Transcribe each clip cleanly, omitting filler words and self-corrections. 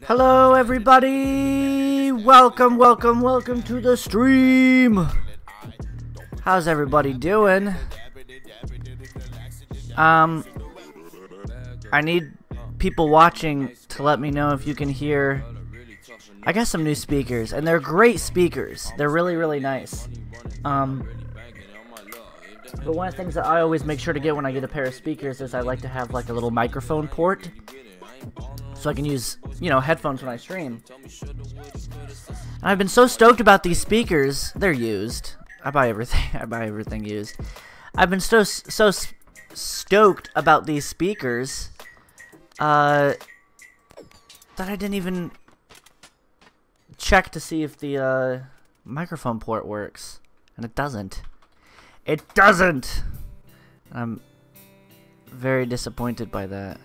Hello everybody! Welcome to the stream! How's everybody doing? I need people watching to let me know if you can hear. I got some new speakers, and they're great speakers. They're really nice. But one of the things that I always make sure to get when I get a pair of speakers is I like to have like a little microphone port, so I can use, you know, headphones when I stream. And I've been so stoked about these speakers. They're used. I buy everything used. I've been so stoked about these speakers that I didn't even check to see if the microphone port works, and it doesn't. It doesn't. I'm very disappointed by that.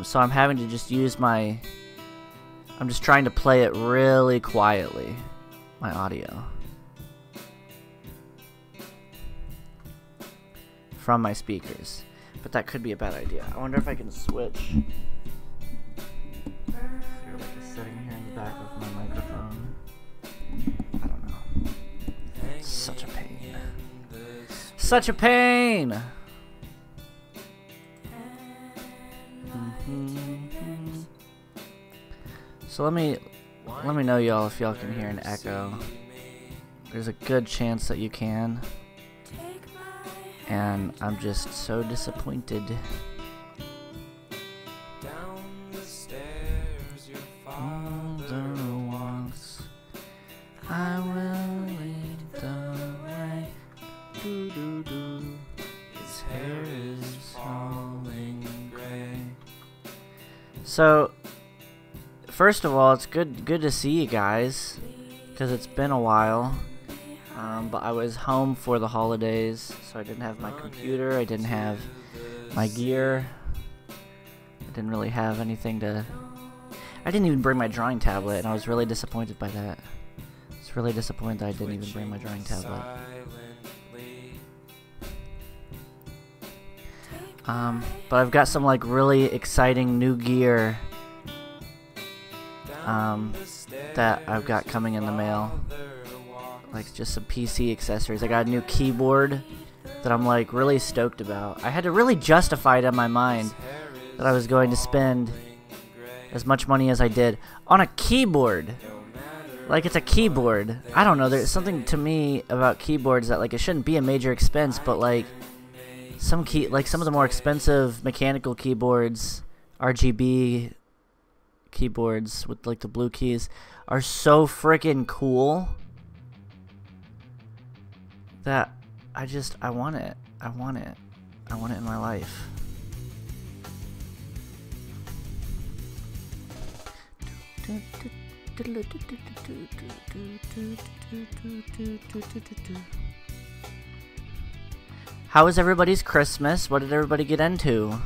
So I'm having to just use my. I'm just trying to play it really quietly, my audio, from my speakers. But that could be a bad idea. I wonder if I can switch. You're like sitting here in the back of my microphone. I don't know. Such a pain. Such a pain! So let me know, y'all, if y'all can hear an echo. There's a good chance that you can. And I'm just so disappointed. I will lead the way. His hair is falling gray. So, first of all, it's good to see you guys, because it's been a while. But I was home for the holidays, so I didn't have my computer, I didn't have my gear, I didn't really have anything to. I didn't even bring my drawing tablet, and I was really disappointed by that. I was really disappointed that I didn't even bring my drawing tablet. But I've got some like really exciting new gear that I've got coming in the mail. Like just some PC accessories. I got a new keyboard that I'm like really stoked about. I had to really justify it in my mind that I was going to spend as much money as I did on a keyboard. Like, it's a keyboard. I don't know, there's something to me about keyboards that like it shouldn't be a major expense, but like some of the more expensive mechanical keyboards, RGB keyboards with like the blue keys, are so freaking cool that I want it. I want it in my life. How was everybody's Christmas? What did everybody get into?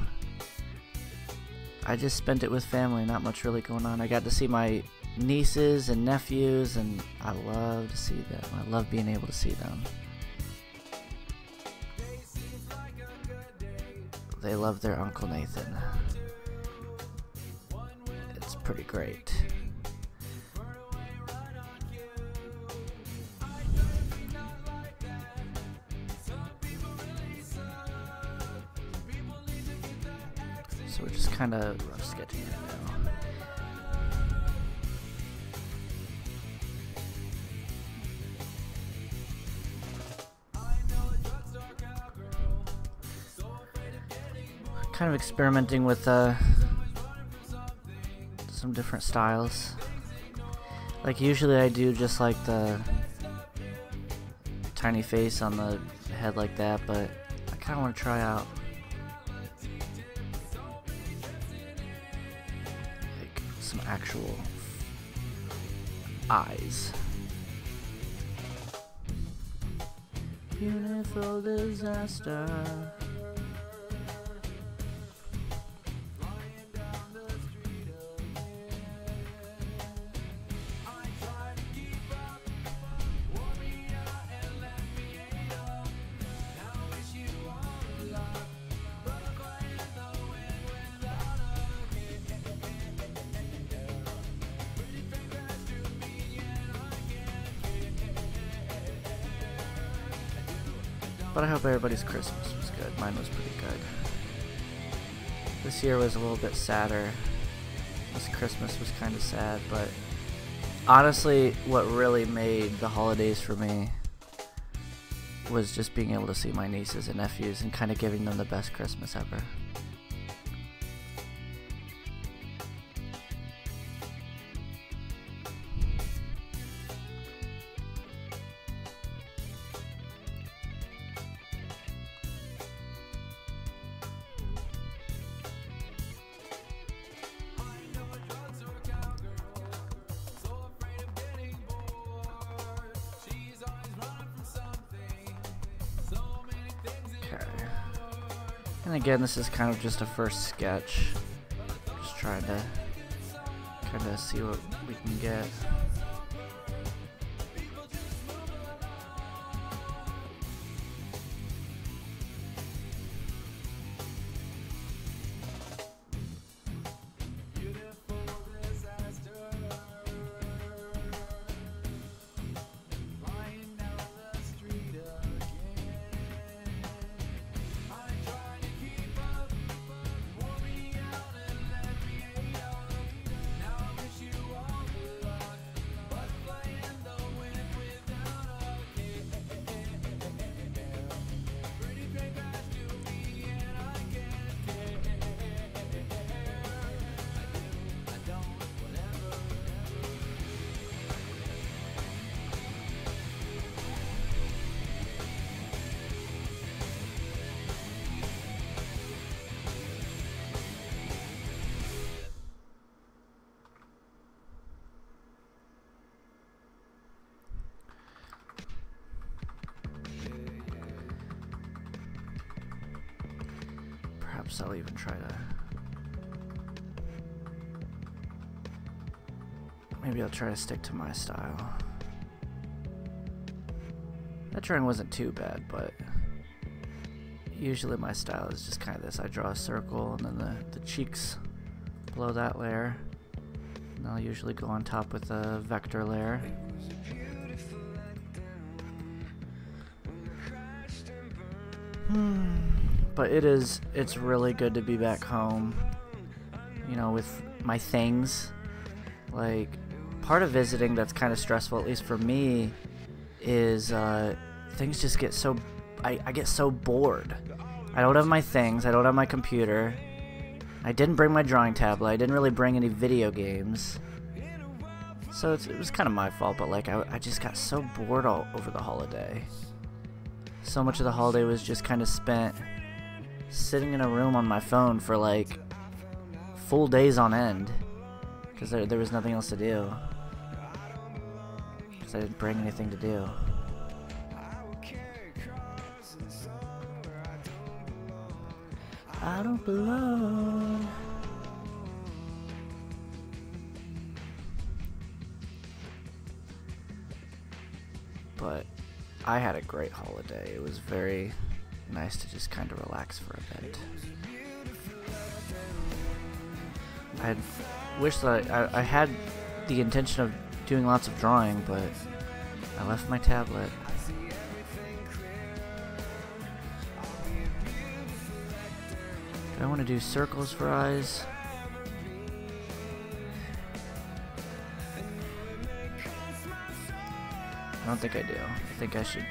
I just spent it with family, not much really going on. I got to see my nieces and nephews, and I love to see them. I love being able to see them. They love their Uncle Nathan. It's pretty great. So we're just kind of rough sketching it now. Kind of experimenting with some different styles. Like usually I do just like the tiny face on the head like that, but I kind of want to try out like some actual eyes. Beautiful disaster. But I hope everybody's Christmas was good. Mine was pretty good. This year was a little bit sadder. This Christmas was kind of sad, but honestly, what really made the holidays for me was just being able to see my nieces and nephews and kind of giving them the best Christmas ever. And again, this is kind of just a first sketch. Just trying to kind of see what we can get. Perhaps I'll even try to... Maybe I'll try to stick to my style. That drawing wasn't too bad, but usually my style is just kind of this. I draw a circle and then the cheeks below that layer. And I'll usually go on top with a vector layer. But it's really good to be back home, you know, with my things. Like, part of visiting that's kind of stressful, at least for me, is things just get so, I get so bored. I don't have my things, I don't have my computer, I didn't bring my drawing tablet, I didn't really bring any video games. So it was kind of my fault, but like I just got so bored all over the holiday. So much of the holiday was just kind of spent sitting in a room on my phone for like full days on end because there was nothing else to do, because I didn't bring anything to do. I don't belong. But I had a great holiday. It was very nice to just kind of relax for a bit. I wish that I had the intention of doing lots of drawing, but I left my tablet. Do I want to do circles for eyes? I don't think I do. I think I should.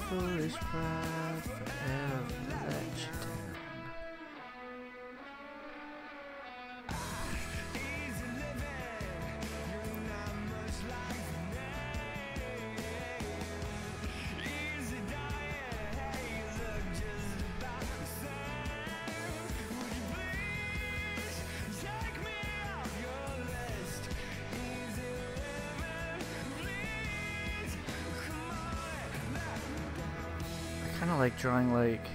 Foolish pride forever let you down. like drawing like...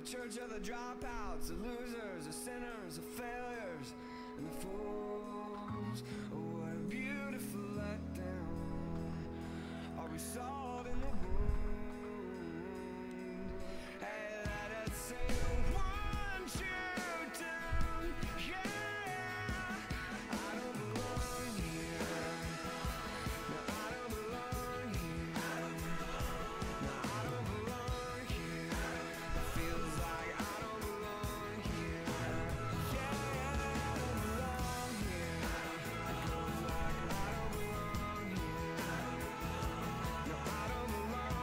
Church of the dropouts, the losers, the sinners, the failures, and the fools. Oh, what a beautiful letdown. Are we salt in the wound? Hey, let us sing one, two, down. Yeah, I don't belong here. No, I don't belong here. No, I don't belong here. It feels like I don't belong here. Yeah, I don't belong here. It goes like I don't belong here. No, I don't belong.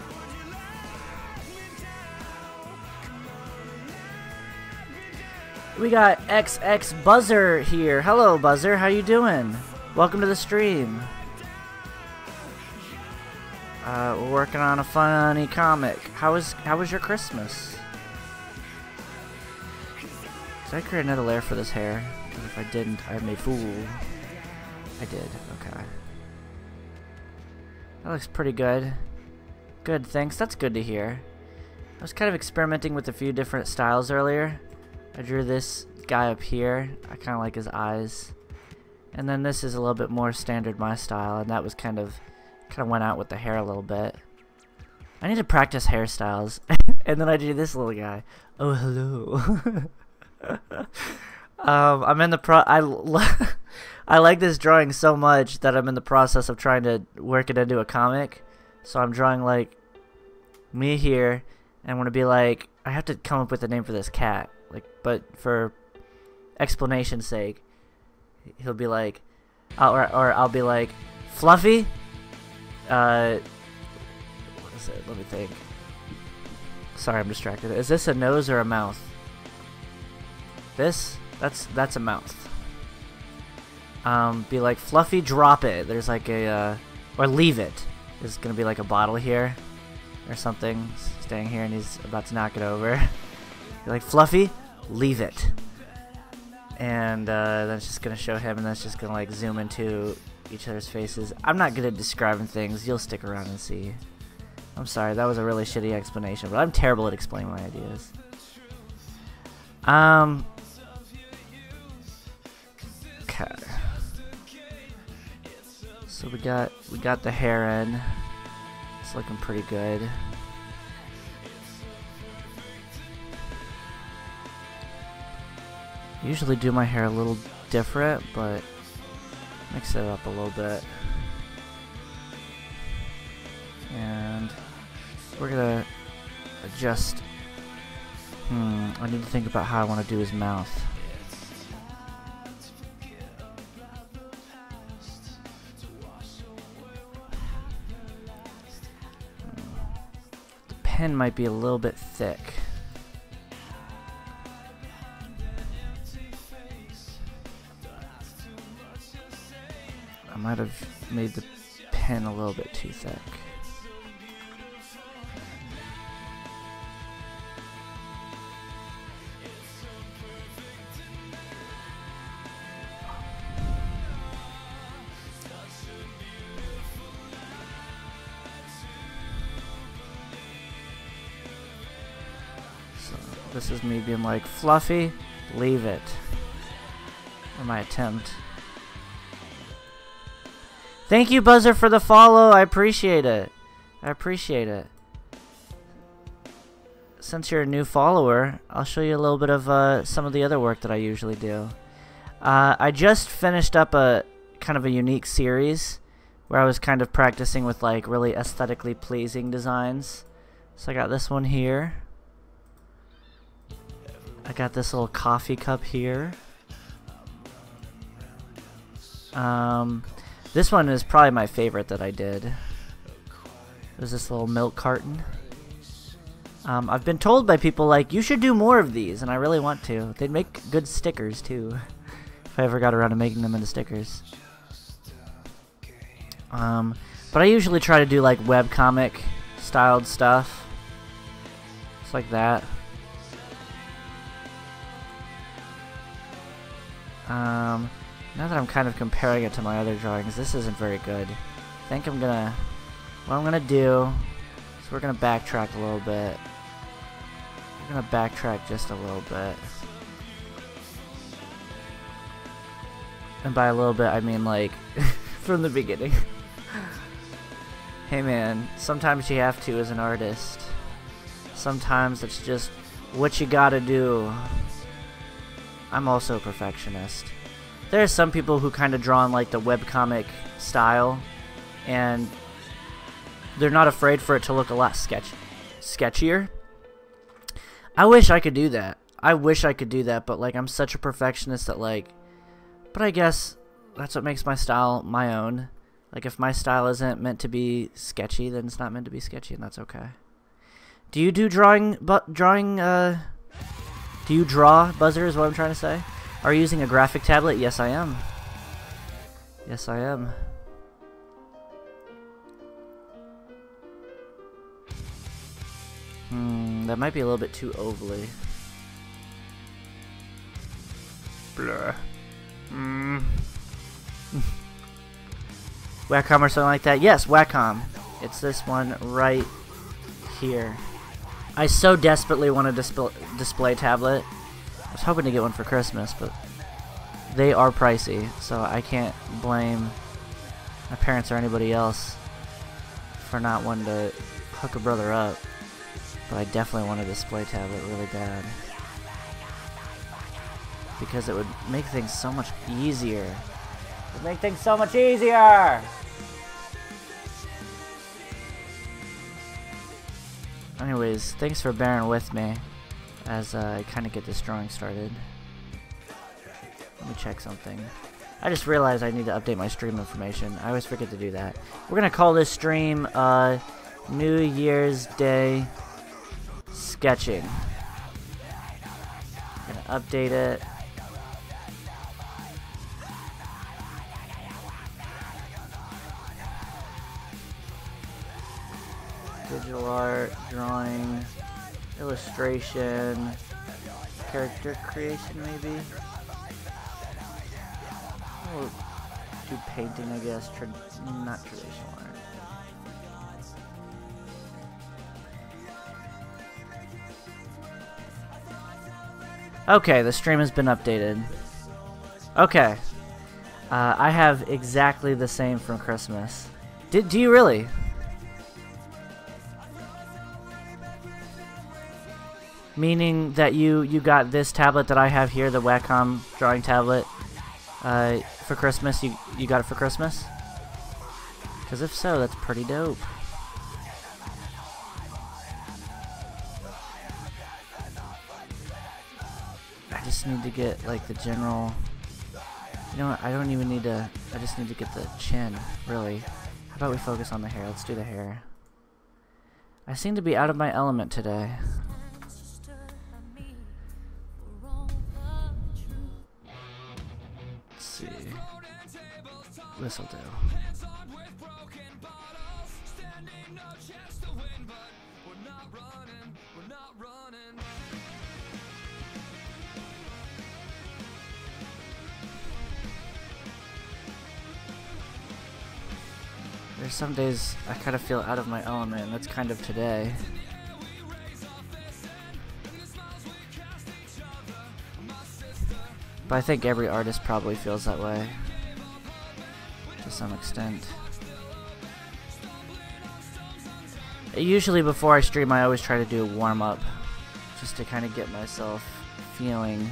Would you let me down? Come on and let me down. We got XX Buzzer here. Hello, Buzzer. How you doing? Welcome to the stream. We're working on a funny comic. How was your Christmas? Did I create another layer for this hair? Because if I didn't, I made fool. I did. Okay. That looks pretty good. Good, thanks. That's good to hear. I was kind of experimenting with a few different styles earlier. I drew this guy up here. I kind of like his eyes. And then this is a little bit more standard my style, and that was kind of went out with the hair a little bit. I need to practice hairstyles. And then I do this little guy. Oh, hello. I'm in the I like this drawing so much that I'm in the process of trying to work it into a comic. So I'm drawing like me here, and I'm gonna be like, I have to come up with a name for this cat. Like, but for explanation's sake, he'll be like, or I'll be like, Fluffy. What is it? Let me think. Sorry, I'm distracted. Is this a nose or a mouth? That's a mouth. Be like, Fluffy, drop it. There's like a or leave it. There's gonna be like a bottle here or something staying here, and he's about to knock it over. Be like, Fluffy, leave it. And then it's just gonna show him, and then it's just gonna like zoom into each other's faces. I'm not good at describing things. You'll stick around and see. I'm sorry, that was a really shitty explanation, but I'm terrible at explaining my ideas. Okay. So we got the hair in. It's looking pretty good. Usually do my hair a little different, but mix it up a little bit. And we're gonna adjust. I need to think about how I want to do his mouth. The pen might be a little bit thick. I might have made the pen a little bit too thick. So this is me being like, Fluffy, leave it. Or my attempt. Thank you, Buzzer, for the follow. I appreciate it. I appreciate it. Since you're a new follower, I'll show you a little bit of some of the other work that I usually do. I just finished up a kind of a unique series where I was kind of practicing with like really aesthetically pleasing designs. So I got this one here. I got this little coffee cup here. This one is probably my favorite that I did. There's this little milk carton. I've been told by people like, you should do more of these, and I really want to. They'd make good stickers too, if I ever got around to making them into stickers. But I usually try to do like webcomic styled stuff. Just like that. Now that I'm kind of comparing it to my other drawings, this isn't very good. I think what I'm gonna do is we're gonna backtrack a little bit. We're gonna backtrack just a little bit. And by a little bit, I mean like from the beginning. Hey man, sometimes you have to as an artist. Sometimes it's just what you gotta do. I'm also a perfectionist. There are some people who kind of draw in like the webcomic style, and they're not afraid for it to look a lot sketchier. I wish I could do that. I wish I could do that, but like I'm such a perfectionist that like, but I guess that's what makes my style my own. Like if my style isn't meant to be sketchy, then it's not meant to be sketchy, and that's okay. Do you do drawing? Do you draw, Buzzer, is what I'm trying to say? Are you using a graphic tablet? Yes, I am. Yes, I am. That might be a little bit too ovally. Blur. Wacom or something like that? Yes, Wacom. It's this one right here. I so desperately want a display tablet. I was hoping to get one for Christmas, but they are pricey, so I can't blame my parents or anybody else for not wanting to hook a brother up. But I definitely want a display tablet really bad, because it would make things so much easier. It would make things so much easier! Anyways, thanks for bearing with me as I kind of get this drawing started. Let me check something. I just realized I need to update my stream information. I always forget to do that. We're going to call this stream New Year's Day Sketching. I'm going to update it. Digital art, drawing, illustration, character creation maybe? We'll do painting, I guess, not traditional art. Okay, the stream has been updated. Okay. I have exactly the same from Christmas. Do you really? Meaning that you got this tablet that I have here, the Wacom drawing tablet, for Christmas. You got it for Christmas? Because if so, that's pretty dope. I just need to get like the general. You know what? I don't even need to. I just need to get the chin. Really. How about we focus on the hair? Let's do the hair. I seem to be out of my element today. This'll do. There's some days I kind of feel out of my element, and that's kind of today. But I think every artist probably feels that way. To some extent. Usually before I stream, I always try to do a warm-up, just to kind of get myself feeling.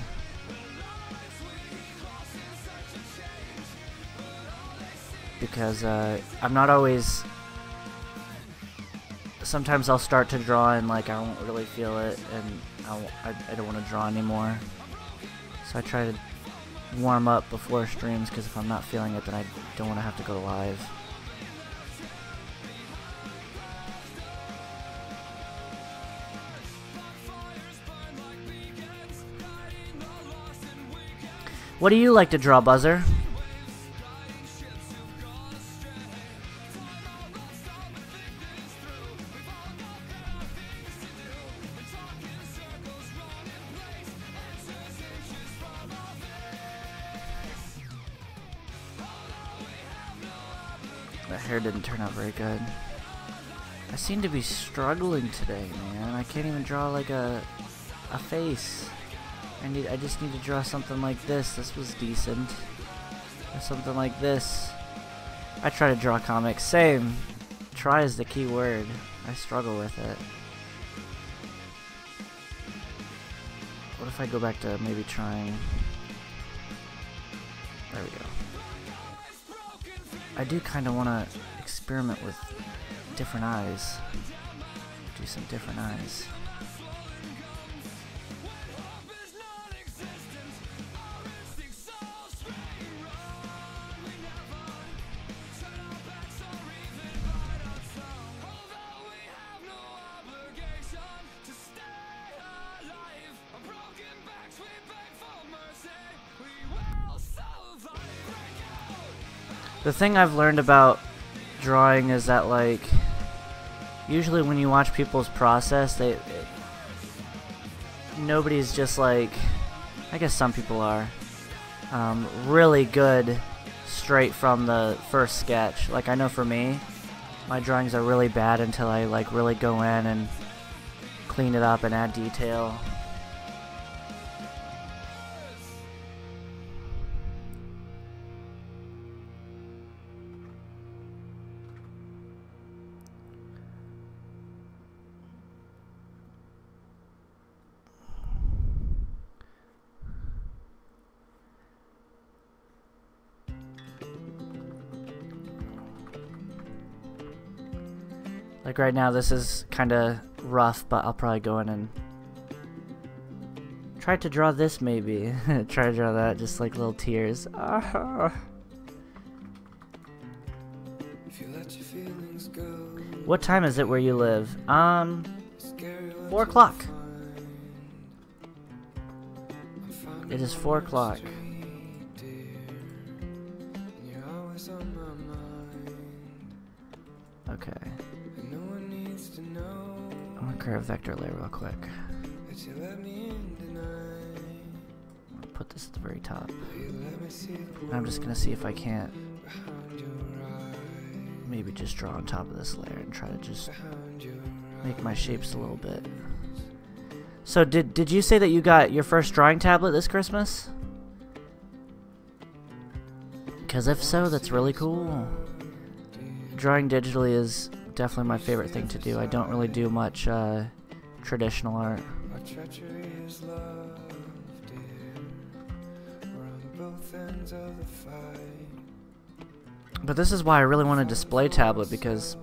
Because I'm not always. Sometimes I'll start to draw and like I won't really feel it, and I don't want to draw anymore. So I try to warm up before streams, because if I'm not feeling it, then I don't want to have to go live. What do you like to draw, Buzzer? The hair didn't turn out very good. I seem to be struggling today, man. I can't even draw like a face. I just need to draw something like this. This was decent. Or something like this. I try to draw comics. Same. Try is the key word. I struggle with it. What if I go back to maybe trying... There we go. I do kind of want to experiment with different eyes. Do some different eyes. The thing I've learned about drawing is that, like, usually when you watch people's process, nobody's just like, I guess some people are, really good straight from the first sketch. Like, I know for me, my drawings are really bad until I, like, really go in and clean it up and add detail. Like right now, this is kind of rough, but I'll probably go in and try to draw this maybe. Try to draw that, just like little tears. What time is it where you live? 4 o'clock. It is 4 o'clock. Okay. I'm gonna create a vector layer real quick. I'll put this at the very top. And I'm just gonna see if I can't maybe just draw on top of this layer and try to just make my shapes a little bit. So did you say that you got your first drawing tablet this Christmas? Because if so, that's really cool. Drawing digitally is definitely my favorite thing to do. I don't really do much traditional art. But this is why I really want a display tablet, because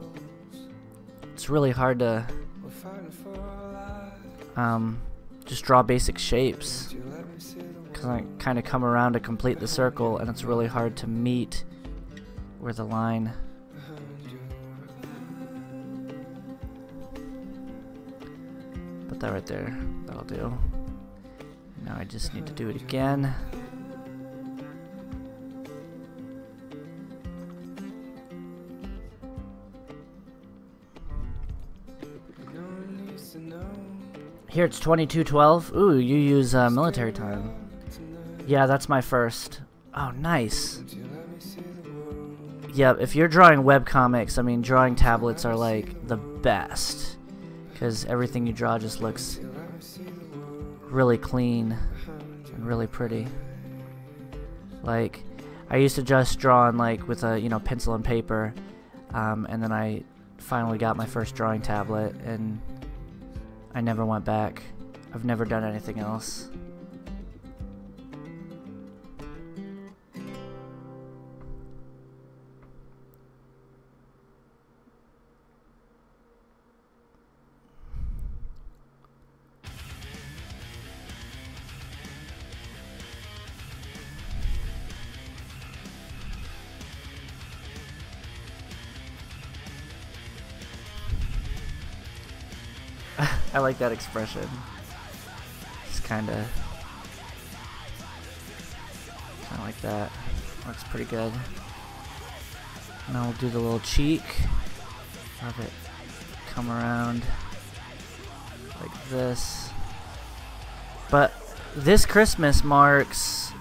it's really hard to just draw basic shapes. Because I kind of come around to complete the circle, and it's really hard to meet where the line. Put that right there. That'll do. Now I just need to do it again. Here it's 22:12. Ooh, you use military time. Yeah, that's my first. Oh, nice. Yeah, if you're drawing webcomics, I mean, drawing tablets are like the best. Because everything you draw just looks really clean and really pretty. Like, I used to just draw on, like, with a, pencil and paper. And then I finally got my first drawing tablet, and I never went back. I've never done anything else. I like that expression. It's kind of like that. Looks pretty good. Now we'll do the little cheek. Have it come around like this. But this Christmas marks...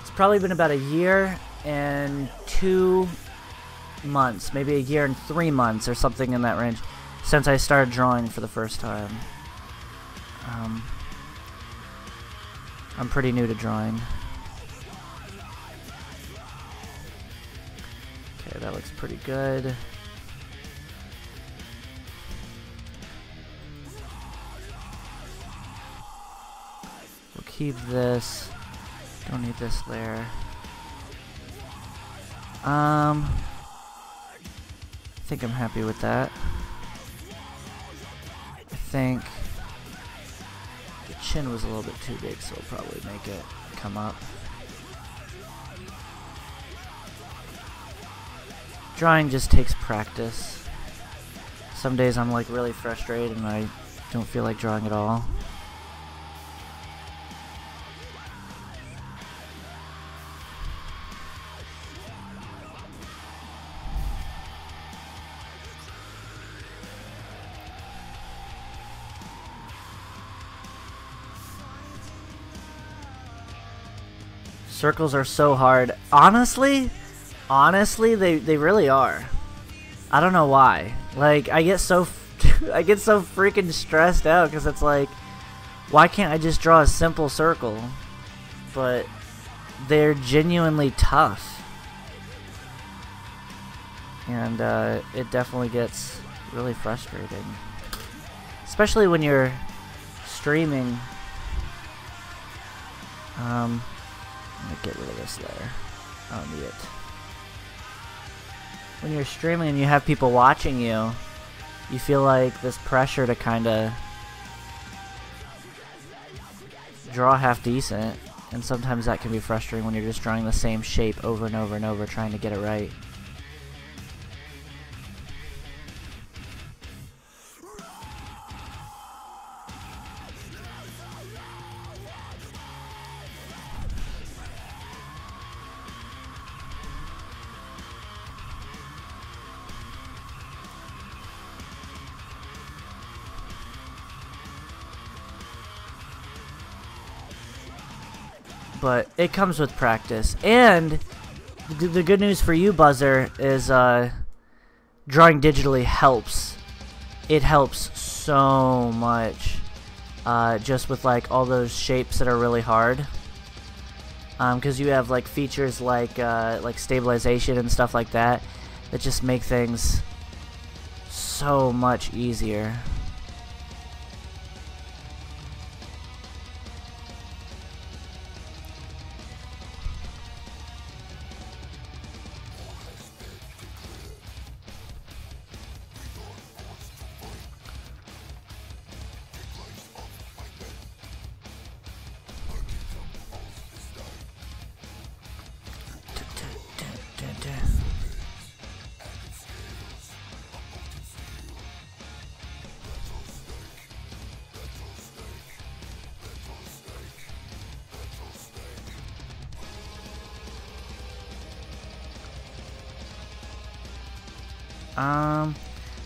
It's probably been about a year in 2 months, maybe a year and 3 months or something in that range, since I started drawing for the first time. I'm pretty new to drawing. Okay, that looks pretty good. We'll keep this. Don't need this layer. I think I'm happy with that. I think the chin was a little bit too big, so I'll probably make it come up. Drawing just takes practice. Some days I'm like really frustrated and I don't feel like drawing at all. Circles are so hard. Honestly, they really are. I don't know why. Like, I get so I get so freaking stressed out because it's like, why can't I just draw a simple circle? But they're genuinely tough, and it definitely gets really frustrating, especially when you're streaming. Let me get rid of this layer. I don't need it. When you're streaming and you have people watching you, you feel like this pressure to kind of draw half decent, and sometimes that can be frustrating when you're just drawing the same shape over and over and over, trying to get it right. But it comes with practice. And the good news for you, Buzzer, is drawing digitally helps. It helps so much. Just with like all those shapes that are really hard. Because you have like features like stabilization and stuff like that that just make things so much easier.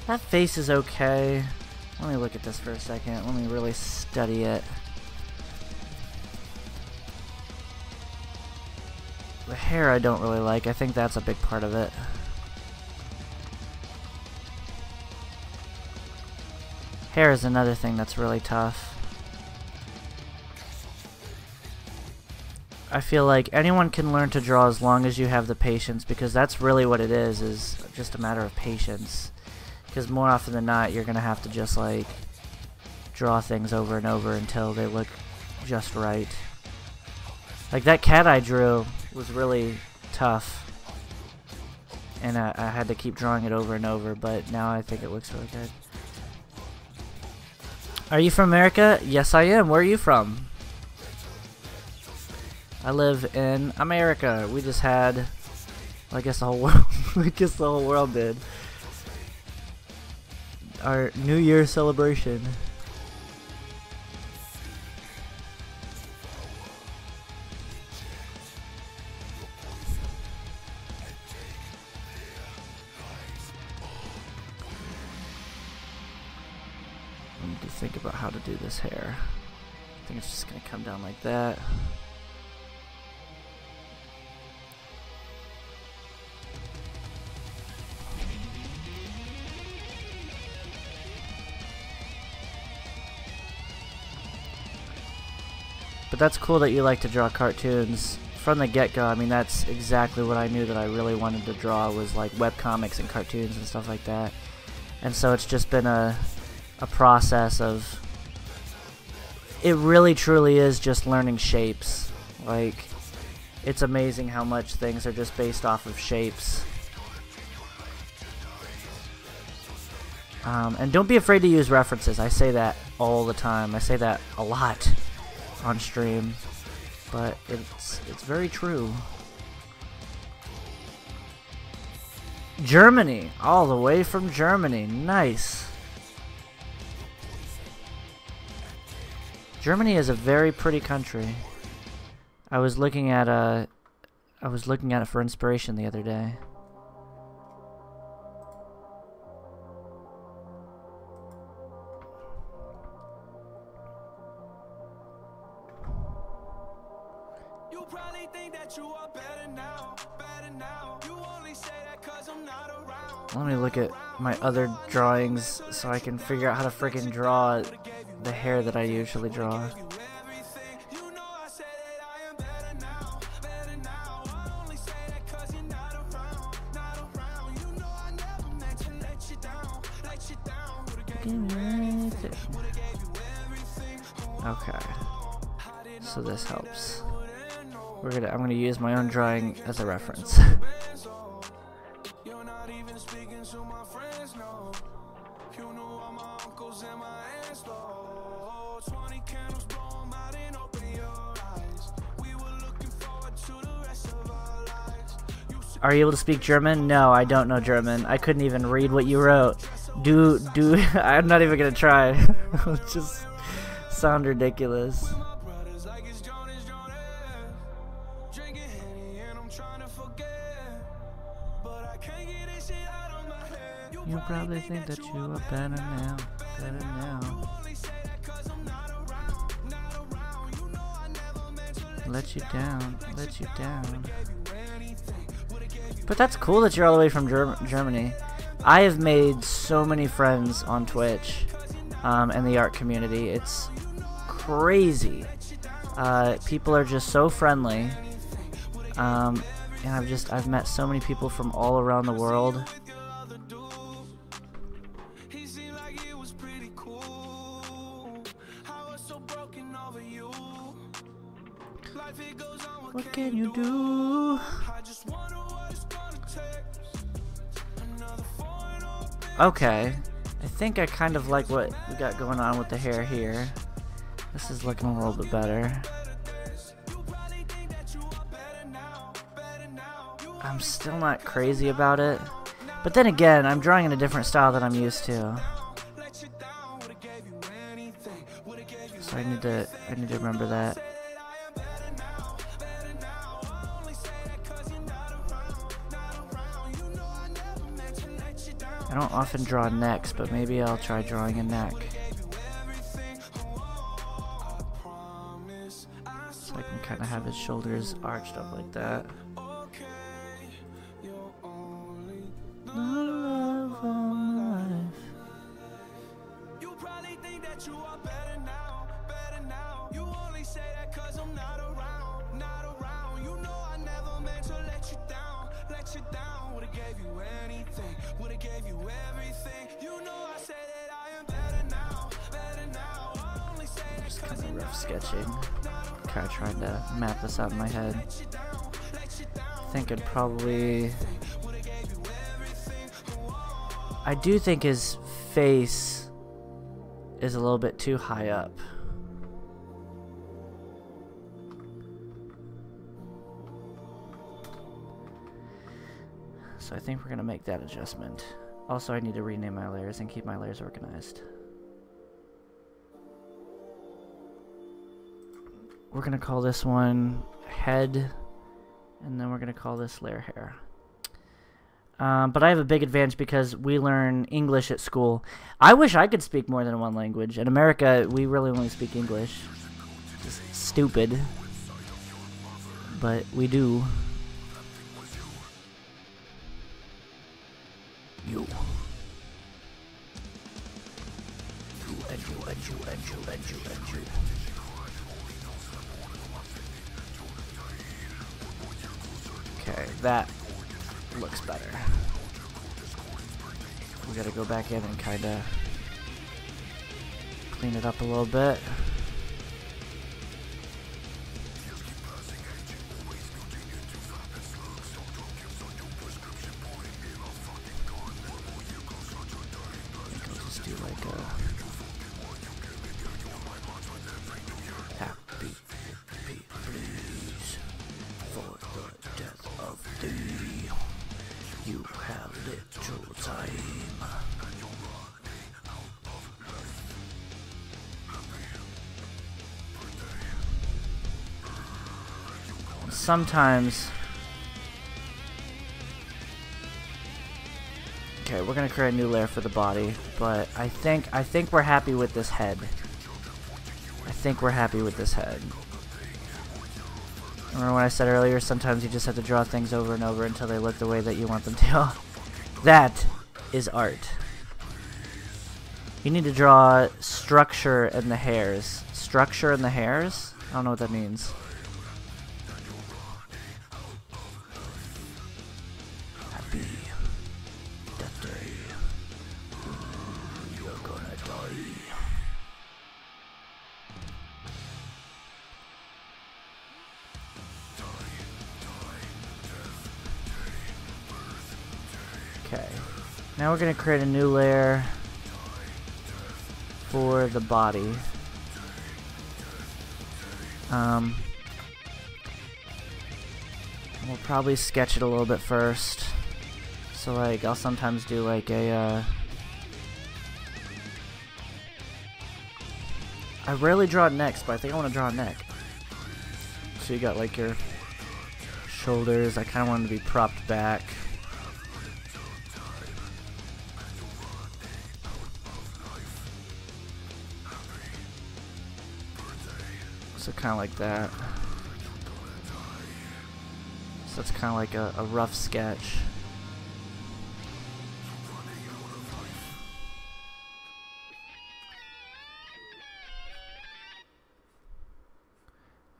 That face is okay. Let me look at this for a second. Let me really study it. The hair I don't really like. I think that's a big part of it. Hair is another thing that's really tough. I feel like anyone can learn to draw as long as you have the patience, because that's really what it is just a matter of patience. Because more often than not, you're going to have to just like draw things over and over until they look just right. Like that cat I drew was really tough, and I had to keep drawing it over and over, but now I think it looks really good. Are you from America? Yes, I am. Where are you from? I live in America. We just had, well, I guess the whole world, I guess the whole world did, our New Year celebration. I need to think about how to do this hair. I think it's just gonna come down like that. But that's cool that you like to draw cartoons. From the get-go, I mean, that's exactly what I knew that I really wanted to draw, was like webcomics and cartoons and stuff like that. And so it's just been a process of... It really truly is just learning shapes. Like, it's amazing how much things are just based off of shapes. And don't be afraid to use references. I say that all the time. I say that a lot on stream. But it's very true. Germany, all the way from Germany. Nice. Germany is a very pretty country. I was looking at it for inspiration the other day. Let me look at my other drawings so I can figure out how to freaking draw the hair that I usually draw. Okay. So this helps. I'm gonna use my own drawing as a reference. Are you able to speak German? No, I don't know German. I couldn't even read what you wrote. I'm not even gonna try. It'll just sound ridiculous. You probably think that you are better now, better now. Let you down, let you down. But that's cool that you're all the way from Germany. I have made so many friends on Twitch and the art community. It's crazy. People are just so friendly. And I've met so many people from all around the world. What can you do? Okay, I think I kind of like what we got going on with the hair here. This is looking a little bit better. I'm still not crazy about it, but then again, I'm drawing in a different style than I'm used to. So I need to remember that. I don't often draw necks, but maybe I'll try drawing a neck. So I can kind of have his shoulders arched up like that. The love of my life. You probably think that you are better now, better now. You only say that 'cause I'm not around, not around. You know I never meant to let you down, let you down. Would've gave you anything, would've gave you everything. You know I say that I am better now, better now. I only say that just kind of rough sketching. Kind of trying to map this out in my head. I think I'd probably... I do think his face is a little bit too high up. So I think we're gonna make that adjustment. Also, I need to rename my layers and keep my layers organized. We're gonna call this one head, and then we're gonna call this layer hair. But I have a big advantage because we learn English at school. I wish I could speak more than one language. In America, we really only speak English. Just stupid. But we do. You. You and you and you and you and you and you. Okay, that looks better. We gotta go back in and kinda clean it up a little bit. I think I'll just do like a happy please for the death of thee. You have little time. Sometimes, okay, we're gonna create a new layer for the body, but I think we're happy with this head. I think we're happy with this head. Remember when I said earlier, sometimes you just have to draw things over and over until they look the way that you want them to. That is art. You need to draw structure in the hairs. Structure in the hairs? I don't know what that means. Happy Death Day. You're gonna die. Okay, now we're going to create a new layer for the body. We'll probably sketch it a little bit first. So like, I'll sometimes do like a, I rarely draw necks, but I think I want to draw a neck. So you got like your shoulders, I kind of want them to be propped back. So kind of like that. So it's kind of like a rough sketch.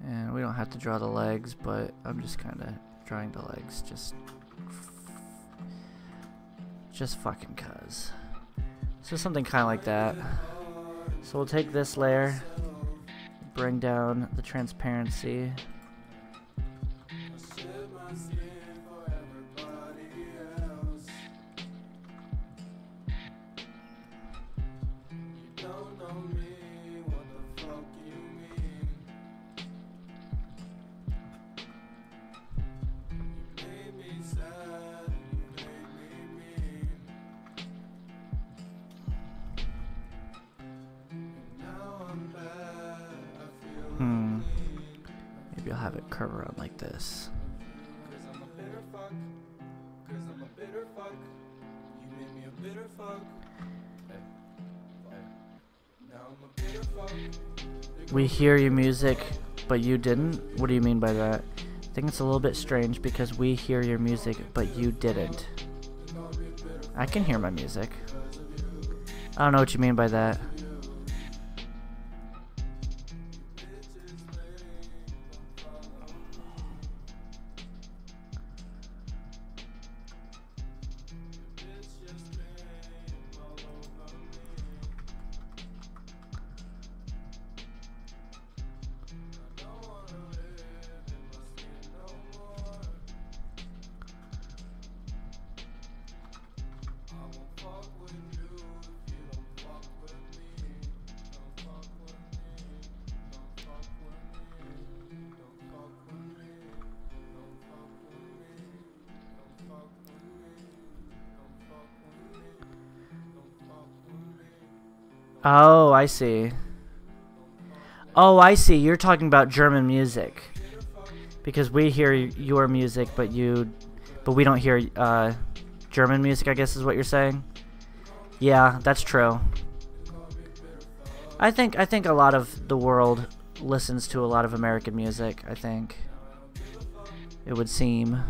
And we don't have to draw the legs, but I'm just kind of drawing the legs just fucking cuz. So something kind of like that. So we'll take this layer, bring down the transparency. Maybe I'll have it curve around like this. We hear your music, but you didn't? What do you mean by that? I think it's a little bit strange because we hear your music, but you didn't. I can hear my music. I don't know what you mean by that. Oh, I see. Oh, I see. You're talking about German music. Because we hear your music, but we don't hear German music, I guess is what you're saying. Yeah, that's true. I think a lot of the world listens to a lot of American music, I think. It would seem.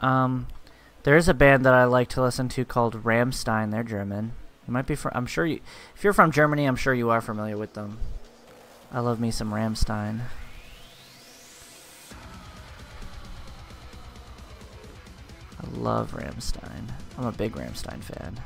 There is a band that I like to listen to called Rammstein. They're German. You might be from. I'm sure you. If you're from Germany, I'm sure you are familiar with them. I love me some Rammstein. I love Rammstein. I'm a big Rammstein fan.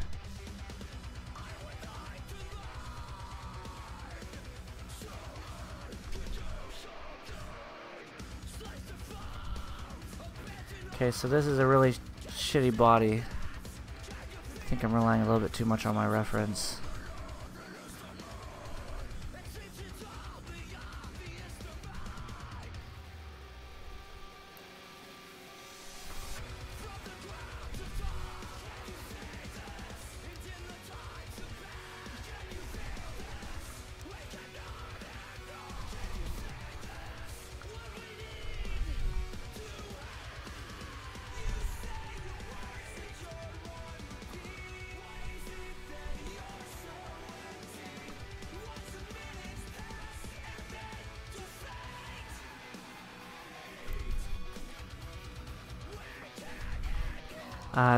Okay, so this is a really shitty body. I think I'm relying a little bit too much on my reference.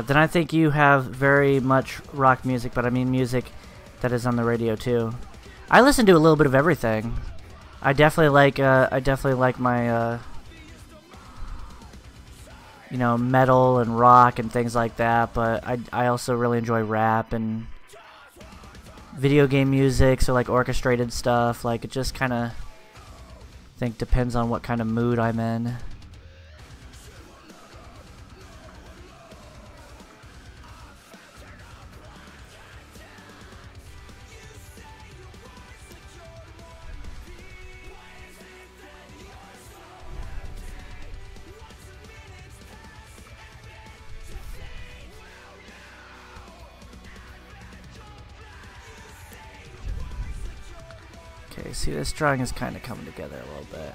Then I think you have very much rock music, but I mean music that is on the radio too. I listen to a little bit of everything. I definitely like my you know, metal and rock and things like that, but I also really enjoy rap and video game music, so like orchestrated stuff. Like it just kind of depends on what kind of mood I'm in. Okay, see, this drawing is kind of coming together a little bit.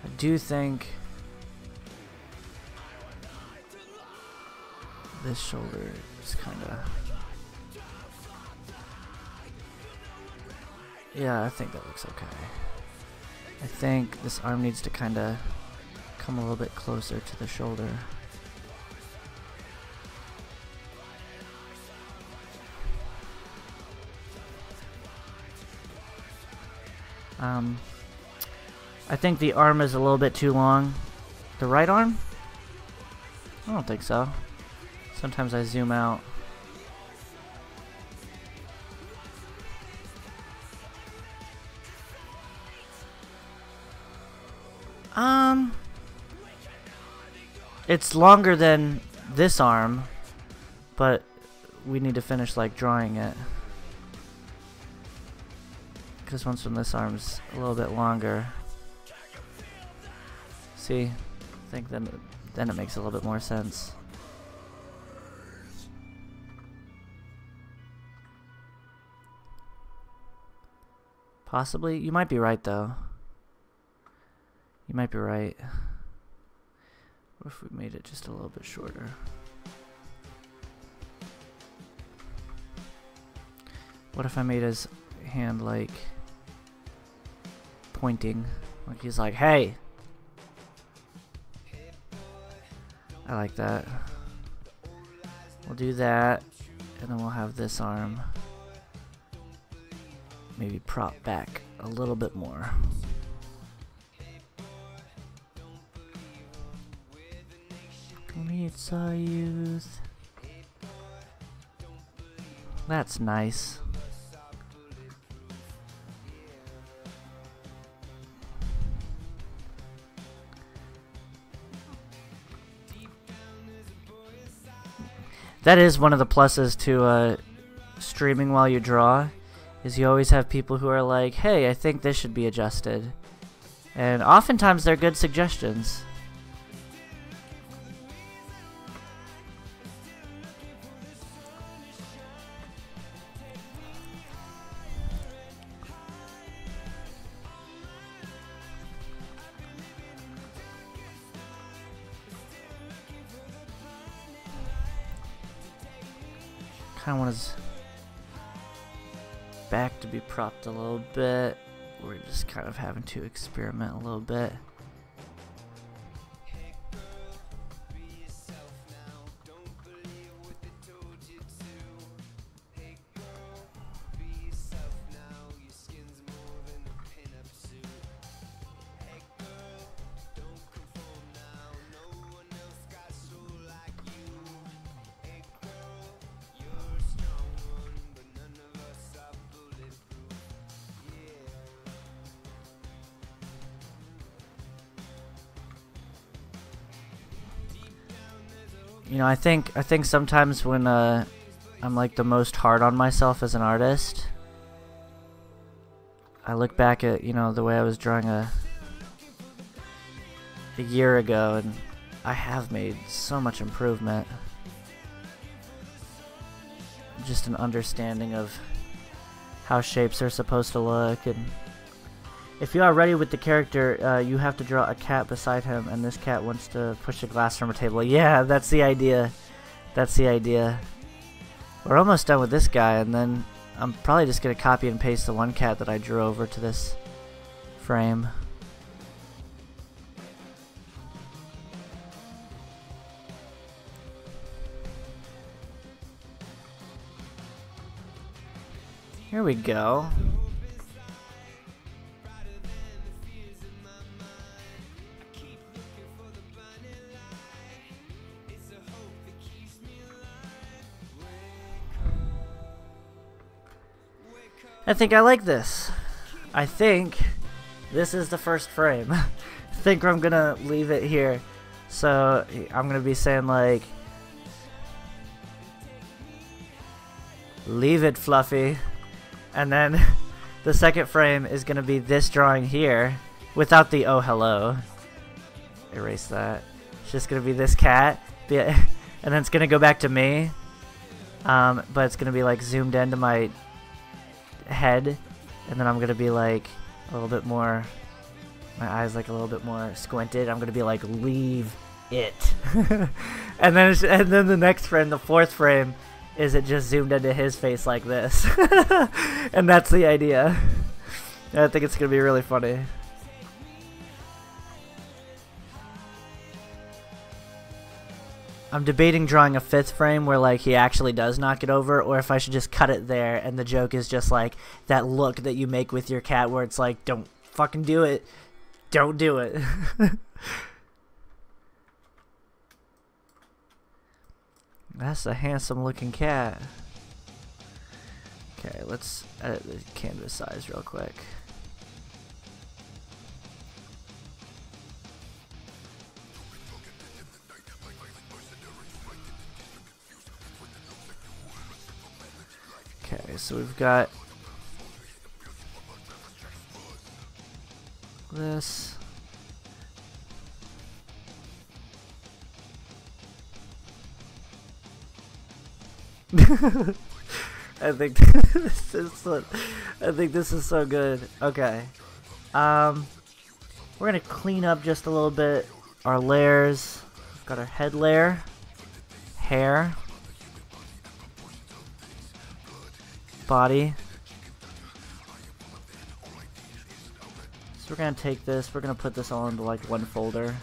I do think this shoulder is kind of... Yeah, I think that looks okay. I think this arm needs to kind of come a little bit closer to the shoulder. I think the arm is a little bit too long. The right arm? I don't think so. Sometimes I zoom out. It's longer than this arm, but we need to finish like drawing it. Because once from this arm's a little bit longer. See? I think then it makes a little bit more sense. Possibly. You might be right though. You might be right. What if we made it just a little bit shorter? What if I made his hand like pointing? Like he's like, hey! I like that. We'll do that, and then we'll have this arm maybe prop back a little bit more. Meets our youth. That's nice. That is one of the pluses to streaming while you draw, is you always have people who are like, hey, I think this should be adjusted. And oftentimes they're good suggestions. Kind of want to... back to be propped a little bit. We're just kind of having to experiment a little bit. You know, I think sometimes when I'm like the most hard on myself as an artist, I look back at, you know, the way I was drawing a year ago, and I have made so much improvement. Just an understanding of how shapes are supposed to look, and if you are ready with the character, you have to draw a cat beside him, and this cat wants to push a glass from a table. Yeah, that's the idea. That's the idea. We're almost done with this guy, and then I'm probably just going to copy and paste the one cat that I drew over to this frame. Here we go. I think I like this. I think this is the first frame. I think I'm gonna leave it here. So I'm gonna be saying like, leave it fluffy. And then the second frame is gonna be this drawing here without the oh hello. Erase that. It's just gonna be this cat. And then it's gonna go back to me. But it's gonna be like zoomed into my head, and then I'm gonna be like a little bit more, my eyes like a little bit more squinted. I'm gonna be like, leave it. and then the next frame, the fourth frame, is it just zoomed into his face like this. And that's the idea. I think it's gonna be really funny. I'm debating drawing a fifth frame where like he actually does knock it over, or if I should just cut it there and the joke is just like that look that you make with your cat where it's like, don't fucking do it. Don't do it. That's a handsome looking cat. Okay, let's edit the canvas size real quick. Okay, so we've got this. I think this is so good. Okay. We're gonna clean up just a little bit our layers. We've got our head layer, hair, body. So we're gonna take this, we're gonna put this all into like one folder.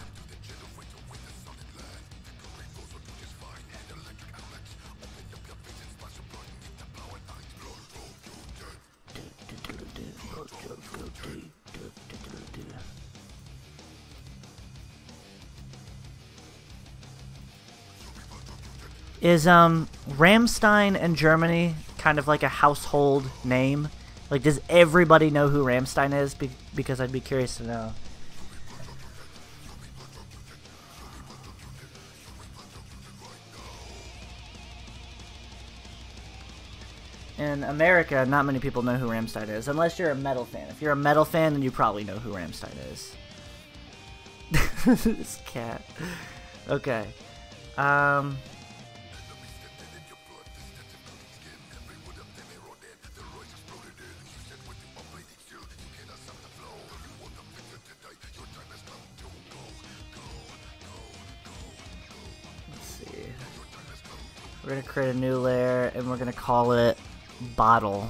Is Rammstein in Germany kind of like a household name? Like, does everybody know who Rammstein is? Because I'd be curious to know. In America, not many people know who Rammstein is, unless you're a metal fan. If you're a metal fan, then you probably know who Rammstein is. This cat. Okay. We're going to create a new layer, and we're going to call it Bottle.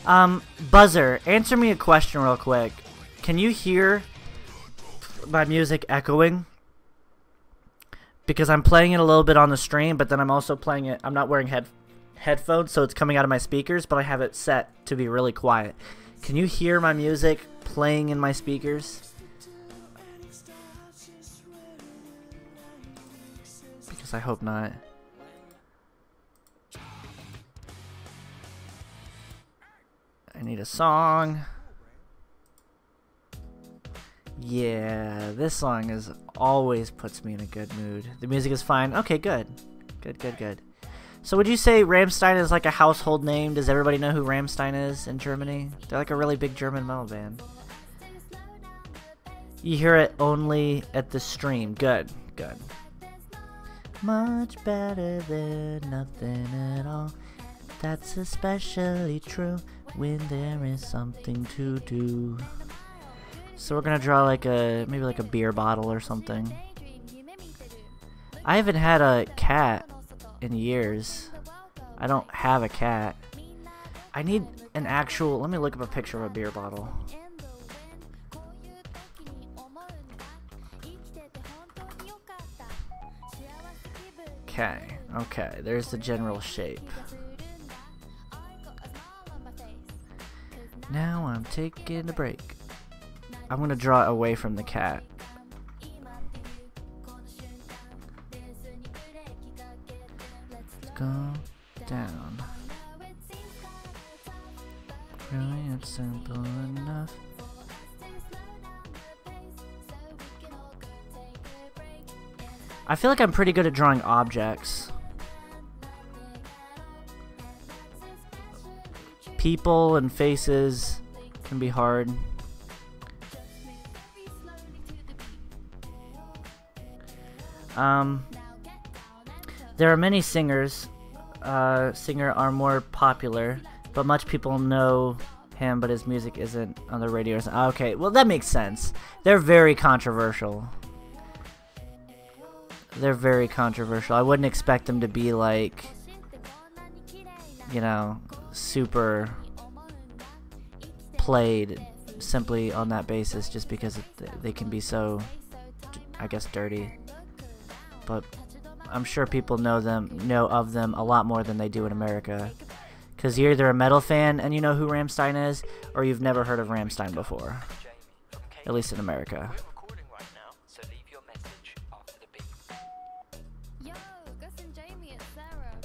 Buzzer, answer me a question real quick. Can you hear my music echoing? Because I'm playing it a little bit on the stream, but then I'm also playing it. I'm not wearing headphones, so it's coming out of my speakers, but I have it set to be really quiet. Can you hear my music playing in my speakers? Because I hope not. I need a song. Yeah, this song is always puts me in a good mood. The music is fine. Okay, good. Good. So would you say Rammstein is like a household name? Does everybody know who Rammstein is in Germany? They're like a really big German metal band. You hear it only at the stream. Good. Much better than nothing at all. That's especially true when there is something to do. So we're gonna draw like maybe like a beer bottle or something. I haven't had a cat in years. I don't have a cat. I need an actual, let me look up a picture of a beer bottle. Okay, there's the general shape. Now I'm taking a break. I'm gonna draw away from the cat. Let's go down. Really, it's simple enough. I feel like I'm pretty good at drawing objects. People and faces can be hard. There are many singers. Singer are more popular, but much people know him, but his music isn't on the radio. Okay, well that makes sense. They're very controversial. I wouldn't expect them to be like, you know, super played simply on that basis, just because they can be so, I guess, dirty. But I'm sure people know of them a lot more than they do in America, because you're either a metal fan and you know who Rammstein is, or you've never heard of Rammstein before, at least in America. Yo, Gus and Jamie, it's Sarah.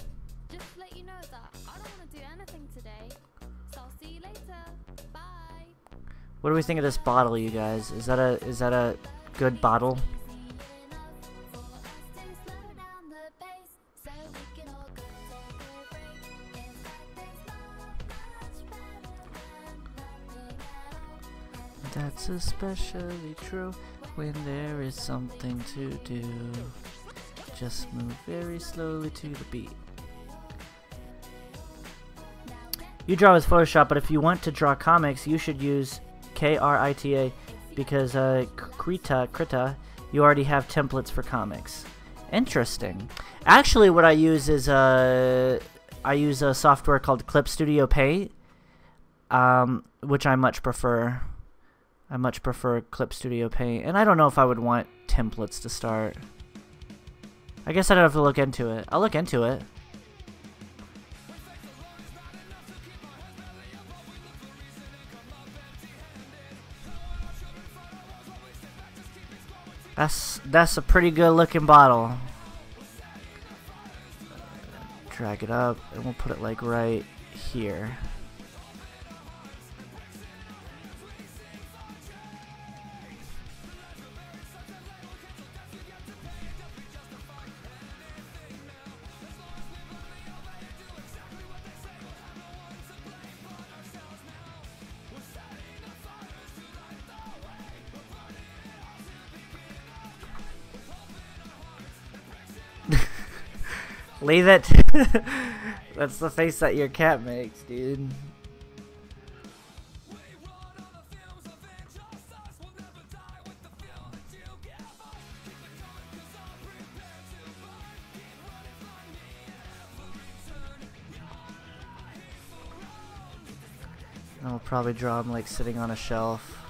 Just to let you know that I don't want to do anything today, so I'll see you later. Bye. What do we think of this bottle, you guys? Is that a good bottle? That's especially true when there is something to do. Just move very slowly to the beat. You draw with Photoshop, but if you want to draw comics, you should use Krita, because Krita, you already have templates for comics. Interesting. Actually, what I use is I use a software called Clip Studio Paint, which I much prefer. I much prefer Clip Studio Paint, and I don't know if I would want templates to start. I guess I'd have to look into it. I'll look into it. That's a pretty good looking bottle. Drag it up, and we'll put it like right here. Leave it. That's the face that your cat makes, dude. And we'll probably draw him like sitting on a shelf.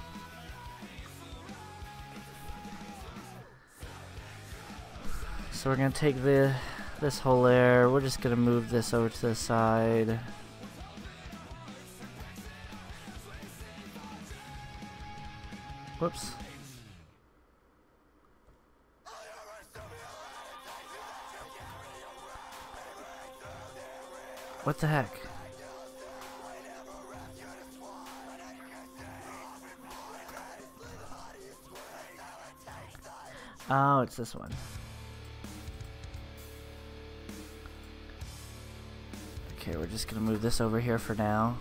So we're gonna take this whole layer. We're just gonna move this over to the side. Whoops. What the heck? Oh, it's this one. Okay, we're just gonna move this over here for now.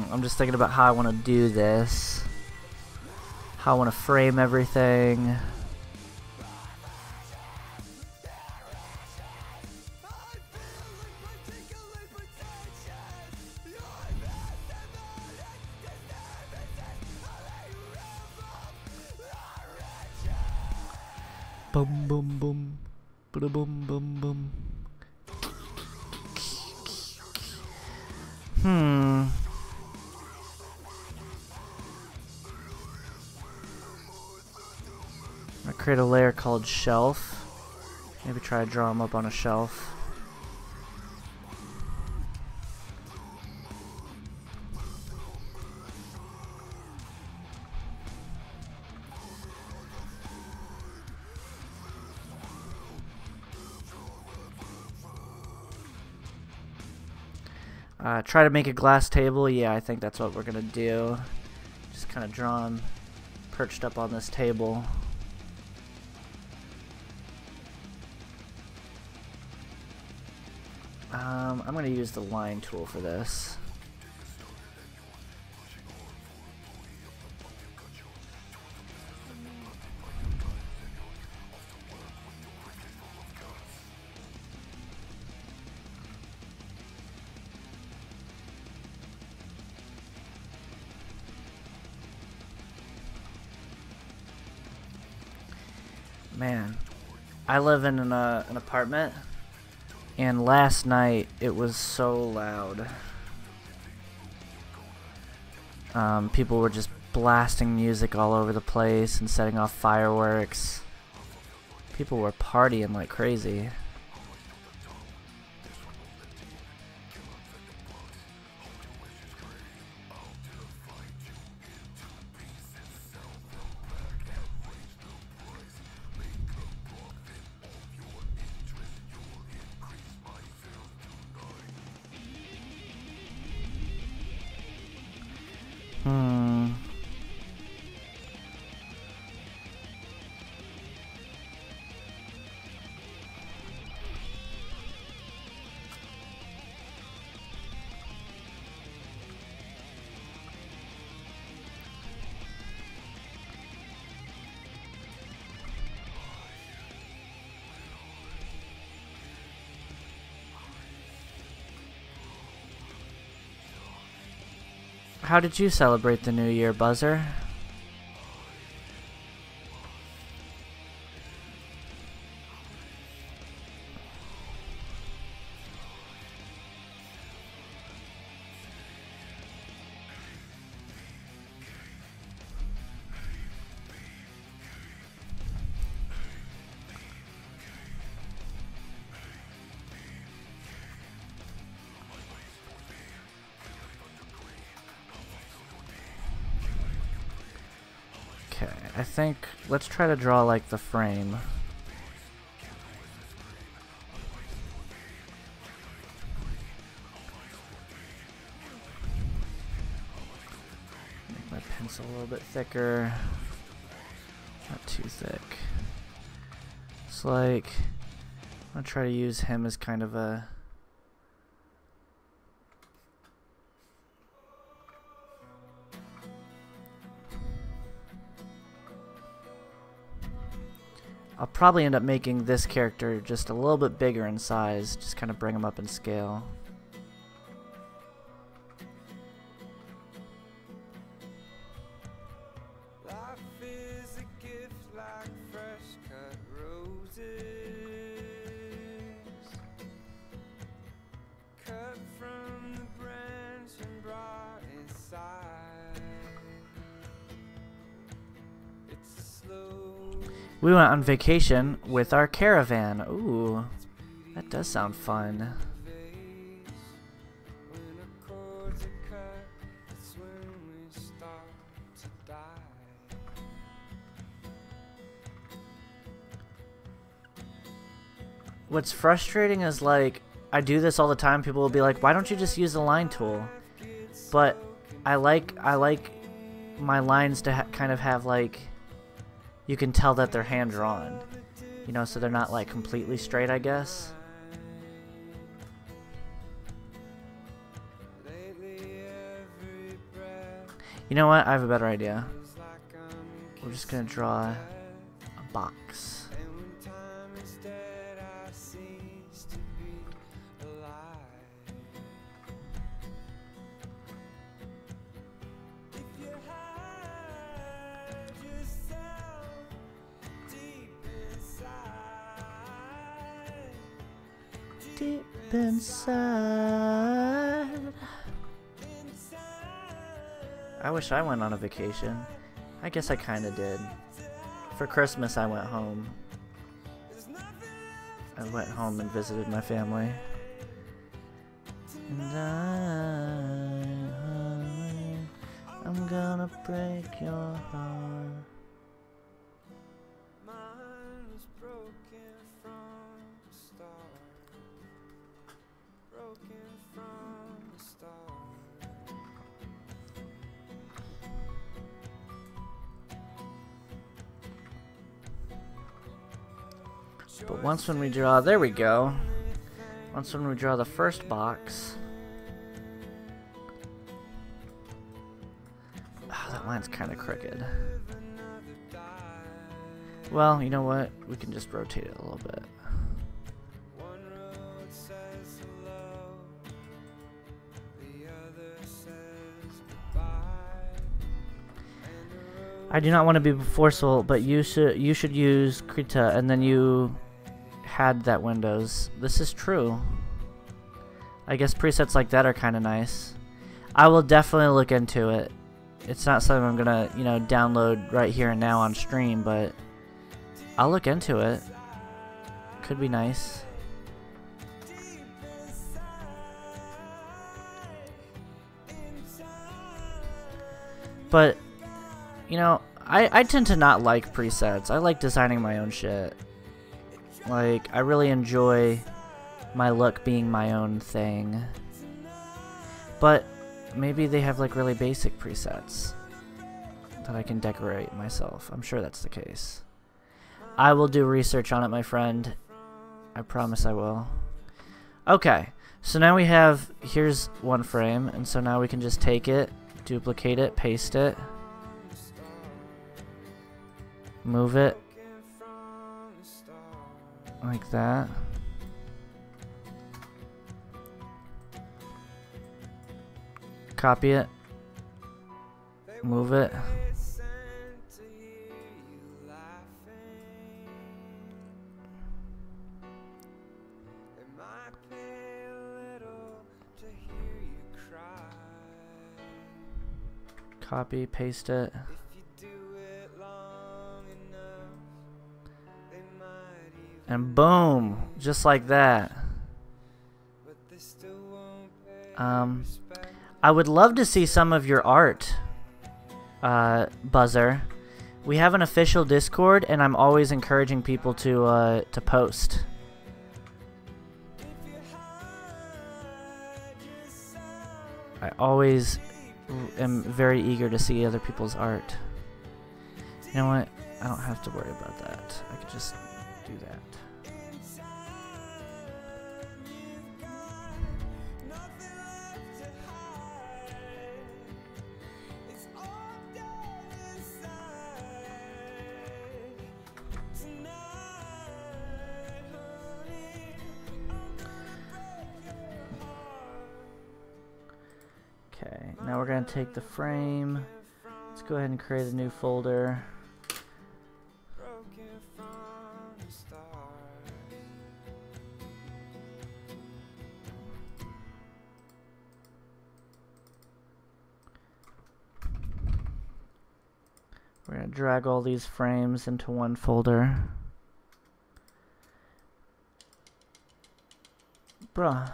I'm just thinking about how I want to do this. How I want to frame everything. Boom, boom, boom. Boom, boom, boom, boom. I'm gonna create a layer called shelf. Maybe try to draw them up on a shelf. Try to make a glass table. Yeah, I think that's what we're gonna do. Just kind of draw them perched up on this table. I'm gonna use the line tool for this. Man, I live in an apartment, and last night it was so loud. People were just blasting music all over the place and setting off fireworks. People were partying like crazy. How did you celebrate the new year, Buzzer? Okay, I think let's try to draw like the frame. Make my pencil a little bit thicker. Not too thick. It's like I'm gonna try to use him as kind of a I'll probably end up making this character just a little bit bigger in size, just kind of bring him up in scale. We went on vacation with our caravan. Ooh, that does sound fun. When the chords are cut, it's when we start to die. What's frustrating is like I do this all the time. People will be like, "Why don't you just use the line tool?" But I like my lines to kind of have like you can tell that they're hand drawn, you know, so they're not like completely straight, I guess. You know what? I have a better idea. We're just gonna draw a box. Deep inside. I wish I went on a vacation. I guess I kinda did. For Christmas I went home. I went home and visited my family. And I'm gonna break your heart. Mine was broken from the start. Broken from the start. But once when we draw, there we go. Once when we draw the first box. Oh, that line's kind of crooked. Well, you know what? We can just rotate it a little bit. One road says hello, the other says goodbye. I do not want to be forceful, but you should use Krita, and then you had that Windows. This is true. I guess presets like that are kind of nice. I will definitely look into it. It's not something I'm gonna, you know, download right here and now on stream, but I'll look into it. Could be nice. But, you know, I tend to not like presets. I like designing my own shit. Like, I really enjoy my look being my own thing. But maybe they have like really basic presets that I can decorate myself. I'm sure that's the case. I will do research on it, my friend. I promise I will. Okay, so now we have, here's one frame, and so now we can just take it, duplicate it, paste it, move it like that. Copy it, move it, copy, paste it, and boom, just like that. I would love to see some of your art, Buzzer. We have an official Discord, and I'm always encouraging people to post. I always am very eager to see other people's art. You know what? I don't have to worry about that. I could just do that. Okay, now we're going to take the frame. Let's go ahead and create a new folder. We're We're gonna drag all these frames into one folder. Bruh.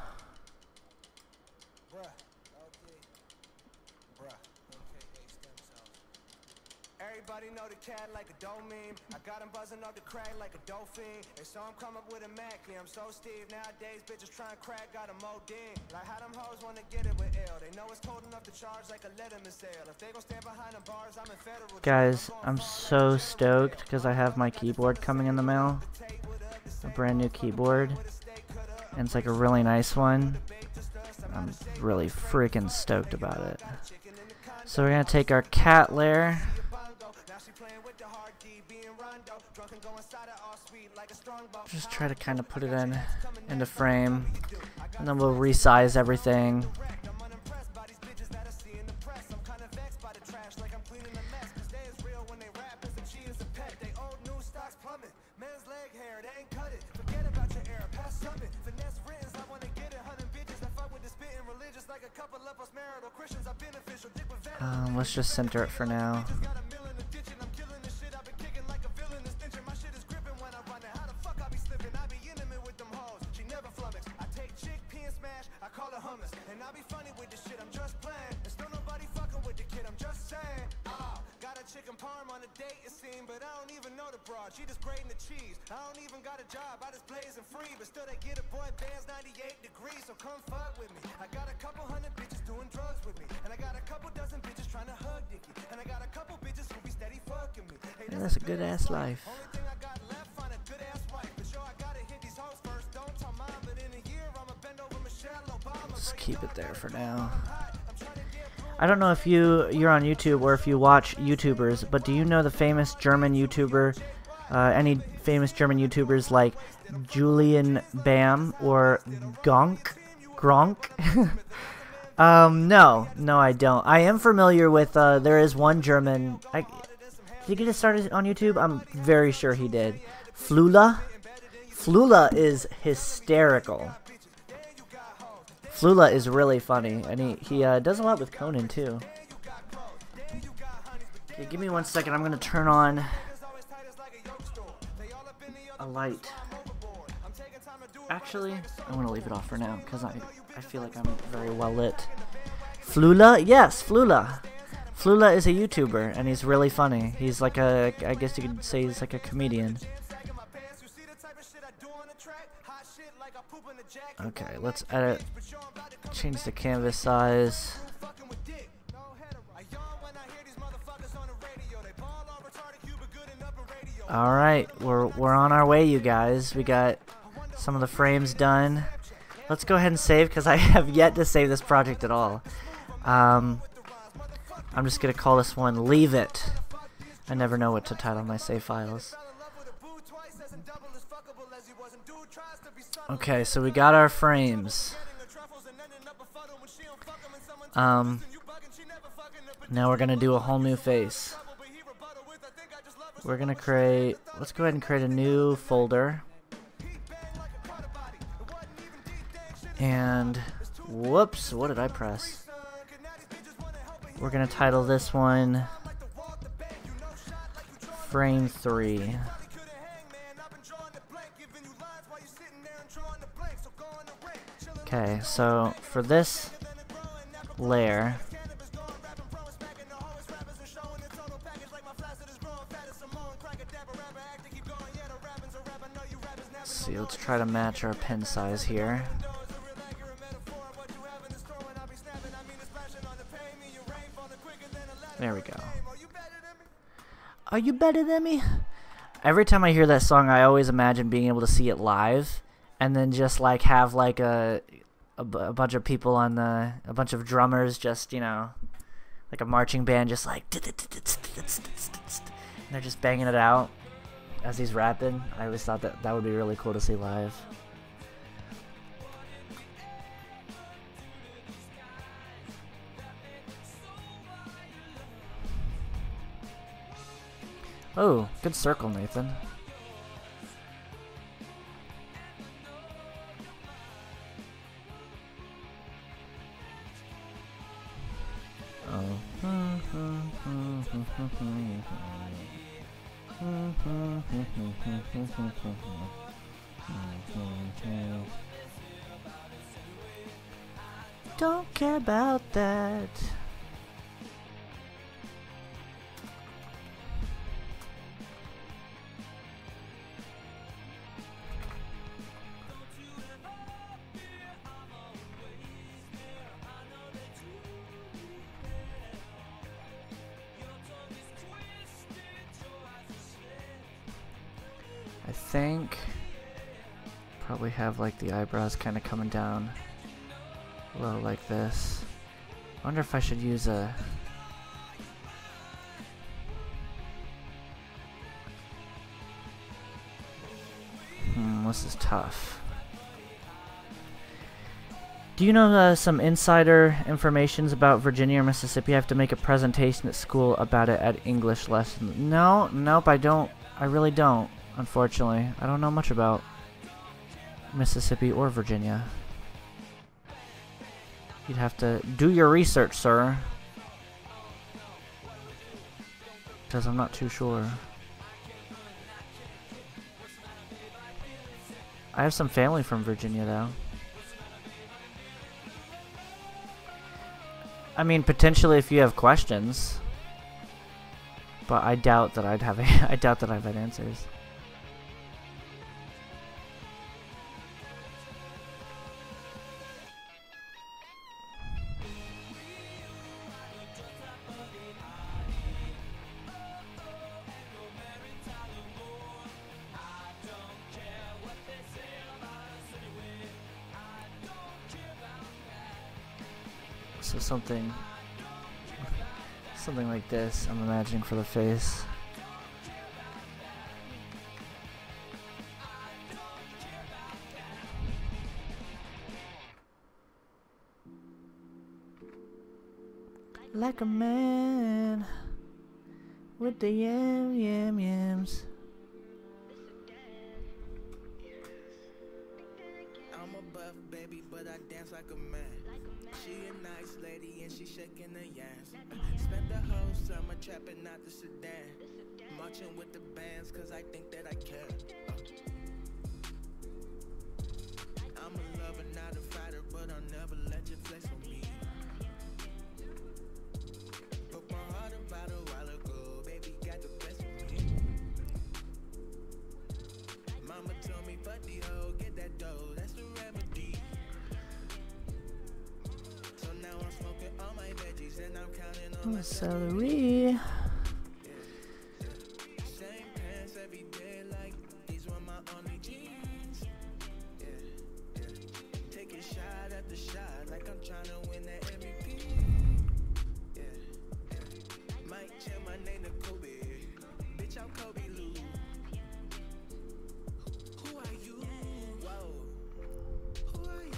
Everybody know the cat like a dope meme. I got him buzzing off the crack like a dolphin. They saw him come up with a Mac. I'm so Steve. Nowadays, bitches trying crack, got a OD. Like how them hoes wanna get it with ill. They know it's cold enough to charge like a Letterman sale. If they gon' stand behind the bars, I'm in federal. Guys, I'm so stoked because I have my keyboard coming in the mail. A brand new keyboard. And it's like a really nice one. I'm really freaking stoked about it. So we're gonna take our cat layer. Just try to kind of put it into frame, and then we'll resize everything. Let's just center it for now. She just grating the cheese. I don't even got a job, I just blazing free. But still they get a boy bands 98 degrees. So come fuck with me. I got a couple hundred bitches doing drugs with me. And I got a couple dozen bitches trying to hug Dickie. And I got a couple bitches who be steady fucking me. Hey, that's a good ass life. Only thing I got left, find a good ass wife. But sure I gotta hit these hoes first. Don't tell mom, but in a year I'ma bend over Michelle Obama. Just keep it there for now. I don't know if you're on YouTube or if you watch YouTubers, but do you know the famous German YouTuber? Any famous German YouTubers like Julian Bam or Gronk? No, I don't. I am familiar with, there is one German, did he get it started on YouTube? I'm very sure he did. Flula? Flula is hysterical. Flula is really funny, and he does a lot with Conan, too. Okay, give me 1 second, I'm gonna turn on a light. Actually, I want to leave it off for now because I feel like I'm very well lit. Flula? Yes, Flula. Flula is a YouTuber and he's really funny. He's like I guess you could say he's like a comedian. Okay, let's edit. Change the canvas size. Alright, we're on our way, you guys. We got some of the frames done. Let's go ahead and save, because I have yet to save this project at all. I'm just going to call this one Leave It. I never know what to title my save files. Okay, so we got our frames. Now we're going to do a whole new face. We're gonna create, let's go ahead and create a new folder. And, whoops, what did I press? We're gonna title this one Frame 3. Okay, so for this layer, see, let's try to match our pen size here. There we go. Are you better than me? Every time I hear that song, I always imagine being able to see it live, and then just like have like a bunch of people on a bunch of drummers, just, you know, like a marching band, just like, and they're just banging it out as he's rapping. I always thought that would be really cool to see live. Oh, good circle, Nathan. Oh. Don't care about that. I think probably have like the eyebrows kind of coming down low like this. I wonder if I should use a this is tough. Do you know some insider informations about Virginia or Mississippi? I have to make a presentation at school about it at English lesson. No, nope, I don't. I really don't, unfortunately. I don't know much about Mississippi or Virginia. You'd have to do your research, sir. Because I'm not too sure. I have some family from Virginia, though. I mean, potentially if you have questions. But I doubt that I'd have I doubt that I've had answers. So something like this, I'm imagining for the face. Like a man with the yams. I'm a buff baby, but I dance like a man. She a nice lady and she shaking the yams. Spent the whole summer trapping out the sedan. Marching with the bands cause I think that I can. I'm a lover, not a fighter, but I'll never let you flex on me. Broke my heart about a while ago, baby got the best of me. Mama told me, fuck the hoe, get that dough, that's the remedy. So now I'm smoking all my veggies and I'm counting on my Celery. same pants every day, like these were my only jeans. Take a shot after shot, like I'm trying to win that MVP. Might change my name to Kobe, bitch I'm Kobe Lou. Who are you? Whoa. Who are you?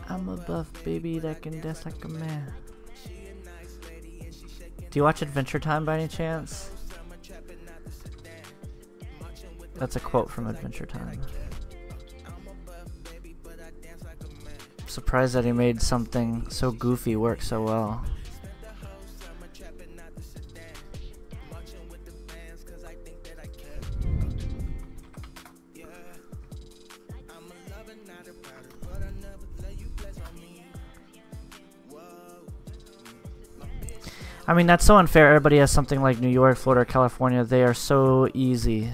I'm a buff baby that can dance like a man. She a nice lady and she shaking Do you watch Adventure Time by any chance? summer trapping out the sedan. Marching with the That's a quote from Adventure Time. I'm a buff baby, but I dance like a man. I'm surprised that he made something so goofy work so well. Spent the whole summer trapping out the sedan. Marching with the bands cause I think that I can. Yeah. I'm a lover, not a powder, but I never let you flex on me. Whoa. I mean, that's so unfair. Everybody has something like New York, Florida, California. They are so easy.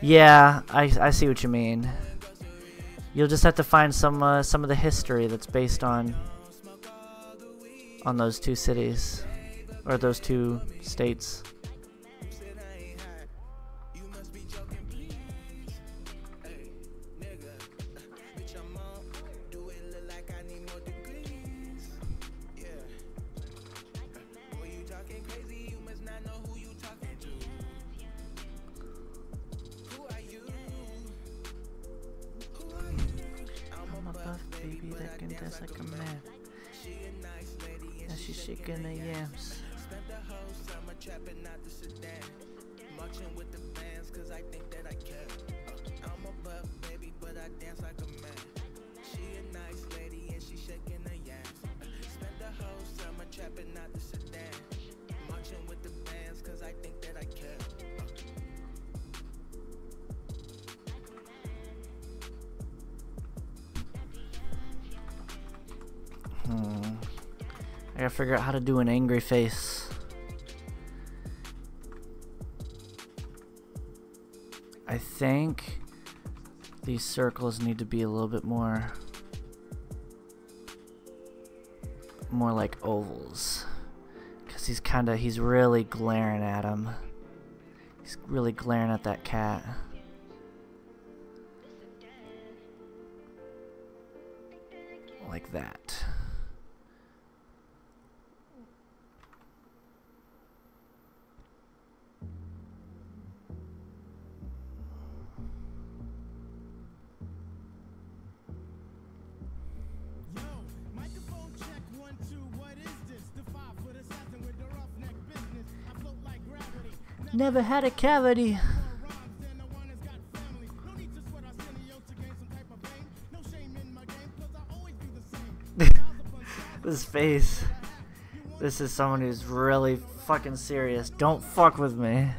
Yeah, I see what you mean. You'll just have to find some of the history that's based on those two cities or those two states. Said I ain't hot. You must be joking, please. Hey, nigga. Bitch, I'm on. Do it look like I need more degrees? Yeah. Boy, you talking crazy. You must not know who you talking to. Who are you? Who are you? I'm a buff baby that can dance like a man. She a nice lady and And she's shaking the yams. Spent the whole summer trapping out the sedan. Marching with the bands cause I think that I can. I'm a buff baby, but I dance like a man. She a nice lady and she shaking the yams. Spent the whole summer trapping out the sedan. Marching with the bands cause I think that I can. I gotta figure out how to do an angry face. I think these circles need to be a little bit more like ovals, because he's really glaring at him. He's really glaring at that cat. Like that. Never had a cavity. This face. This is someone who's really fucking serious. Don't fuck with me.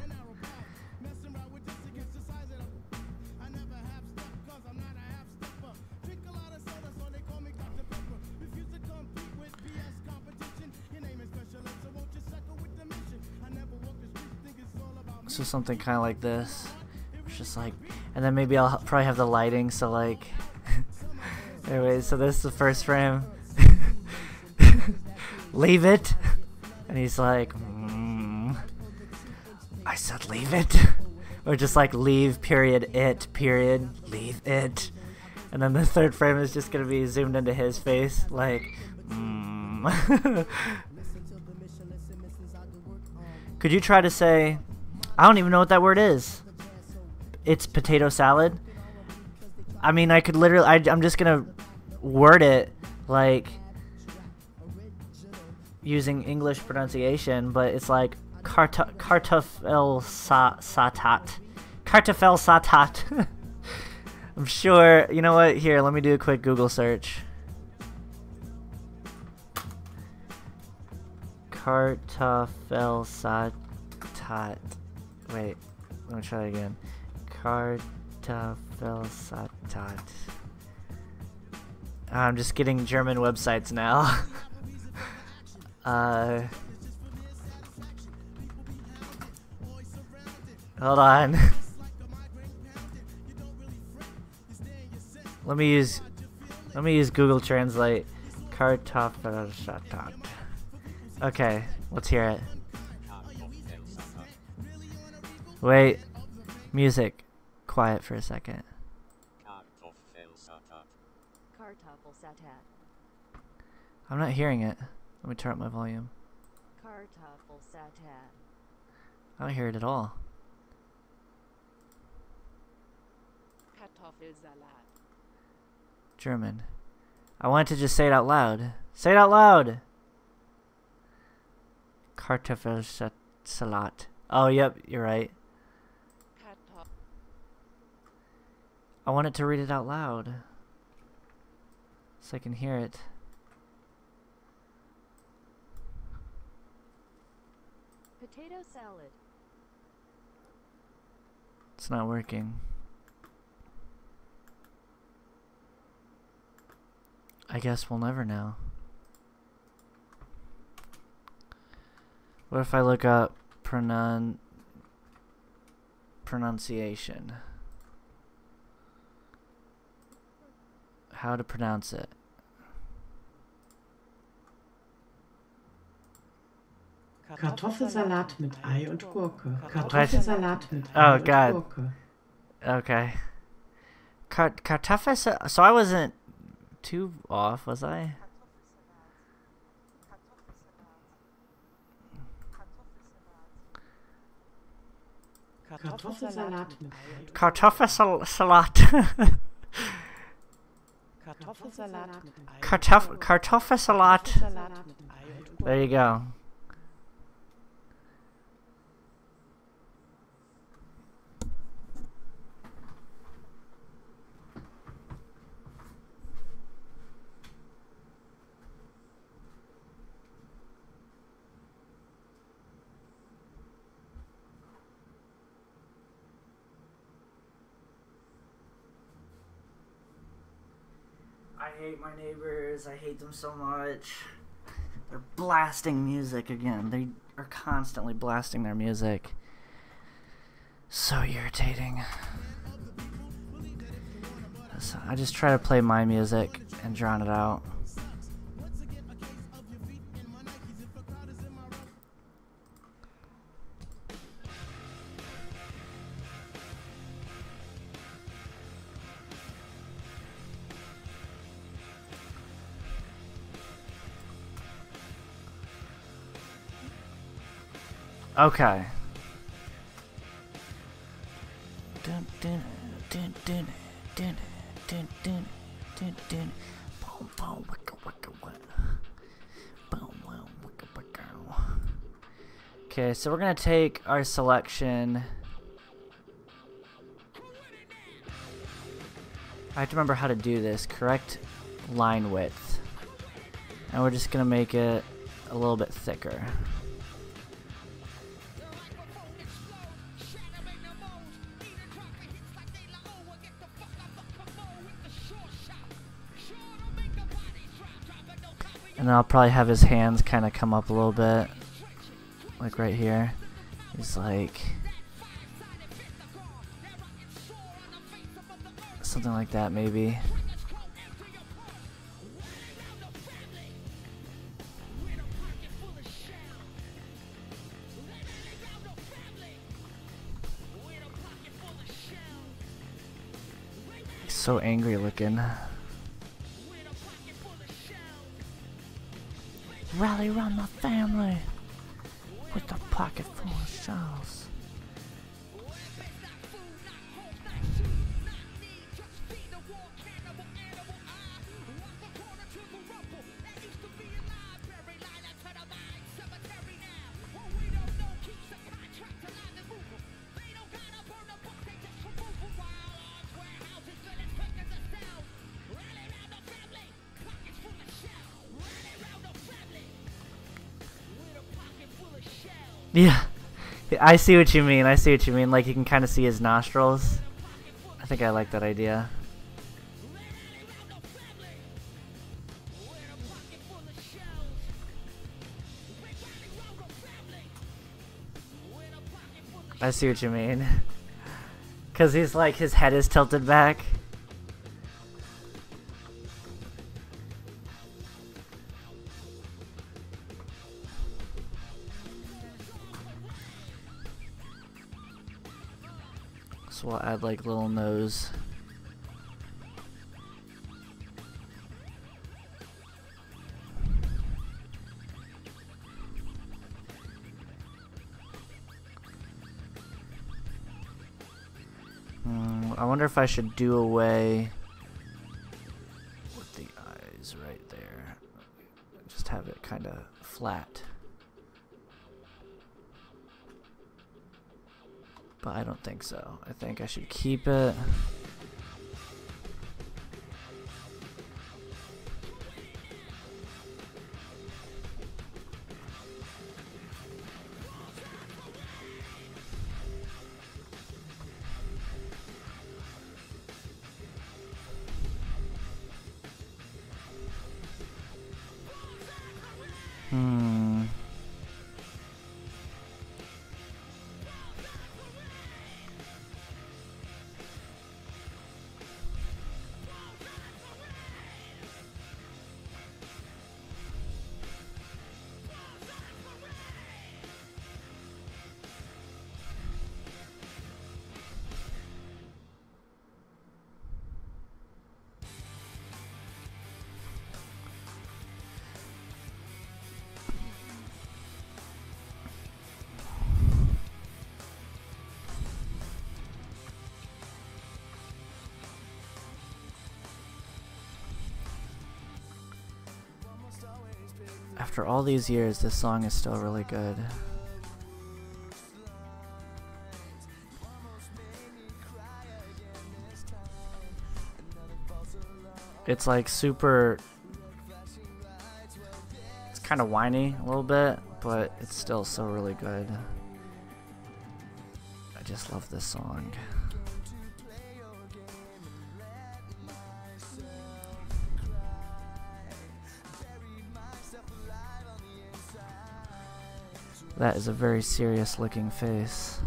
So something kind of like this. It's just like, and then maybe I'll probably have the lighting, so like anyway, so this is the first frame. Leave it. And he's like, I said leave it. Or just like leave period it period leave it. And then the third frame is just gonna be zoomed into his face like Could you try to say, I don't even know what that word is. It's potato salad. I mean, I could literally, I'm just gonna word it like using English pronunciation, but it's like kartoffel satat. Kartoffel satat. I'm sure, you know what? Here, let me do a quick Google search. Kartoffel satat. Wait, let me try it again. Kartoffel satat. I'm just getting German websites now. Hold on. Let me use Google Translate. Kartoffel satat. Okay, let's hear it. Wait, music. Quiet for a second. I'm not hearing it. Let me turn up my volume. I don't hear it at all. German. I wanted to just say it out loud. Say it out loud! Kartoffelsalat. Oh, yep, you're right. I wanted to read it out loud, so I can hear it. Potato salad. It's not working. I guess we'll never know. What if I look up pronunciation? How to pronounce it? Kartoffelsalat mit Ei und Gurke. Kartoffelsalat mit Ei Oh und God. Gurke. Okay. Kartoffel. So I wasn't too off, was I? Kartoffelsalat mit Ei und Kartoffelsalat. Kartoffelsalat mit Ei. Kartoffelsalat. Kartoffelsalat mit Ei und Gurke. There you go. I hate my neighbors. I hate them so much. They're blasting music again. They are constantly blasting their music. So irritating. So I just try to play my music and drown it out. Okay. Dun, dun, dun, dun, dun, dun, dun, dun, dun. Boom, boom, wicka, wicka, wicka. Boom, boom, wicka, wicka. Okay, so we're gonna take our selection. I have to remember how to do this. Correct line width. And we're just gonna make it a little bit thicker. And then I'll probably have his hands kind of come up a little bit. Like right here. He's like... something like that maybe. He's so angry looking. Rally around my family with a pocket full of shells. Yeah, I see what you mean. I see what you mean. Like you can kind of see his nostrils. I think I like that idea. I see what you mean. Because he's like, his head is tilted back. So we'll add like little nose. I wonder if I should do away with the eyes right there. Just have it kind of flat. But I don't think so. I think I should keep it. After all these years, this song is still really good. It's like super... It's kind of whiny a little bit, but it's still so really good. I just love this song. That is a very serious looking face.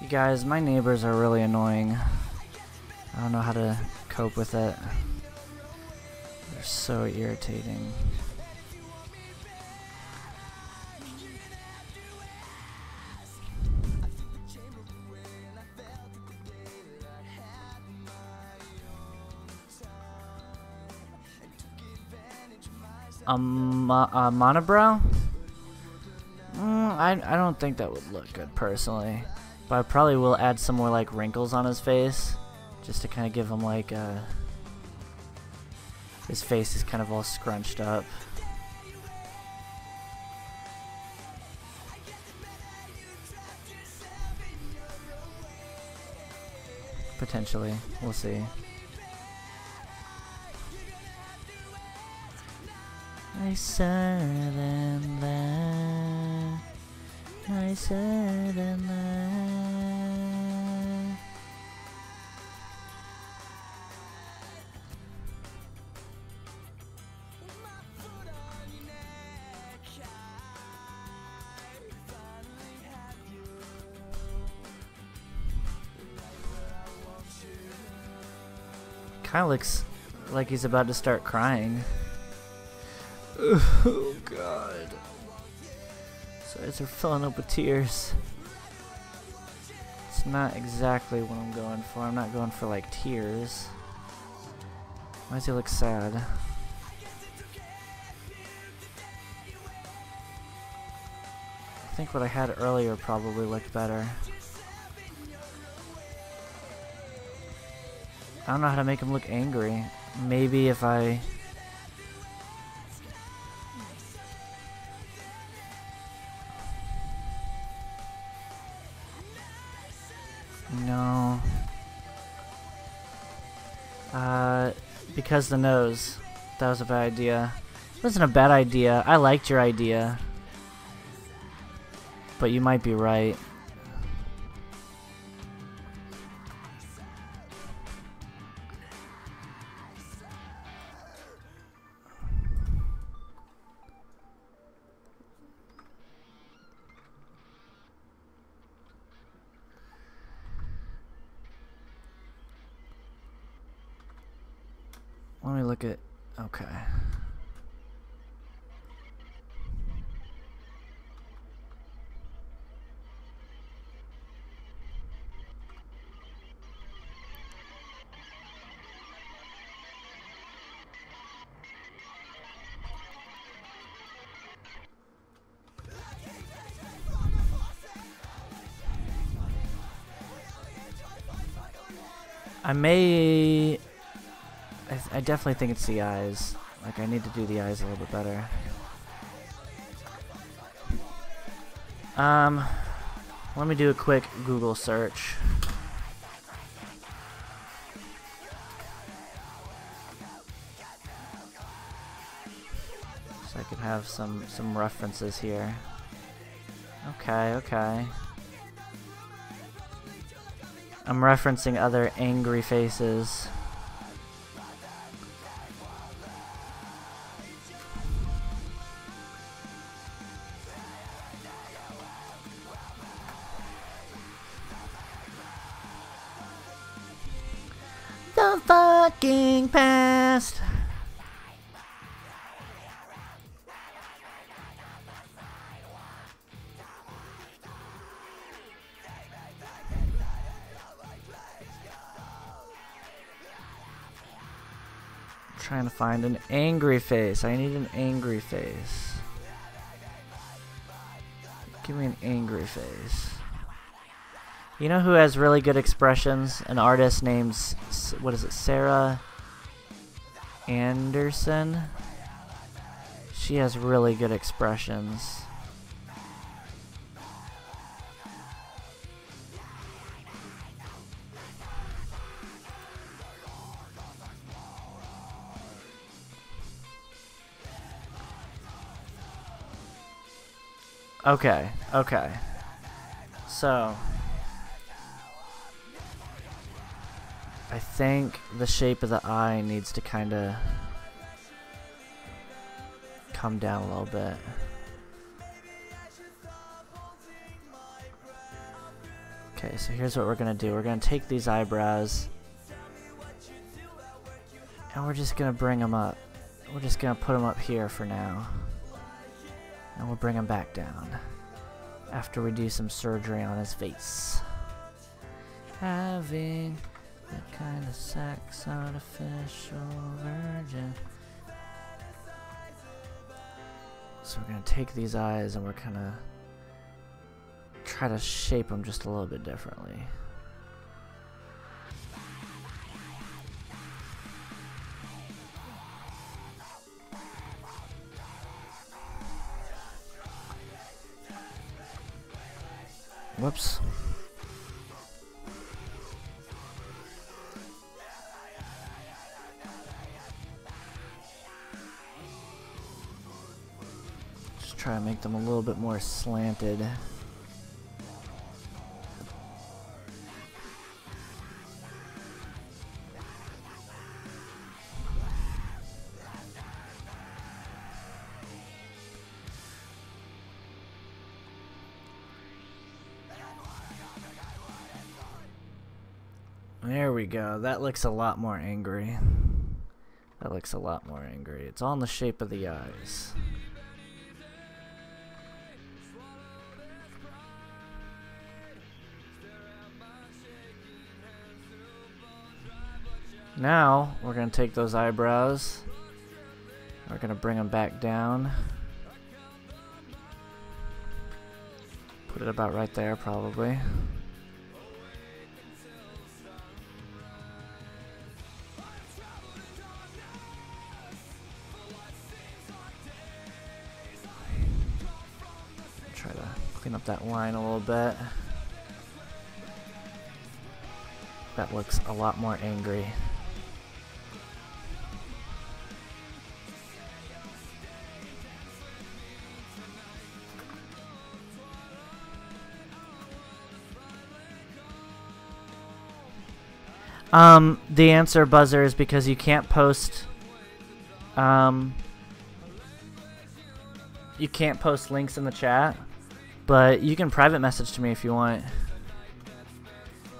You guys, my neighbors are really annoying. I don't know how to cope with it. They're so irritating. Monobrow? I don't think that would look good personally, but I probably will add some more like wrinkles on his face, just to kind of give him like his face is kind of all scrunched up. Potentially, we'll see. Nicer than that. Nicer than that. Kinda looks like he's about to start crying. Oh god. His eyes are filling up with tears. It's not exactly what I'm going for. I'm not going for like tears. Why does he look sad? I think what I had earlier probably looked better. I don't know how to make him look angry. Maybe if I... No. Because the nose. That was a bad idea. It wasn't a bad idea. I liked your idea. But you might be right. Let me look at... Okay. I definitely think it's the eyes. Like, I need to do the eyes a little bit better. Let me do a quick Google search. So I can have some references here. Okay, okay. I'm referencing other angry faces. The fucking past. Trying to find an angry face. I need an angry face. Give me an angry face. You know who has really good expressions? An artist named, what is it, Sarah Anderson? She has really good expressions. Okay, okay. So, I think the shape of the eye needs to kind of come down a little bit. Okay, so here's what we're gonna do. We're gonna take these eyebrows and we're just gonna bring them up. We're just gonna put them up here for now. And we'll bring them back down after we do some surgery on his face. Having the kind of sex artificial virgin. So we're gonna take these eyes and we're gonna try to shape them just a little bit differently. Whoops. Just try to make them a little bit more slanted. There we go. That looks a lot more angry. That looks a lot more angry. It's all in the shape of the eyes. Now, we're going to take those eyebrows. We're going to bring them back down. Put it about right there, probably. Try to clean up that line a little bit. That looks a lot more angry. The answer, Buzzer, is because you can't post you can't post links in the chat, but you can private message to me if you want.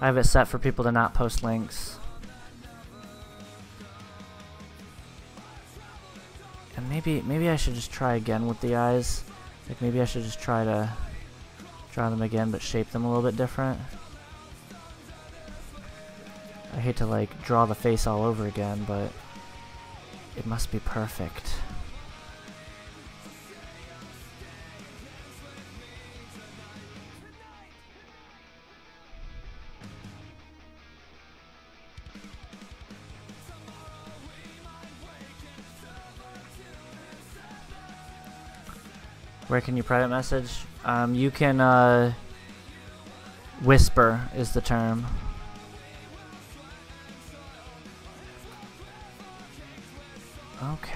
I have it set for people to not post links. And maybe I should just try again with the eyes. Like maybe I should just try to draw them again but shape them a little bit different. I hate to like draw the face all over again, but it must be perfect. Where can you private message? You can whisper is the term.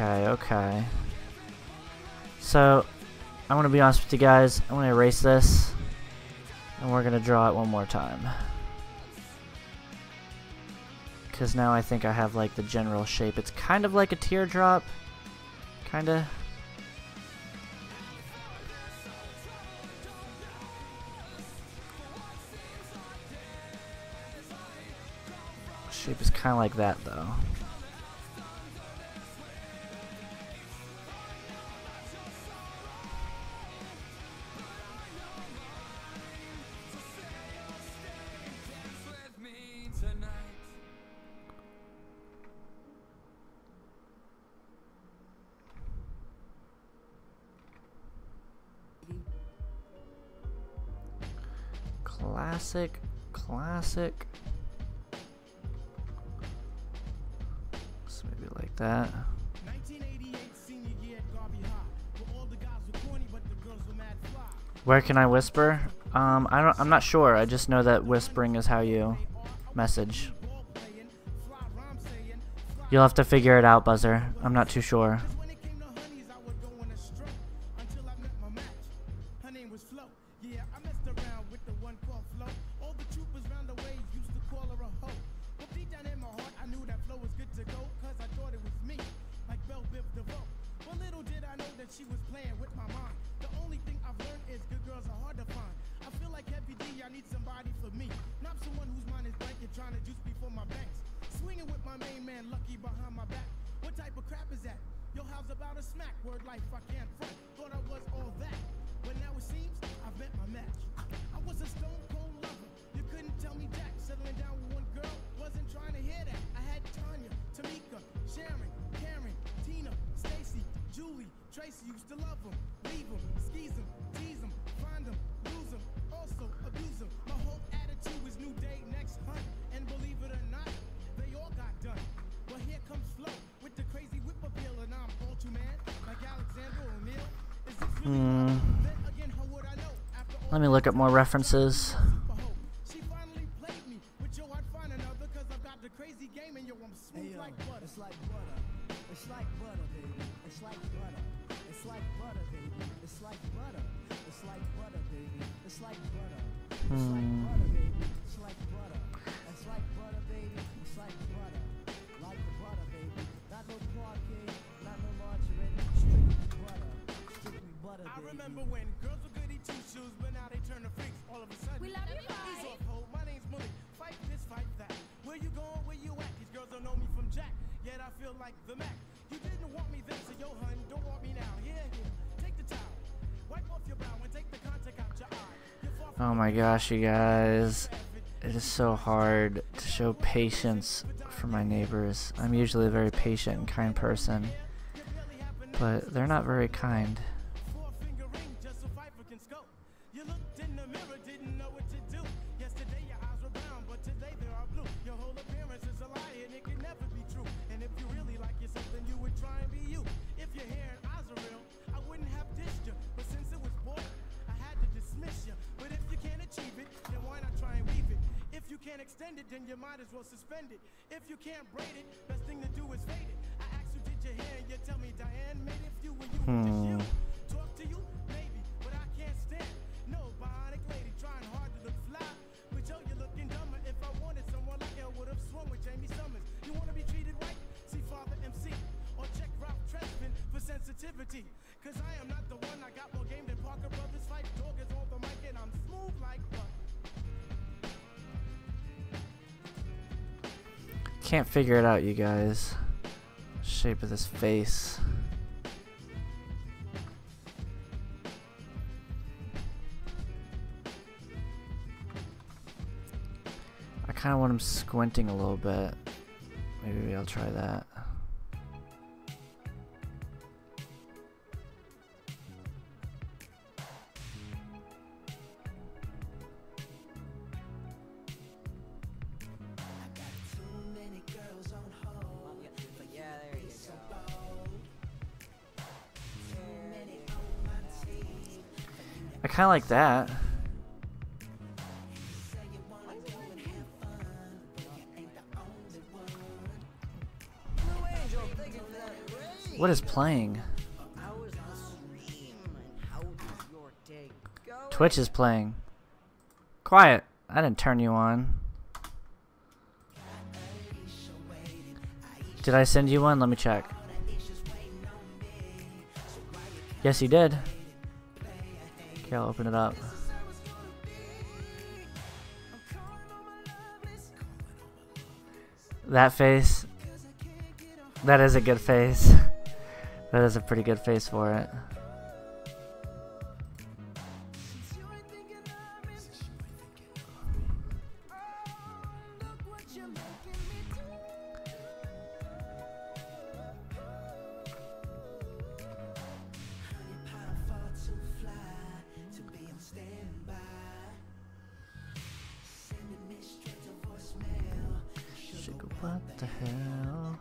Okay. So, I'm going to be honest with you guys. I'm going to erase this. And we're going to draw it one more time. Because now I think I have like the general shape. It's kind of like a teardrop. Kinda. Shape is kind of like that though. Classic. So maybe like that. Where can I whisper? I'm not sure. I just know that whispering is how you message. You'll have to figure it out, Buzzer. I'm not too sure. she was playing with my mind. The only thing I've learned is good girls are hard to find. I feel like Heavy D, I need somebody for me. Not someone whose mind is blanket trying to juice before my banks. Swinging with my main man, Lucky behind my back. What type of crap is that? Yo, how's about a smack? Word life, I can't front. Thought I was all that. But now it seems I've met my match. I was a stone cold lover. You couldn't tell me jack. Settling down with one girl, wasn't trying to hear that. I had Tanya, Tamika, Sharon, Karen, Tina, Stacy, Julie, Tracy. Used to love them, leave them, skeeze them, tease them, find them, lose them, also abuse them. My whole attitude was new day, next hunt. And believe it or not, they all got done. But here comes Flo with the crazy whip appeal, and I'm Ultraman, like Alexander O'Neal. Is this really then again, how would I know? After all Let me look at more references. she finally played me, but yo, I'd find another, cause I've got the crazy game, and yo, I'm smooth like butter. It's like butter. It's like butter, baby. It's like butter. It's like butter, baby. It's like butter. It's like butter, baby. It's like butter. It's like butter, baby. It's like butter. It's like butter, baby. It's like butter. Like the butter, baby. Not no parquet, not no margarine. Strictly butter. Strictly butter, I baby. remember when girls were goody two shoes, but now they turn to freaks all of a sudden. We love you, Ease bye. off, ho. My name's Malik. Fight this, fight that. Where you going? Where you at? These girls don't know me from Jack, yet I feel like the Mac. You didn't want me then, so yo, hun, don't want me now. Here, here. Take the towel. Wipe off your brow and take the contact out your eye. You're far from Oh my gosh, you guys. It is so hard to show patience for my neighbors. I'm usually a very patient and kind person, but they're not very kind. four-finger ring just so Pfeiffer can scope. You looked in the mirror, didn't know what to do. Yesterday your eyes were brown, but today they are blue. Your whole appearance is a lie and it can never be true. And if you really like yourself, then you would try and be you. If your hair and eyes are real, I wouldn't have dissed you. But since it was boy, I had to dismiss you. But if you can't achieve it, then why not try and weave it? If you can't extend it, then you might as well suspend it. If you can't braid it, best thing to do is fade it. I asked you, did your hair, and you tell me, Diane, made if you were you, just you. Talk to you, maybe, but I can't stand no bionic lady trying hard to look fly. But yo, you're looking dumber. If I wanted someone like I would have swum with Jamie Summers. You wanna be treated right? See Father MC or check Ralph Tresvant for sensitivity. Cause I am not the one. I got more game than Parker Brothers. Fight dog is on the mic and I'm smooth like butter. Can't figure it out, you guys. Shape of this face. I kind of want him squinting a little bit. Maybe I'll try that. I kind of like that. What is playing? Twitch is playing. Quiet. I didn't turn you on. Did I send you one? Let me check. Yes, you did. Okay, I'll open it up. That face. That is a good face. That is a pretty good face for it. What the hell?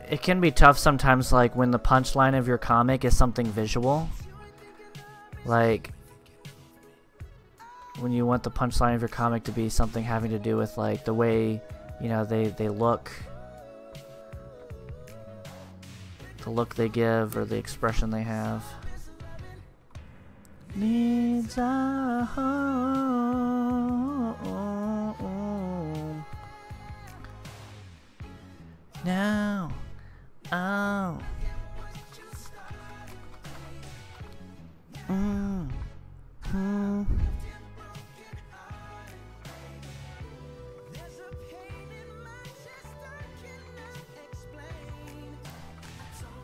it can be tough sometimes, like when the punchline of your comic is something visual. Like when you want the punchline of your comic to be something having to do with like the way, you know, they look, the look they give, or the expression they have. Needs a home now. Oh.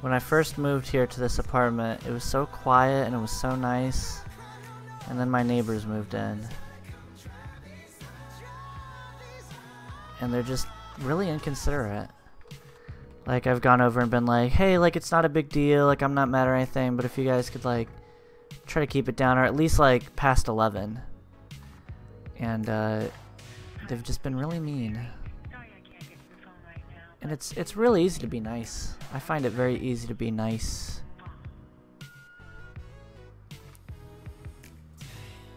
When I first moved here to this apartment, it was so quiet and it was so nice. And then my neighbors moved in. And they're just really inconsiderate. Like, I've gone over and been like, hey, like, it's not a big deal, like, I'm not mad or anything, but if you guys could, like, try to keep it down, or at least, like, past 11. And, they've just been really mean. And it's really easy to be nice. I find it very easy to be nice.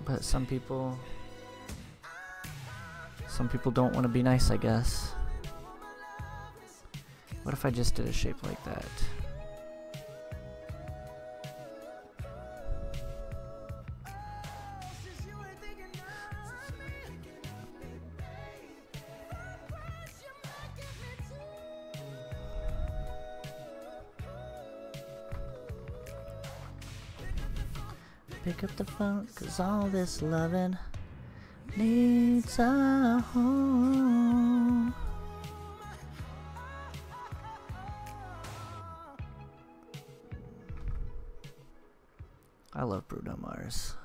But some people don't want to be nice, I guess. What if I just did a shape like that? Pick up the phone, 'cause all this loving needs a home. I love Bruno Mars.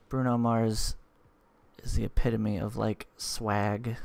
Bruno Mars is the epitome of, like, swag.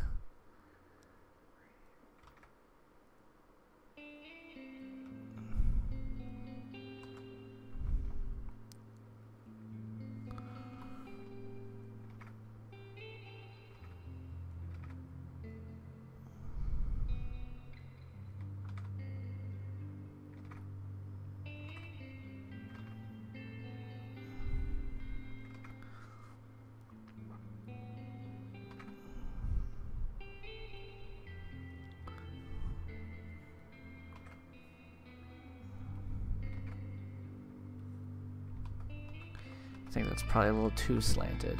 I think that's probably a little too slanted.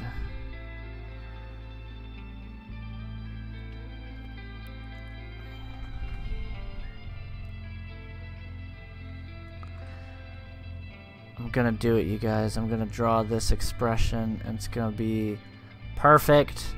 I'm gonna do it, you guys. I'm gonna draw this expression, and it's gonna be perfect.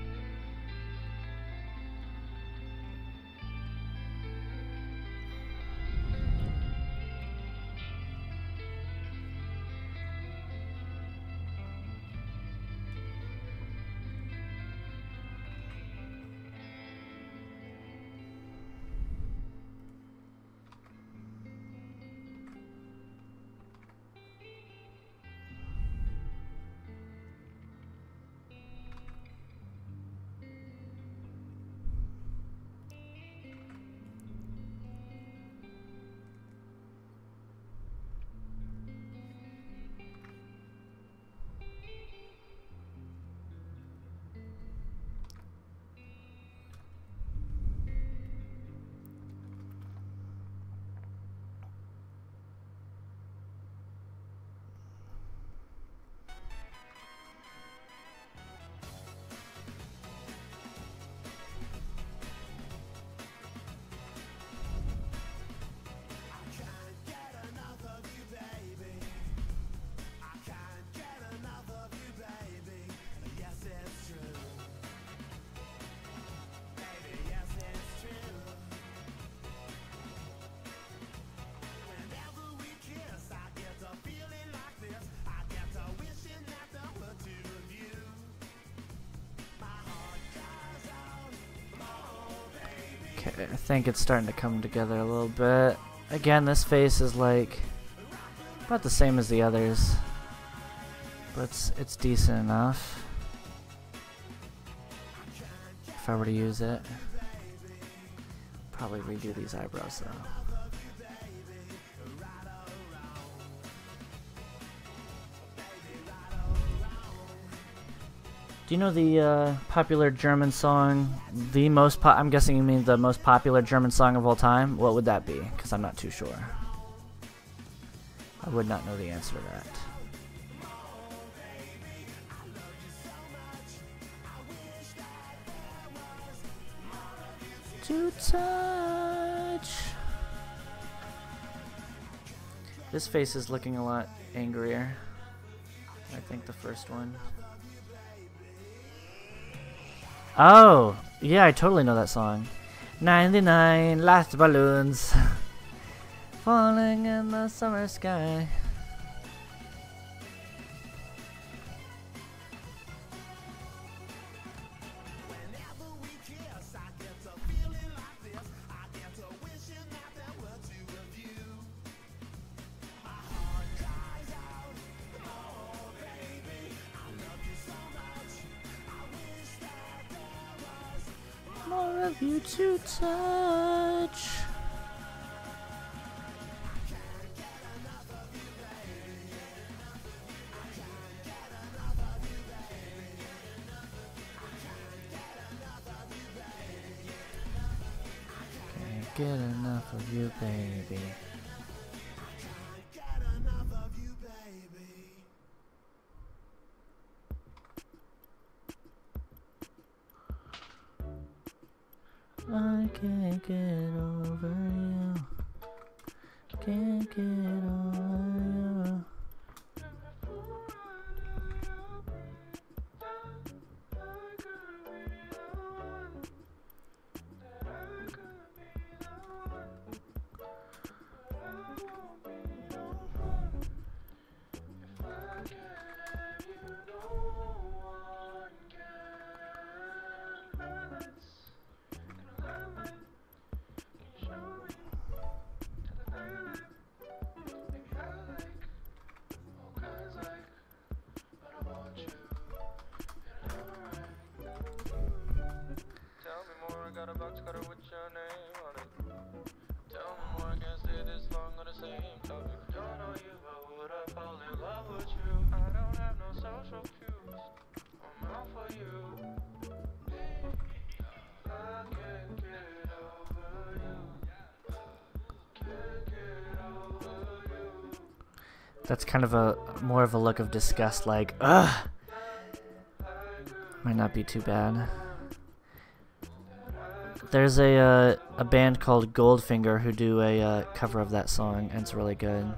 Okay, I think it's starting to come together a little bit. Again, this face is like about the same as the others, but it's decent enough if I were to use it. Probably redo these eyebrows though. Do you know the popular German song, the most I'm guessing you mean the most popular German song of all time? What would that be? Because I'm not too sure. I would not know the answer to that. To touch. This face is looking a lot angrier. I think the first one. Oh, yeah, I totally know that song. 99 last balloons falling in the summer sky. More of you to touch. Can't get enough of you, baby. I can't get over you. Can't get over you. Got a box cutter with your name on it. Tell me more, I can't stay this long on the same topic. Don't know you, but would I fall in love with you? I don't have no social cues. I'm out for you. I can't get over you. Can't get over you. That's kind of a more of a look of disgust, like, ugh. Might not be too bad. There's a band called Goldfinger who do a cover of that song, and it's really good.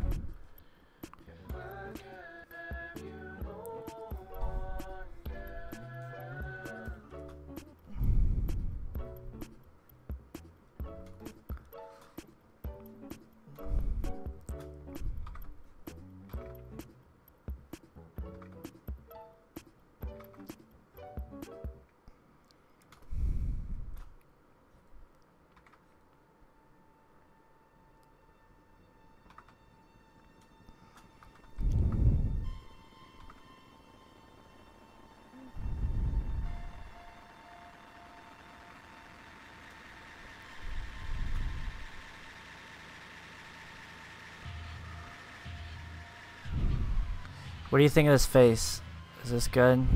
What do you think of this face? Is this good?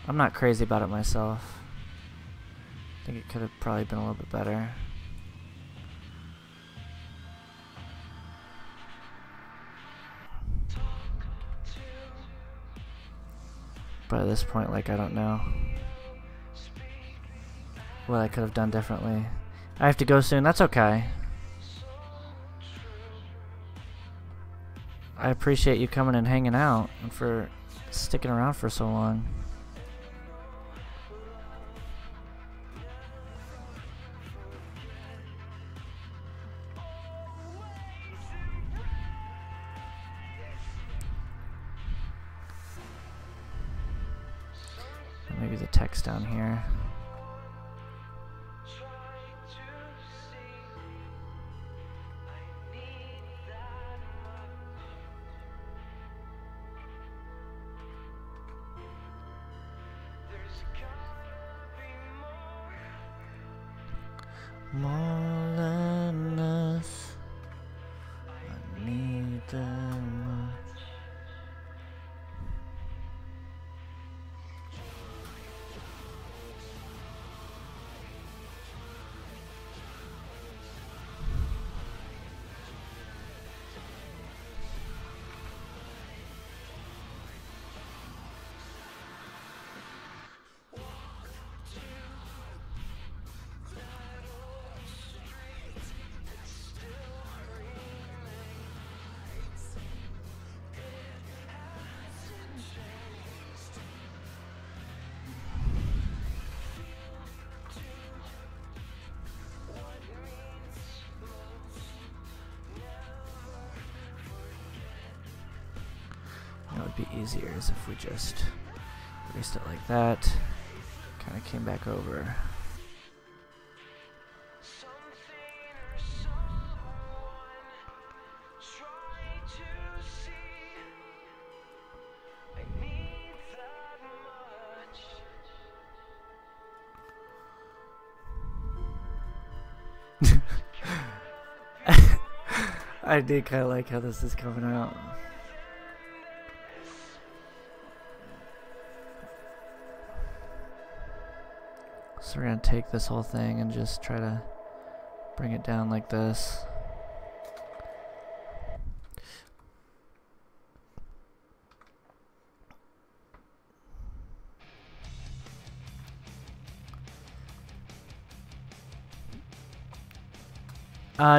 I'm not crazy about it myself. I think it could have probably been a little bit better. But at this point, like, I don't know what I could have done differently. I have to go soon. That's okay. I appreciate you coming and hanging out and for sticking around for so long. Maybe the text down here. More than us, I need that much. would be easier is if we just erased it like that. Kind of came back over. I do kind of like how this is coming out. So we're gonna take this whole thing and just try to bring it down like this.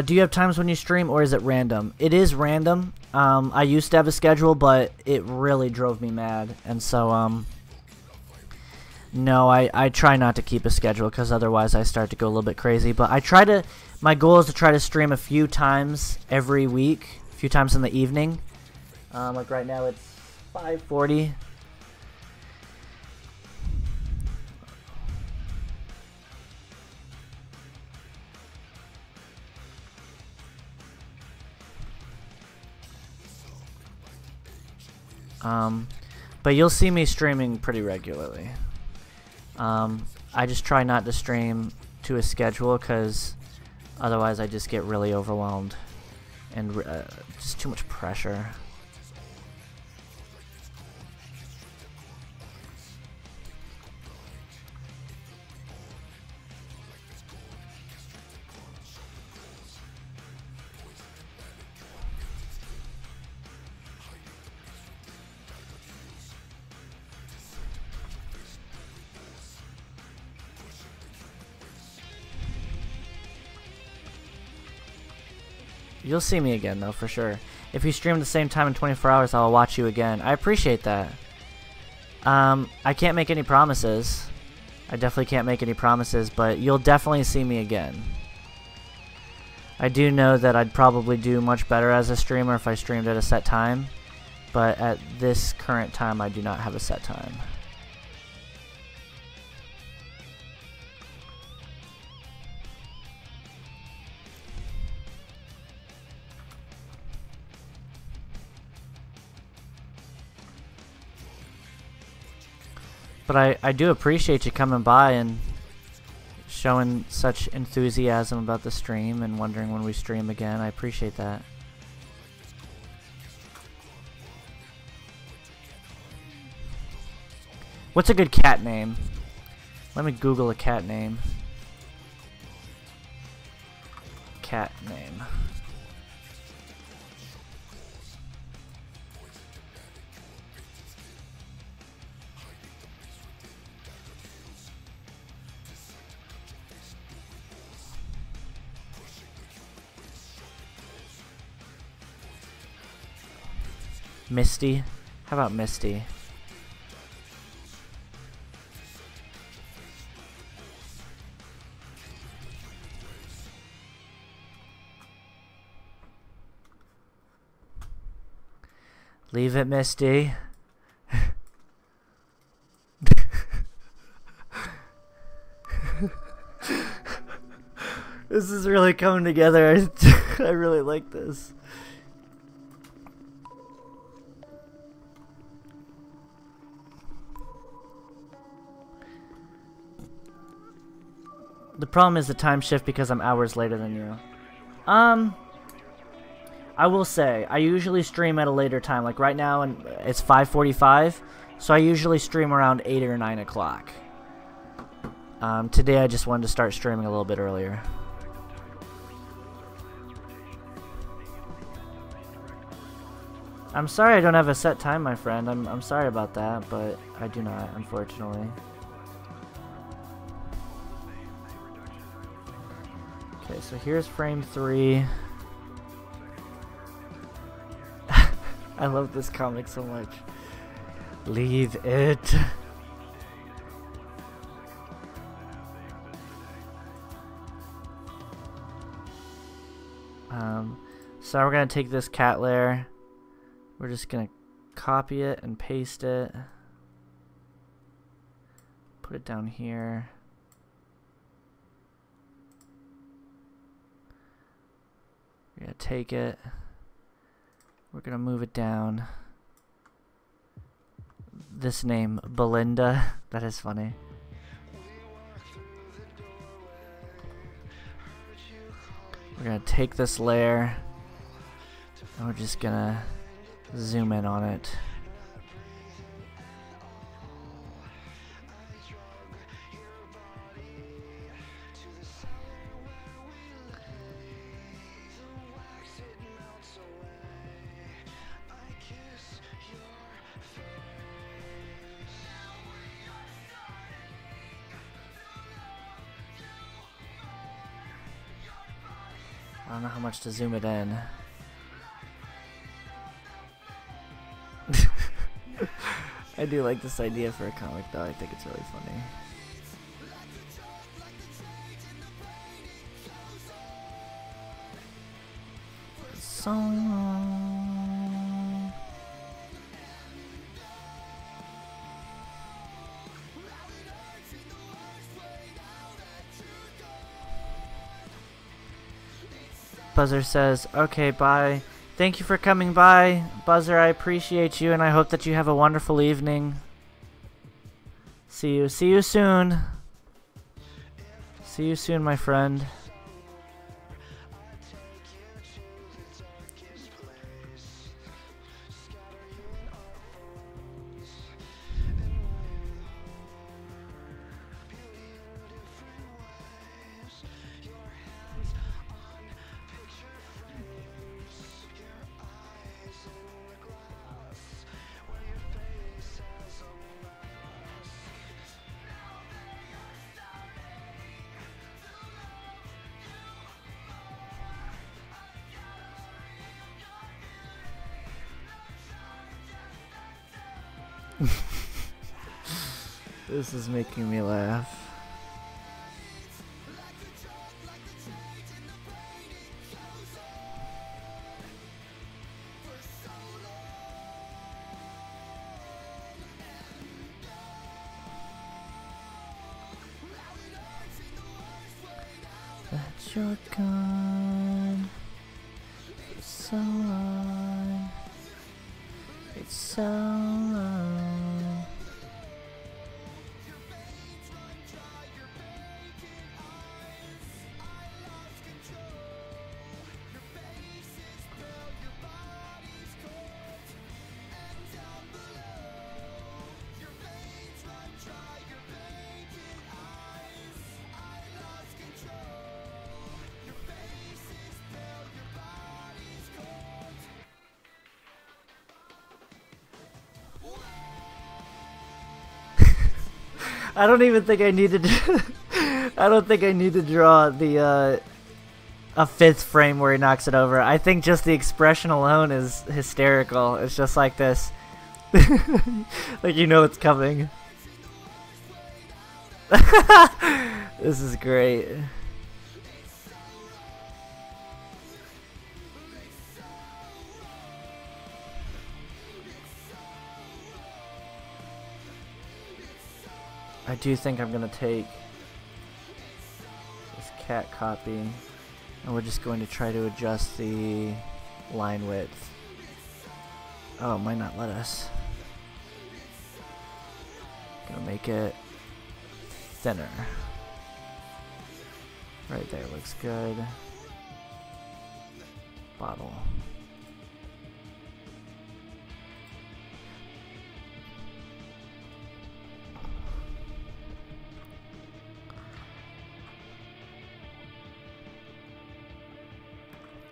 Do you have times when you stream, or is it random? It is random. I used to have a schedule, but it really drove me mad, and so no, I try not to keep a schedule because otherwise I start to go a little bit crazy. But I try to. My goal is to try to stream a few times every week, a few times in the evening. Like right now, it's 5:40. But you'll see me streaming pretty regularly. I just try not to stream to a schedule because otherwise I just get really overwhelmed and just too much pressure. You'll see me again, though, for sure. If you stream at the same time in 24 hours, I'll watch you again. I appreciate that. I can't make any promises. I definitely can't make any promises, but you'll definitely see me again. I do know that I'd probably do much better as a streamer if I streamed at a set time, but at this current time, I do not have a set time. But I do appreciate you coming by and showing such enthusiasm about the stream and wondering when we stream again. I appreciate that. What's a good cat name? Let me Google a cat name. Cat name. Misty? How about Misty? Leave it, Misty. This is really coming together. I really like this. The problem is the time shift because I'm hours later than you. I will say, I usually stream at a later time. Like right now, and it's 5:45, so I usually stream around 8 or 9 o'clock. Today I just wanted to start streaming a little bit earlier. I'm sorry I don't have a set time, my friend. I'm sorry about that, but I do not, unfortunately. Okay, so here's frame 3. I love this comic so much. Leave it. So we're gonna take this cat layer. We're just gonna copy it and paste it. Put it down here. We're gonna take it. We're gonna move it down. This name, Belinda. That is funny. We're gonna take this layer and we're just gonna zoom in on it. I don't know how much to zoom it in. I do like this idea for a comic though, I think it's really funny. So long. Buzzer says, okay, bye. Thank you for coming by, Buzzer. I appreciate you, and I hope that you have a wonderful evening. See you soon. See you soon, my friend. This is making me laugh. That you're gone for so long. It's so long. I don't even think I need to. I don't think I need to draw the a fifth frame where he knocks it over. I think just the expression alone is hysterical. It's just like this, like you know it's coming. This is great. I do think I'm gonna take this cat copy and we're just going to try to adjust the line width. Oh, it might not let us. Gonna make it thinner. Right there, looks good. Bottle.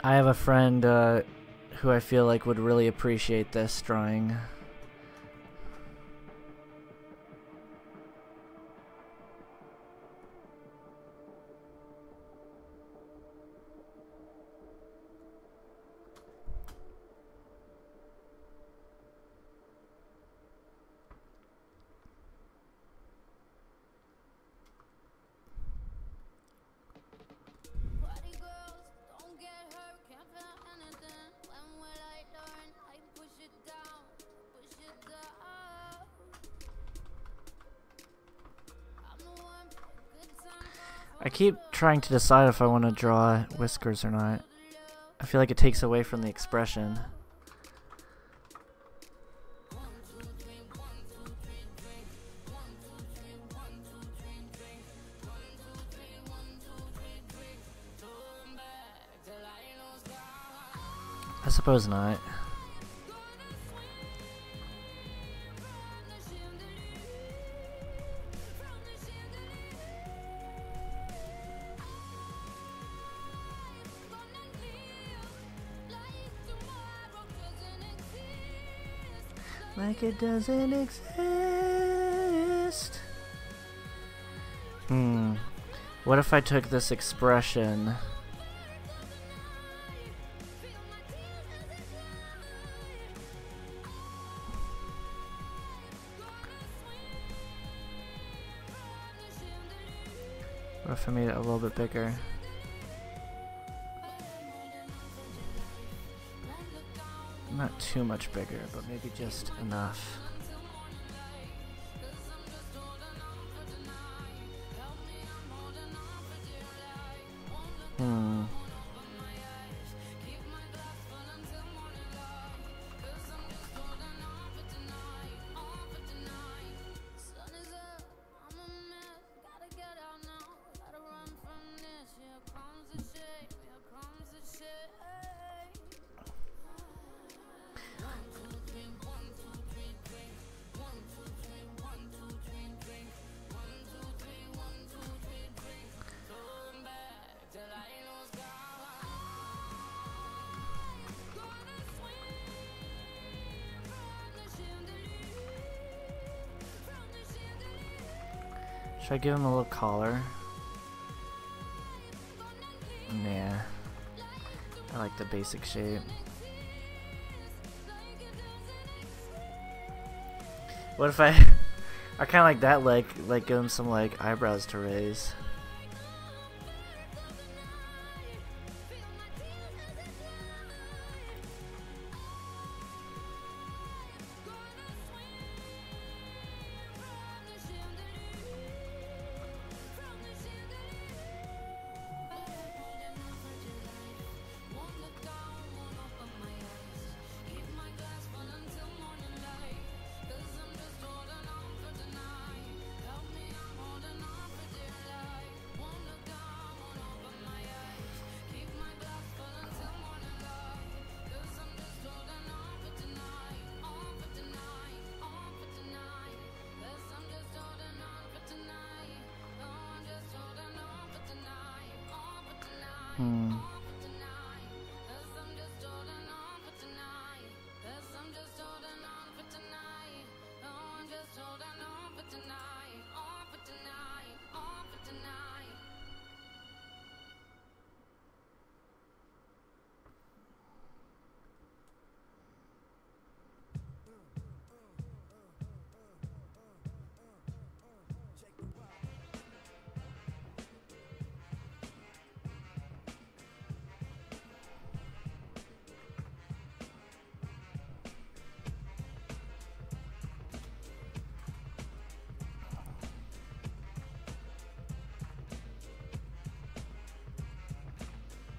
I have a friend who I feel like would really appreciate this drawing. Party girls, don't get hurt, can't feel anything. When will I learn? I push it down. I keep trying to decide if I want to draw whiskers or not. I feel like it takes away from the expression. I suppose not. Like it doesn't exist. What if I took this expression? What if I made it a little bit bigger? Not too much bigger, but maybe just enough. Should I give him a little collar? Nah. I like the basic shape. What if I kinda like that, like give him some like eyebrows to raise.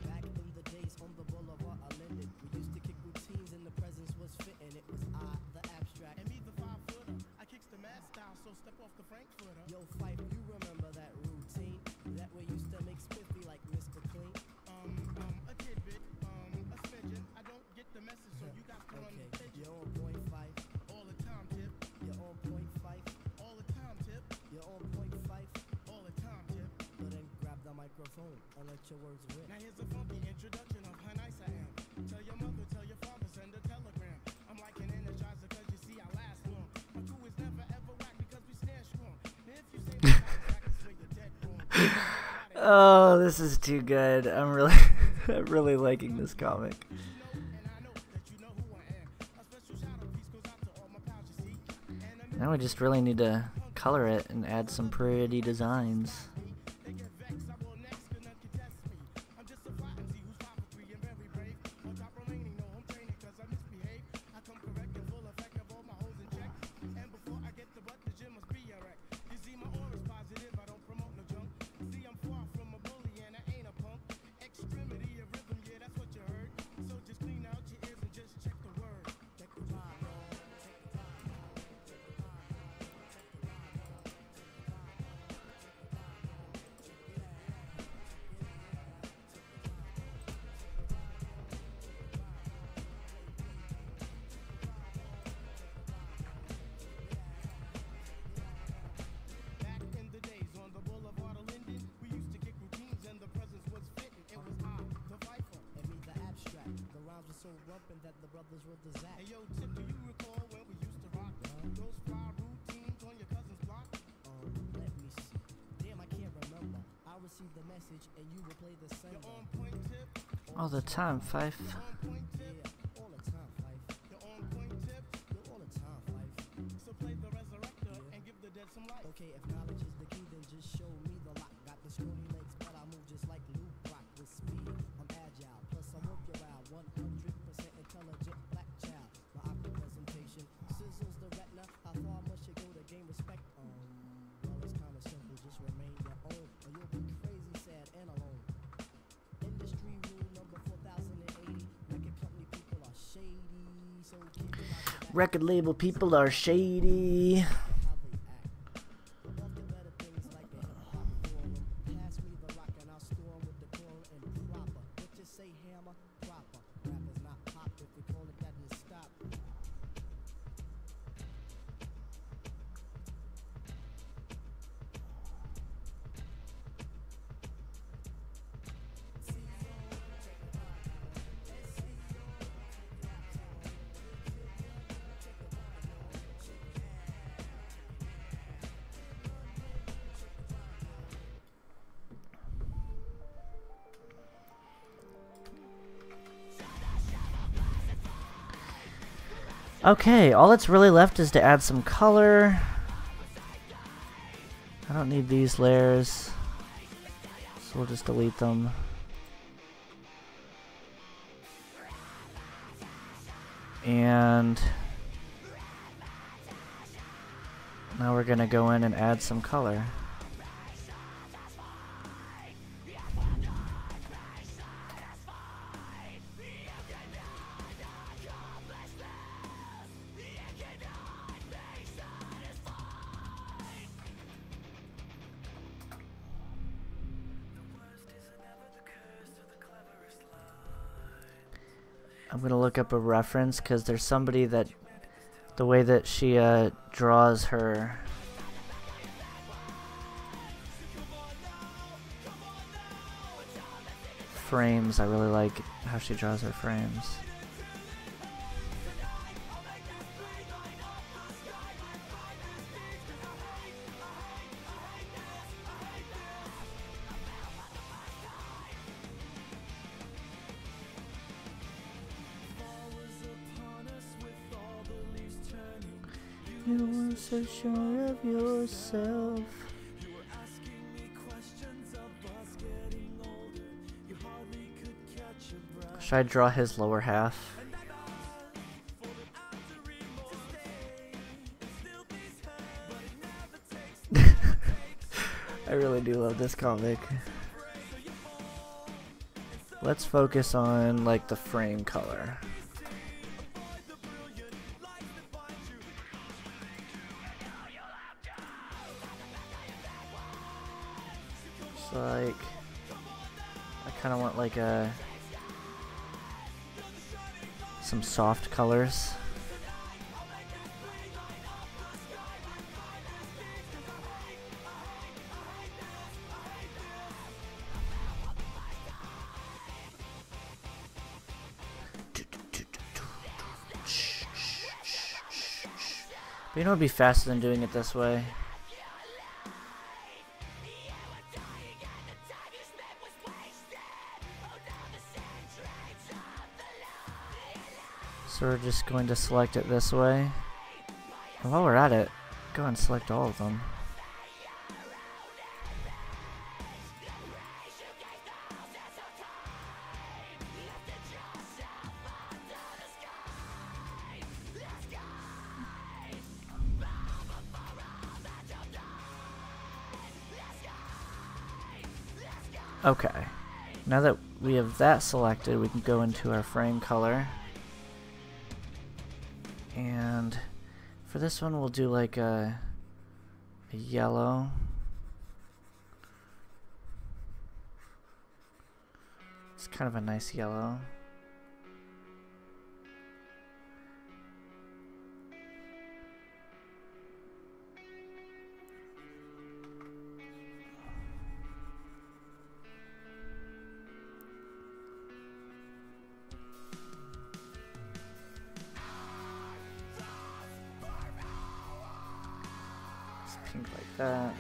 Back in the days on the boulevard I landed, we used to kick routines and the presence was fitting. It was I, the abstract. And me, the 5-footer. I kicks the mad style, so step off the Frankfurter. Yo, Fife, you remember that routine? That we used to make spiffy like Mr. Clean? A tidbit, a smidgen. I don't get the message, so you got to run the Okay, pigeon. you're on point Fife, All the time, tip. you're on point Fife, All the time, tip. you're on point Fife. All the time, tip. But then grab the microphone and let your words rip. Now here's a funky introduction of how nice I am. Tell your mother, tell your father, send a telegram. I'm like an energizer, cause you see I last long. My crew is never ever whack because we stand strong. Now if you say we're not whack, it's where you're dead wrong. Oh, this is too good. I'm really I'm really liking this comic. And I know that you know who I am. A special shout out piece goes out to all my pals you see. And Now we just really need to color it and add some pretty designs. they get vexed, I will next, gonna contest me. I'm just a fly MC who's 5'3" and very brave. On top remaining, no home training cause I misbehave. I come correct and full effect of all my hoes in check. And before I get the butt, the gym must be a wreck. You see my aura's positive, I don't promote no junk. See I'm far from rumpin' that the brothers were the Zach. Hey yo, Tip, do you recall when we used to rock those fly routines on your cousin's block? Let me see. Damn, I can't remember. I received the message and you will play the sender. You're on point, Tip. All the time, Fife. You're on point, Tip. Yeah, all the time, Fife. You're on point, Tip. You're all the time, Fife. So play the resurrector and give the dead some life. Okay, if knowledge is the key, then just show me the lock. Got the scrawny legs, but I move just like Luke Rock with speed. I'm agile, plus I'm work your out. 100% intelligent black child. My opera presentation sizzles the retina. How far must you go to gain respect? Well, it's kinda simple, just remain your own, or you'll be crazy, sad, and alone. Industry rule number 4080. Record company people are shady, so keep it out your back. Record label people are shady. How they act. Above the better things like a hip-hop forum. Pass me the rock and I'll storm with the quorum and proper. What you say, hammer? Proper. Rap is not pop. If you call it that, then stop. Okay, all that's really left is to add some color. I don't need these layers, so we'll just delete them. And now we're gonna go in and add some color. I'm gonna look up a reference because there's somebody that the way that she draws her frames, I really like how she draws her frames. You were so sure of yourself. Should I draw his lower half? I really do love this comic. Let's focus on like the frame color. So like, I kind of want like some soft colors. But you know, it'd be faster than doing it this way. So we're just going to select it this way. And while we're at it, go and select all of them. Okay, now that we have that selected, we can go into our frame color. And for this one, we'll do like a yellow. It's kind of a nice yellow. pink like that.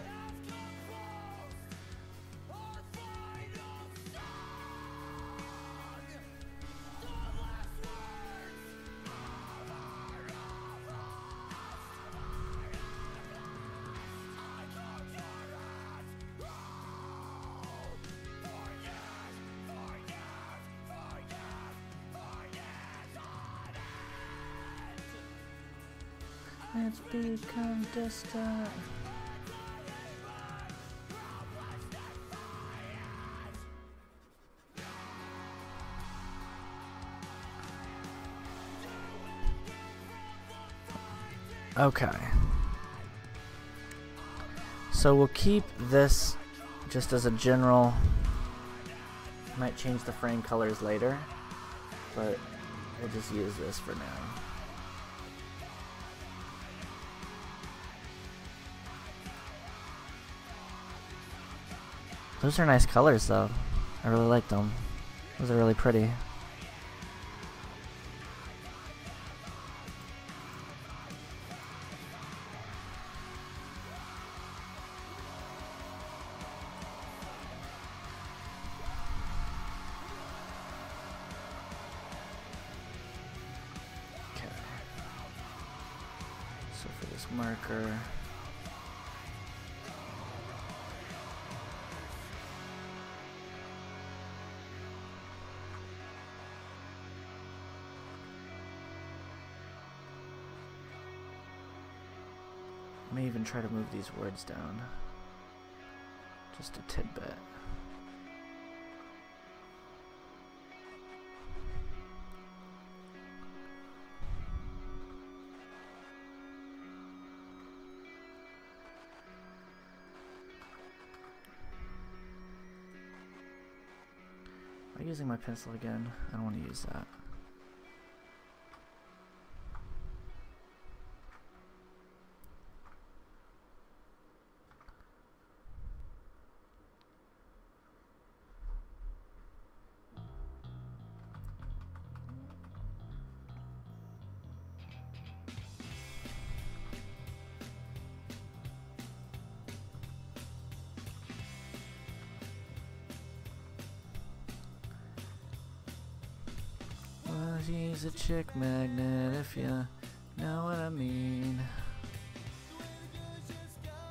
It's become distant. Okay. So we'll keep this just as a general. Might change the frame colors later, but we'll just use this for now. Those are nice colors though. I really like them. Those are really pretty. Okay. So for this marker, I may even try to move these words down just a tidbit. Am I using my pencil again? I don't want to use that. She's a chick magnet, if you know what I mean.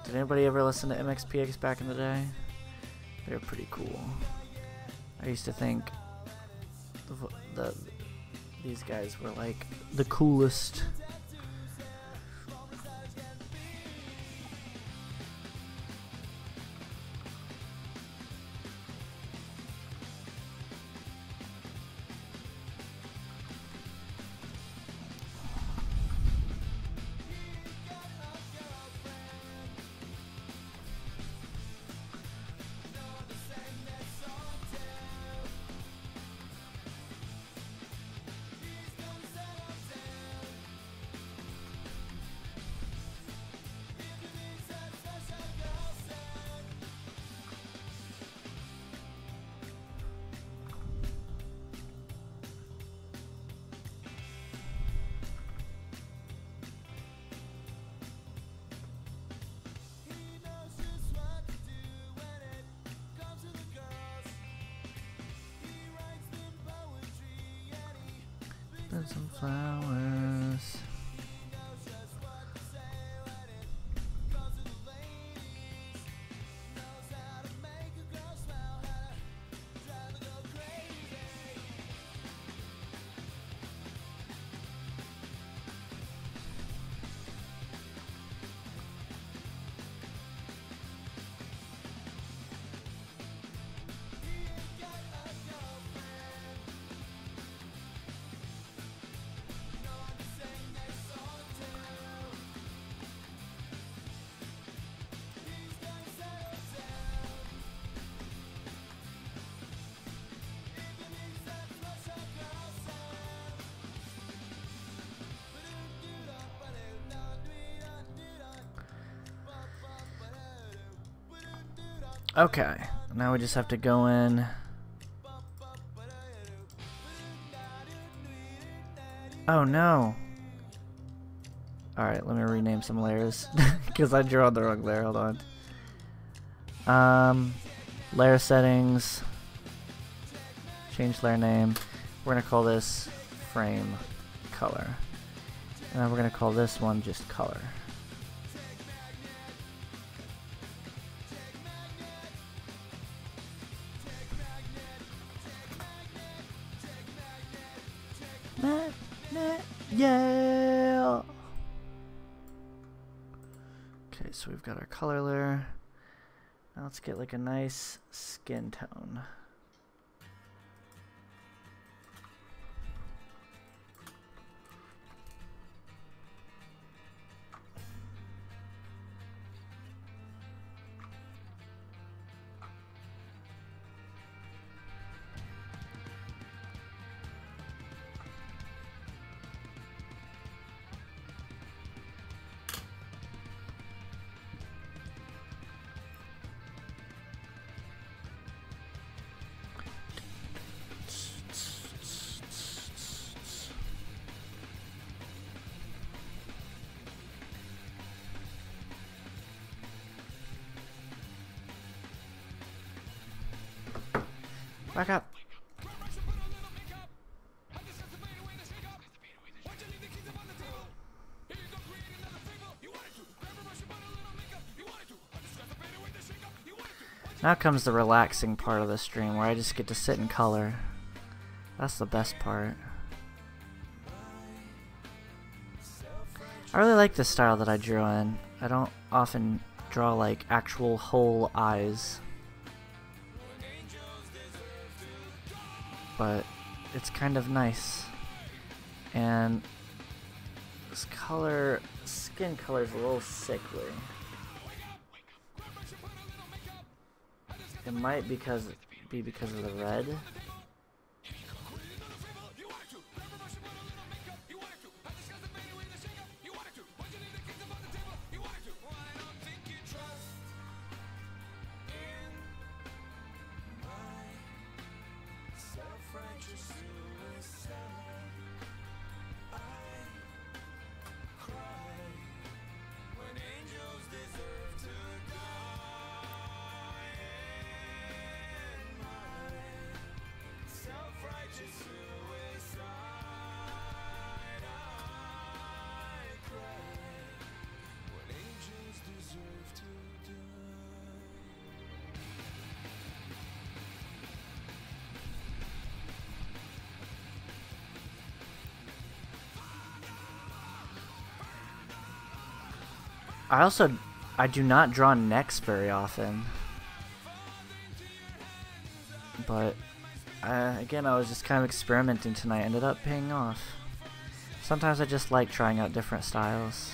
Did anybody ever listen to MXPX back in the day? They were pretty cool. I used to think these guys were like the coolest. And some flowers. Okay, now we just have to go in. Oh no. Alright, let me rename some layers. Because I drew on the wrong layer. Hold on. Layer settings. Change layer name. We're going to call this frame color. And then we're going to call this one just color. Yeah. Okay, so we've got our color layer. Now let's get like a nice skin tone. Back up. Now comes the relaxing part of the stream where I just get to sit in color. That's the best part. I really like the style that I drew in. I don't often draw like actual whole eyes. But it's kind of nice. And this color, skin color is a little sickly. It might be because of the red. I do not draw necks very often, but again, I was just kind of experimenting tonight. Ended up paying off. Sometimes I just like trying out different styles.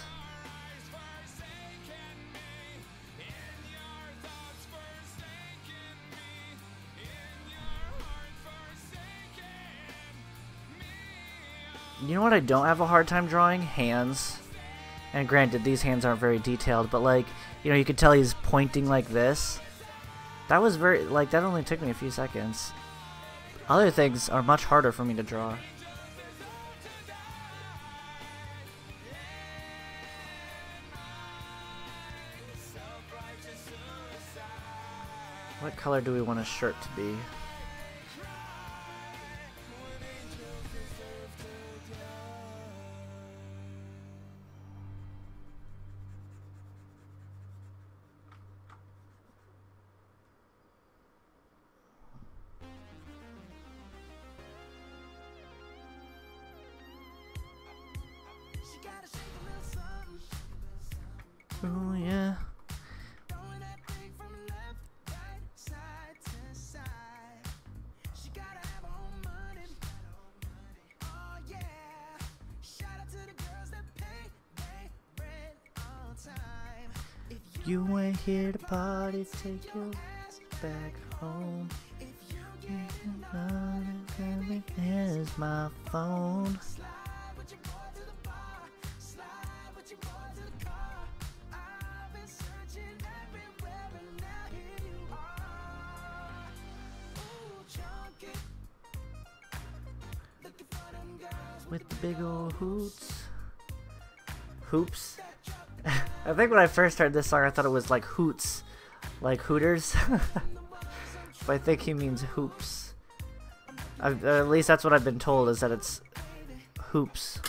You know what I don't have a hard time drawing? Hands. And granted, these hands aren't very detailed, but like, you know, you could tell he's pointing like this. That was very, like, that only took me a few seconds. Other things are much harder for me to draw. What color do we want a shirt to be? Oh yeah. You ain't here to party, take your ass back home. Here's my phone. With the big old hoots. hoops. I think when I first heard this song, I thought it was like hoots, like Hooters. But I think he means hoops. At least that's what I've been told, is that it's hoops.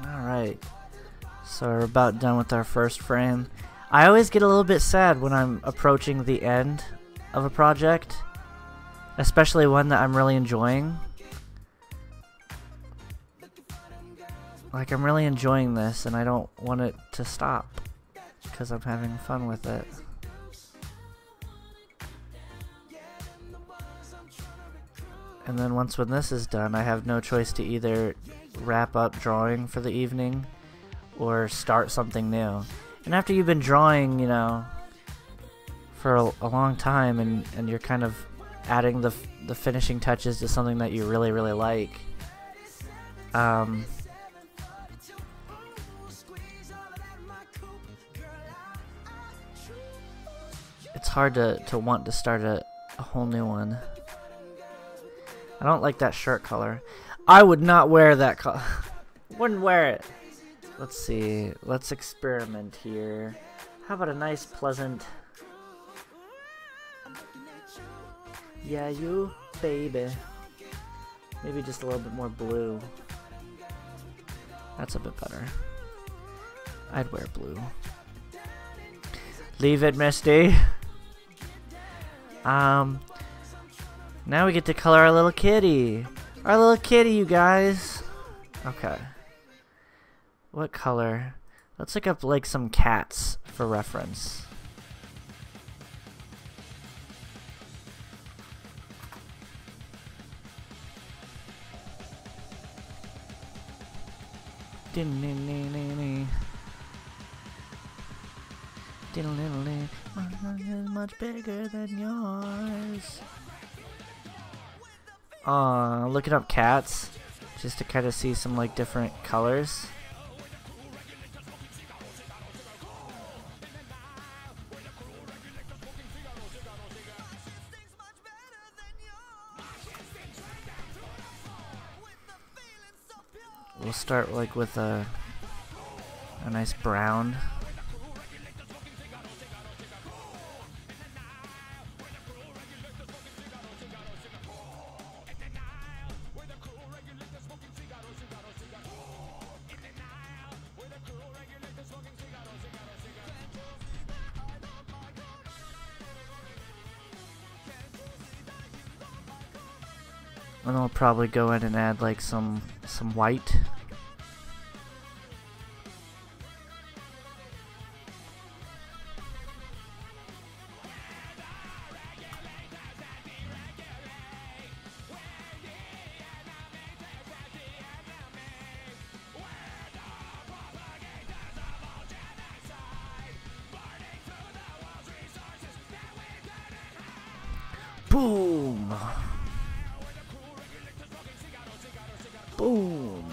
Alright, so we're about done with our first frame. I always get a little bit sad when I'm approaching the end of a project, especially one that I'm really enjoying. Like, I'm really enjoying this and I don't want it to stop because I'm having fun with it. And then once when this is done, I have no choice to either wrap up drawing for the evening or start something new. And after you've been drawing, you know, for a long time, and you're kind of adding the finishing touches to something that you really, really like, it's hard to want to start a whole new one. I don't like that shirt color. I would not wear that color. Wouldn't wear it. Let's see. Let's experiment here. How about a nice, pleasant... Yeah, you, baby. Maybe just a little bit more blue. That's a bit better. I'd wear blue. Leave it, Misty. Now we get to color our little kitty. Our little kitty, you guys. Okay. What color? Let's look up like some cats for reference. Mine is much bigger than yours. Looking up cats just to kind of see some like different colors. We'll start like with a nice brown. And then we'll probably go in and add like some white. Boom! Boom!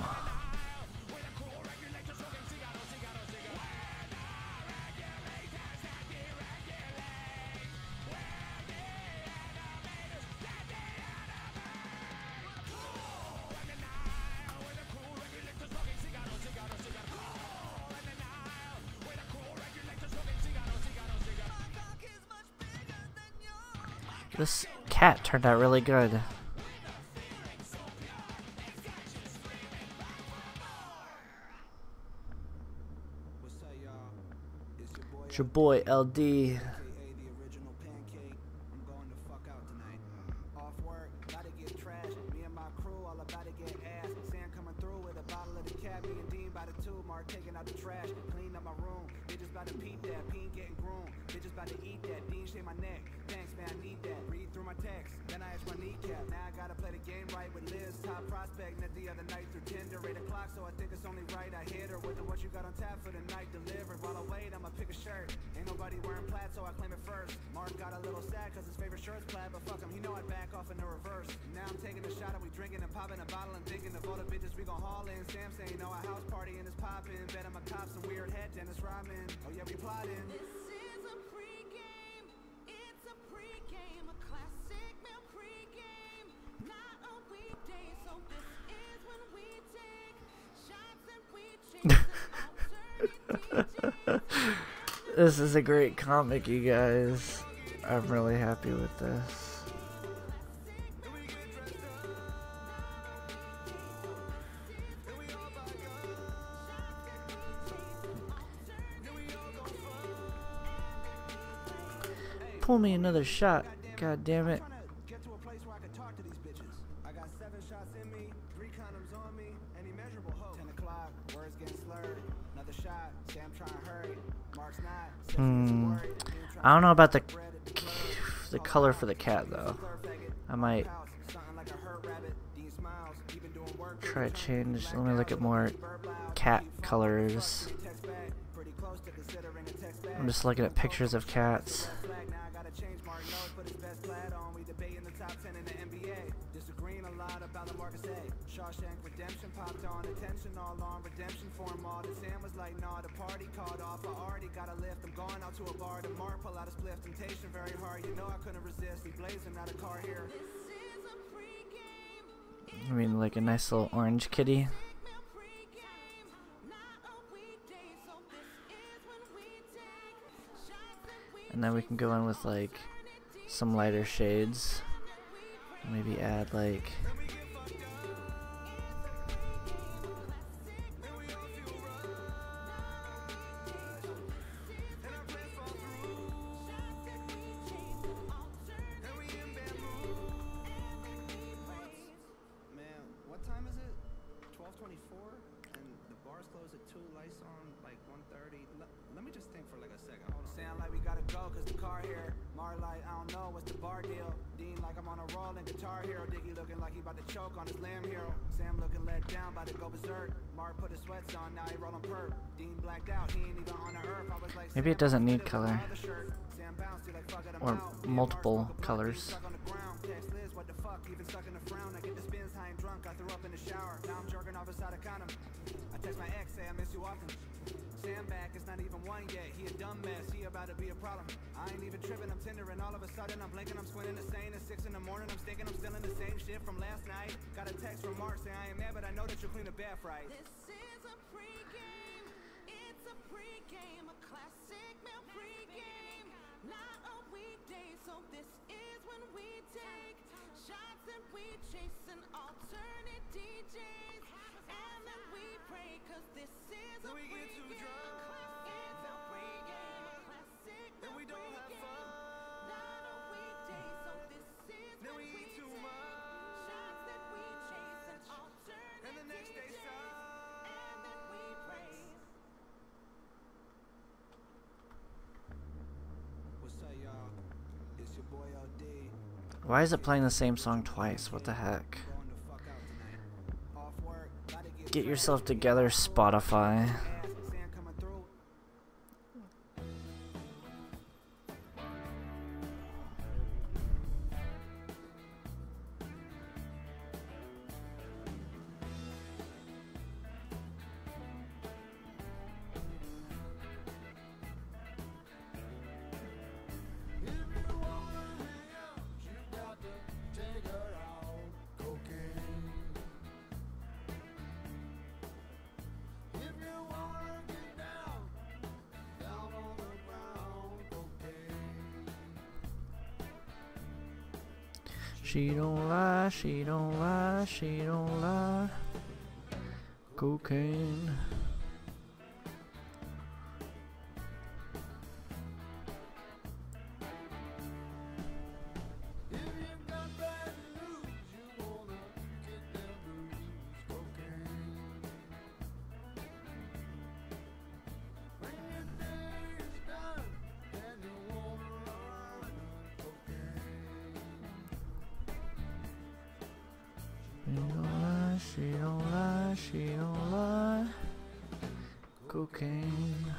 This cat turned out really good. It's your boy LD. Then I ask my kneecap. Now I gotta play the game right with Liz. top prospect, met the other night through Tinder. 8 o'clock, so I think it's only right I hit her with the what you got on tap for the night delivered. While I wait, I'ma pick a shirt. Ain't nobody wearing plaid, so I claim it first. Mark got a little sad cause his favorite shirt's plaid, but fuck him, he know I'd back off in the reverse. Now I'm taking a shot and we drinking and popping a bottle and thinking of all the bitches we gon' haul in. Sam saying, no, a house party and it's poppin'. Bet I'm a cop, some weird head, Dennis Rodman. Oh yeah, we plotting. This is a pregame. It's a pregame, a classic meal pregame. Not a weekday, so this is when we take shots and we chase an alternate DJs. This is a great comic, you guys. I'm really happy with this. Pull me another shot, god damn it. Get to a place where I can talk to these bitches. I got 7 shots in me, 3 condoms on me, and immeasurable hope. 10 o'clock, words getting slurred. Another shot, say I'm trying to hurry. Mark's not. I don't know about the color for the cat though. I might try to change. Let me look at more cat colors. I'm just looking at pictures of cats. Shawshank Redemption popped on attention all on redemption form all the Sam was like nah the party called off I already got a lift I'm going out to a bar tomorrow pull out a spliff temptation very hard you know I couldn't resist we blazing out a car here I mean like a nice little orange kitty and then we can go in with like some lighter shades maybe add like maybe it doesn't need color or multiple colors. Sam back, it's not even one yet. He a dumb mess, he about to be a problem. I ain't even tripping, I'm tendering. All of a sudden, I'm blinking, I'm squinting the same. At 6 in the morning, I'm stinking, I'm still in the same shit from last night. Got a text from Mark saying I ain't mad, but I know that you'll clean the bath right. This is a pregame, it's a pregame, a classic meal pregame. Not a weekday, so this is when we take shots and we chase an alternate DJs. And then we pray, cause this is a pregame. Why is it playing the same song twice? What the heck? Get yourself together, Spotify. She don't lie, she don't lie, she don't lie. Cocaine. You don't lie. lie, she don't lie. Cocaine.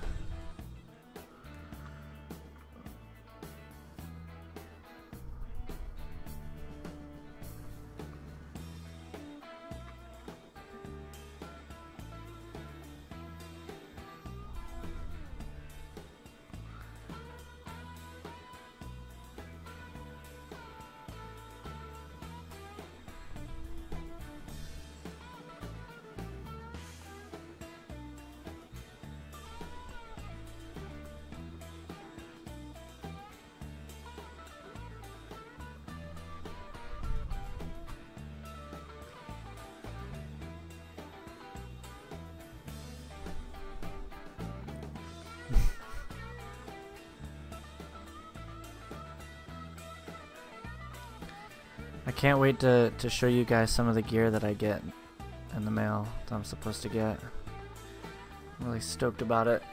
I can't wait to show you guys some of the gear that I get in the mail that I'm supposed to get. I'm really stoked about it.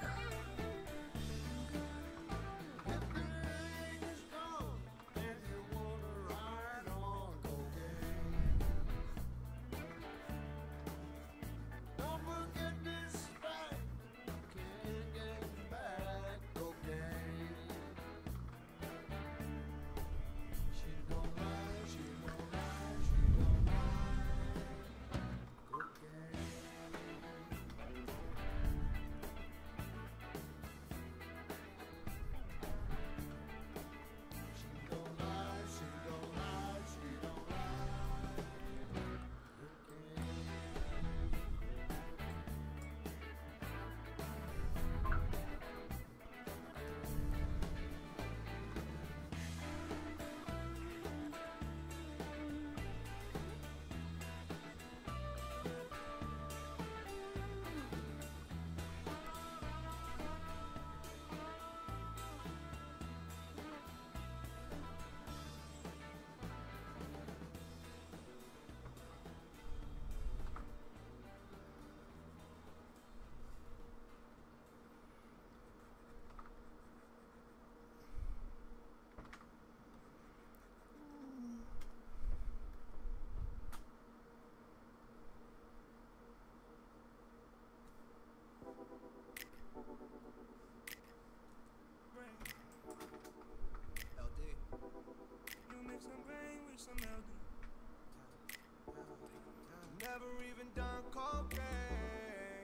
Never even done cocaine.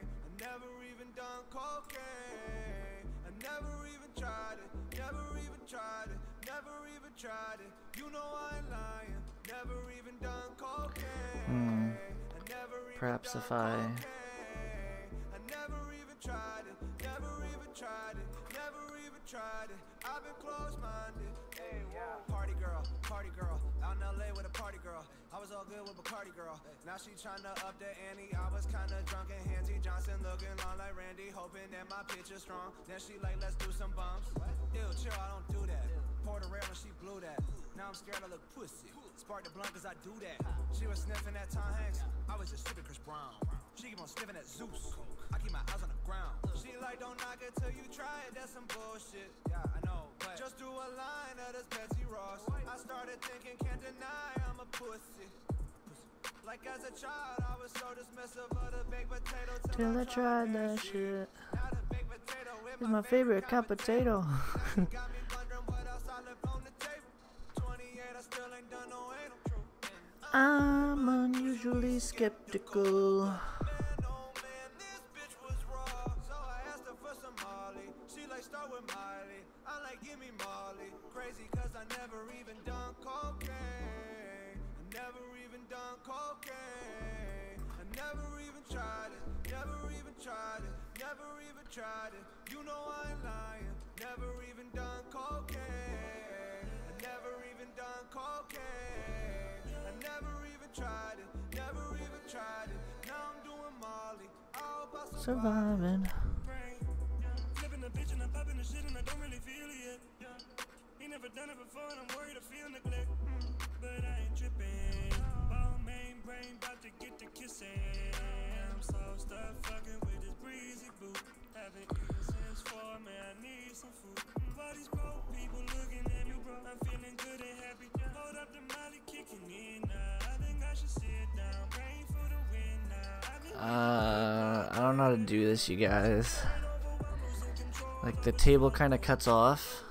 I never even done cocaine. I never even tried it. Never even tried it. Never even tried it. You know I ain't lying. Never even done cocaine. I never even Perhaps done if I cocaine. I never even tried it. Never even tried it. Never even tried it. I've been close-minded. Hey, yeah. Party girl, out in LA with a party girl. I was all good with Bacardi girl. Now she tryna up the ante. I was kinda drunk and handsy. Johnson looking long like Randy, hoping that my picture's strong. Then she like, let's do some bumps. Ew, chill, I don't do that. Poured a rare when she blew that. Now I'm scared I look pussy. Spark the blunt cause I do that. She was sniffing at Tom Hanks. I was just sipping Chris Brown. She keep on sniffing at Zeus. I keep my eyes on the ground. She like, don't knock it till you try it. That's some bullshit. Yeah, I know, but just do a line of this Betsy Ross. I started thinking, can't deny I'm a pussy. Like as a child, I was so dismissive of the baked potato till I tried that shit. Now the baked potato with It's my favorite cup potato. got me wondering what else I left on the table. 28, I still ain't done no anal. I'm unusually skeptical. Man, oh man, this bitch was raw. So I asked her for some Molly. She like, start with Miley. I like, give me Molly. Crazy cause I never even done cocaine. I never even done cocaine. I never even tried it. Never even tried it. Never even tried it. You know I ain't lying. Never even done cocaine. I never even done cocaine. I never even tried it. Never even tried it. Now I'm doing Molly. I hope I survive. Surviving. Flipping the bitch and I'm popping the shit and I don't really feel it yet. He never done it before and I'm worried I feel neglect. But I ain't tripping. Ball main brain about to get to kissing. I'm so stuck fucking with this breezy boo. Haven't eaten since 4, man, I need some food. Why these broke people looking at me, bro? I'm feeling good and happy. Hold up the Molly kicking in now. I think I should sit down. Praying for the win now. I've been I don't know how to do this, you guys. Like the table kind of cuts off.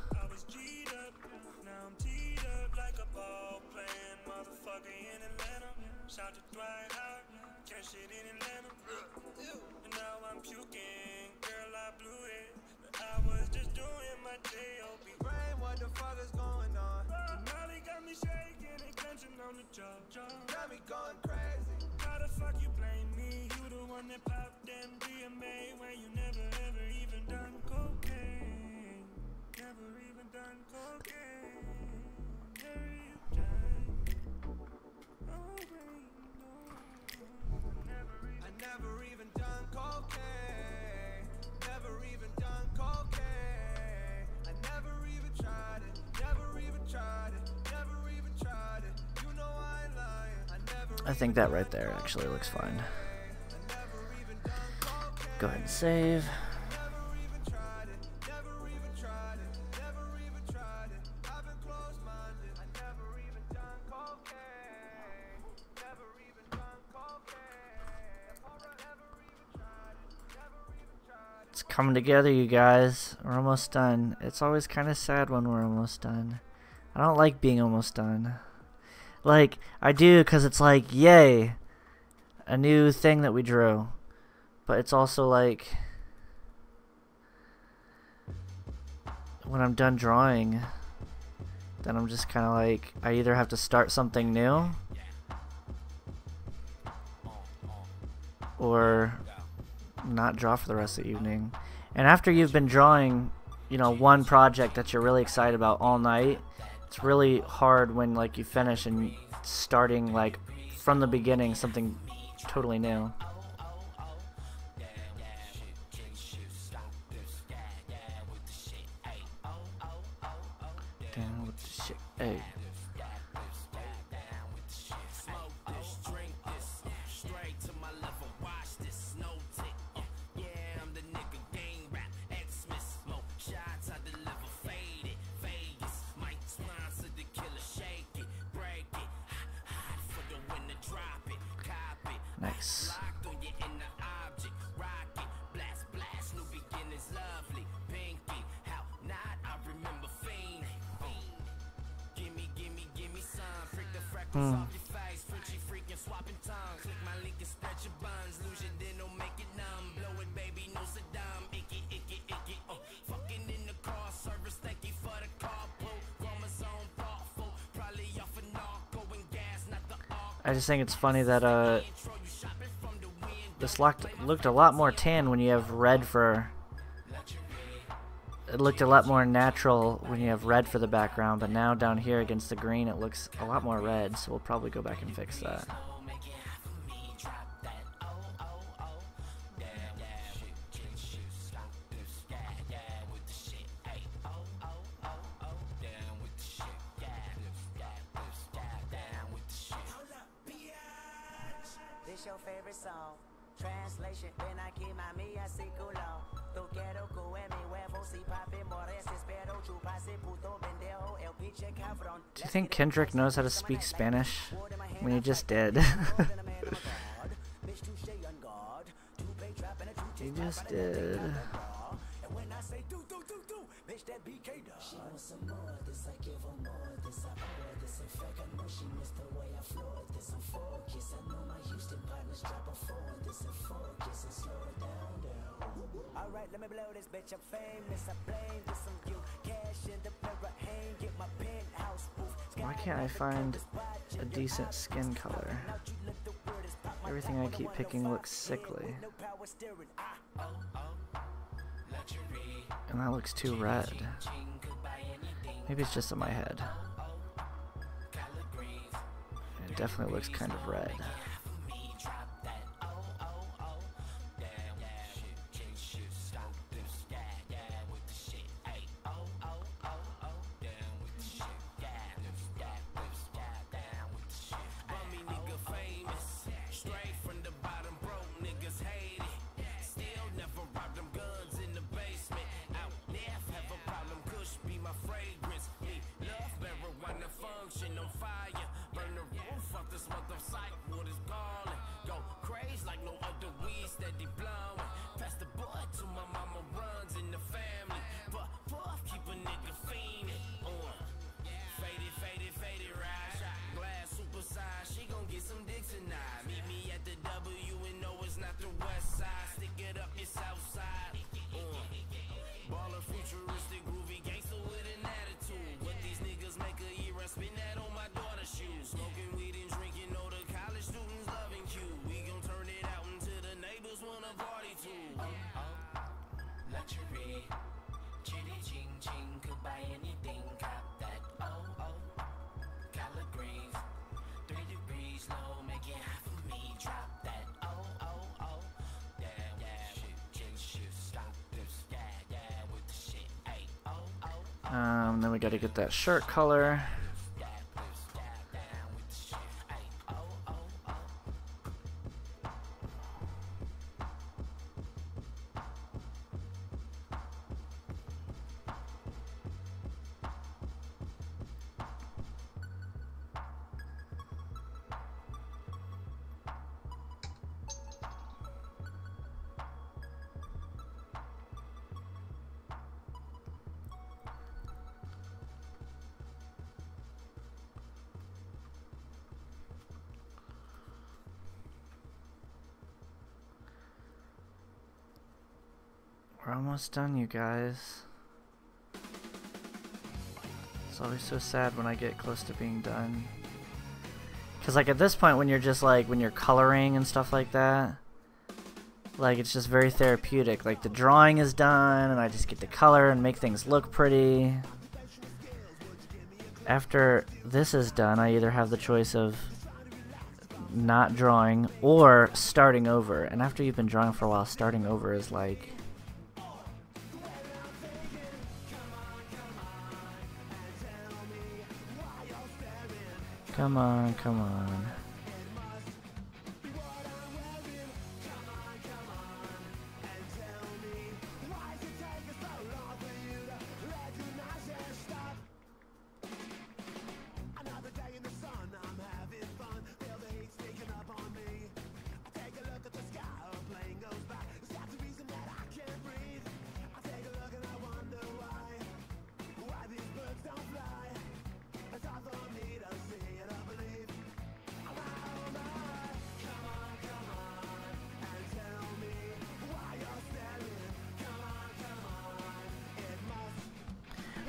Got me going crazy. How the fuck you blame me? You the one that popped them DMA when you never ever even done cocaine. Never even done cocaine. Never even done. Oh wait, no. I never even done cocaine. Never even done cocaine. I never even tried it. Never even tried it. Never even tried it. You know I ain't lying. I think that right there actually looks fine. Go ahead and save. It's coming together, you guys. We're almost done. It's always kind of sad when we're almost done. I don't like being almost done. Like, I do because it's like, yay, a new thing that we drew. But it's also like, when I'm done drawing, then I'm just kind of like, I either have to start something new, or not draw for the rest of the evening. And after you've been drawing, you know, one project that you're really excited about all night, it's really hard when like you finish and starting like from the beginning something totally new. Down with the shit. Hey. Nice. I just think it's funny that this looked a lot more tan when you have red for. It looked a lot more natural when you have red for the background, but now down here against the green it looks a lot more red, so we'll probably go back and fix that. This your favorite song. Translation, ven aquí mami, así culo. Tu quiero que mi huevo si papi mores, espero chupase puto pendejo, el pinche cabrón. Do you think Kendrick knows how to speak Spanish? I mean, he just did. He just did. Alright, let me blow this bitch. I'm famous. I blame this on you. Cash in the mirror, hang, get my penthouse roof. Why can't I find a decent skin color? Everything I keep picking looks sickly. And that looks too red. Maybe it's just in my head. It definitely looks kind of red. On fire, burn the roof off this mother site. What is it up your south side. Baller, futuristic, groovy gangster with an attitude. What these niggas make a year, I spin that on my daughter's shoes. Smoking weed and drinking, know the college students loving Q. We gon' turn it out until the neighbors wanna party too. Luxury, chitty ching ching, could buy anything, cop that. Color greens, 3 degrees low, make it hot for me, drop that. Damn, shit, change shit, stop this, yeah, with the shit, ayy, Then we gotta get that shirt color. We're almost done, you guys. It's always so sad when I get close to being done. Cause like at this point when you're just like, when you're coloring and stuff like that, like it's just very therapeutic. Like the drawing is done and I just get to color and make things look pretty. After this is done, I either have the choice of not drawing or starting over. And after you've been drawing for a while, starting over is like... Come on, come on.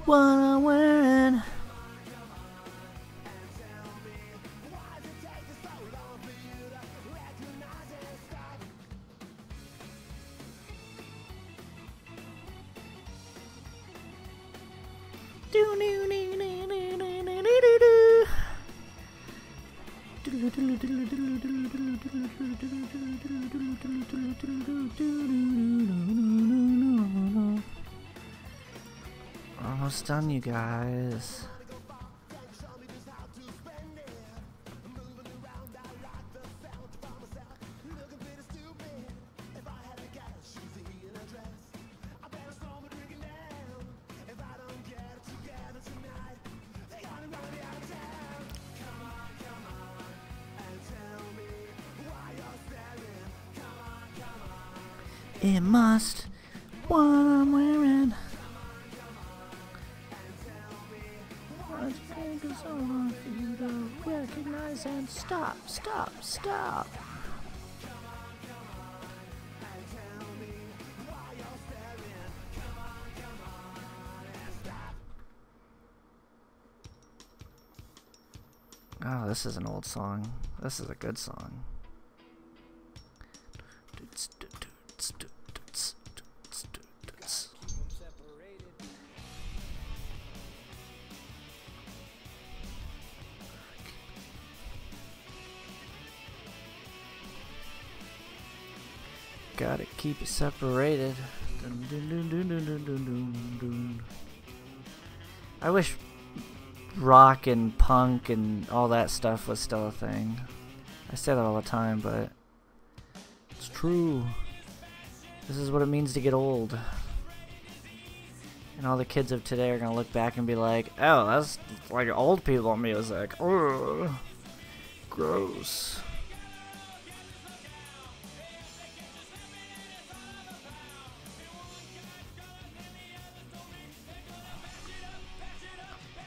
What I'm wearing. Almost done, you guys. It must, what I'm wearing. Why'd you take it so long for you to recognize and stop, stop, stop? Oh, this is an old song. This is a good song. Gotta keep it separated. Dun, dun, dun, dun, dun, dun, dun, dun. I wish rock and punk and all that stuff was still a thing. I say that all the time, but it's true. This is what it means to get old. And all the kids of today are gonna look back and be like, oh, that's like old people music. Ugh. Gross.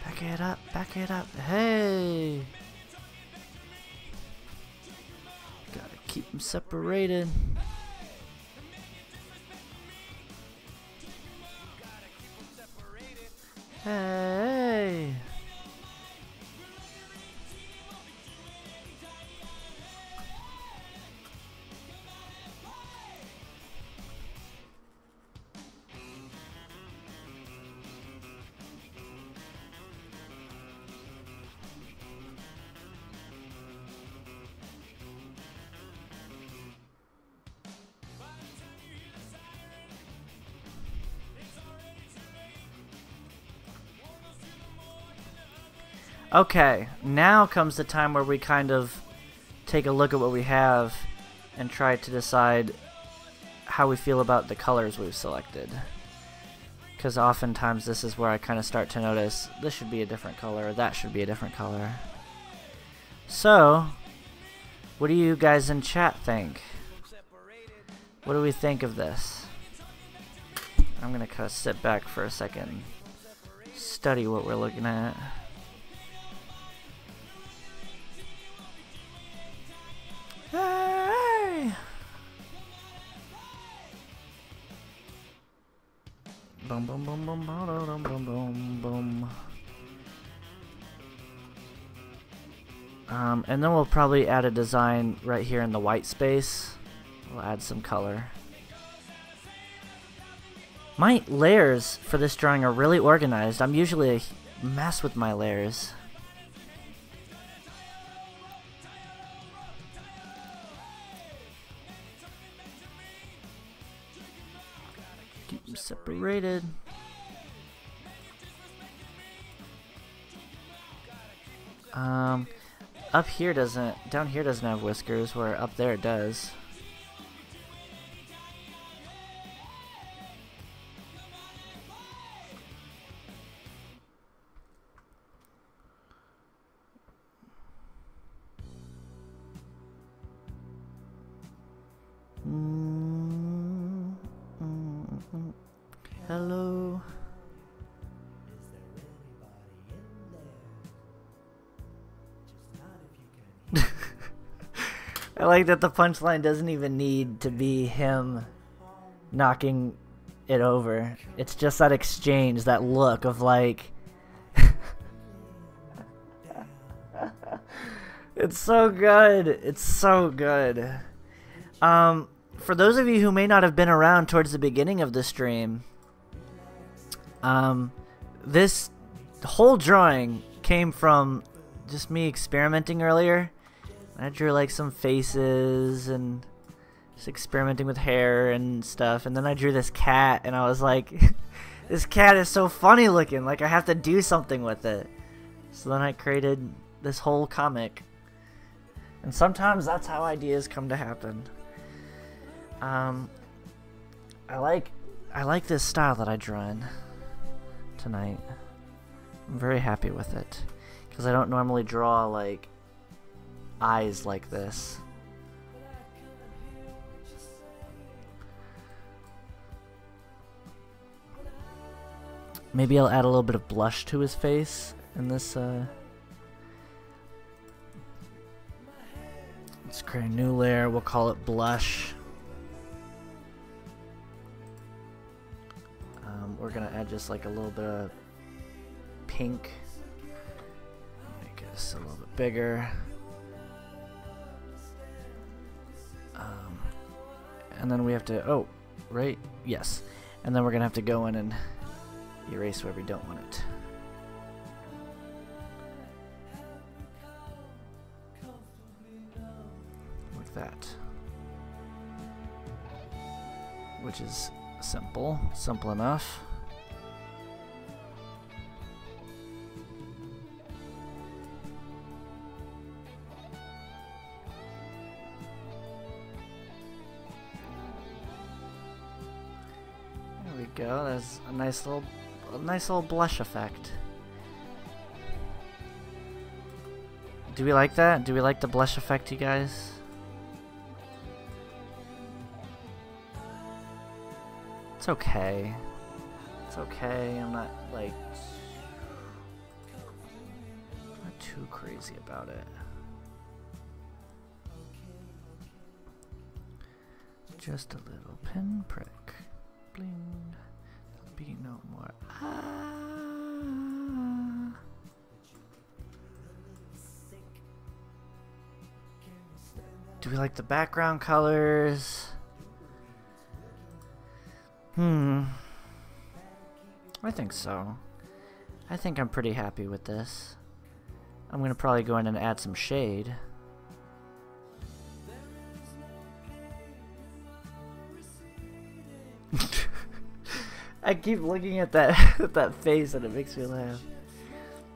Back it up, back it up. Hey! Gotta keep them separated. Okay, now comes the time where we kind of take a look at what we have and try to decide how we feel about the colors we've selected. Because oftentimes this is where I kind of start to notice this should be a different color, that should be a different color. So, what do you guys in chat think? What do we think of this? I'm gonna kind of sit back for a second, study what we're looking at. Hey! Boom, boom, boom, boom, boom, boom, boom, boom, boom. And then we'll probably add a design right here in the white space. We'll add some color. My layers for this drawing are really organized. I'm usually a mess with my layers. Keep them separated. Up here doesn't, down here doesn't have whiskers, where up there it does. Hello. I like that the punchline doesn't even need to be him knocking it over. It's just that exchange, that look of like... It's so good. It's so good. For those of you who may not have been around towards the beginning of the stream, this whole drawing came from just me experimenting earlier. I drew like some faces and just experimenting with hair and stuff, and then I drew this cat and I was like, this cat is so funny looking, like I have to do something with it. So then I created this whole comic. And sometimes that's how ideas come to happen. I like this style that I drew in tonight. I'm very happy with it because I don't normally draw like eyes like this. Maybe I'll add a little bit of blush to his face in this. Let's create a new layer. We'll call it blush. We're gonna add just like a little bit of pink. Make this a little bit bigger. And then we have to, oh, right? Yes. And then we're gonna have to go in and erase where we don't want it. Like that. Which is simple enough. There we go. There's a nice little blush effect. Do we like that? Do we like the blush effect, you guys? It's okay. It's okay. I'm not like not too crazy about it. Just a little pinprick. Bling. There'll be no more. Do we like the background colors? I think so. I think I'm pretty happy with this. I'm gonna probably go in and add some shade. I keep looking at that that face and it makes me laugh.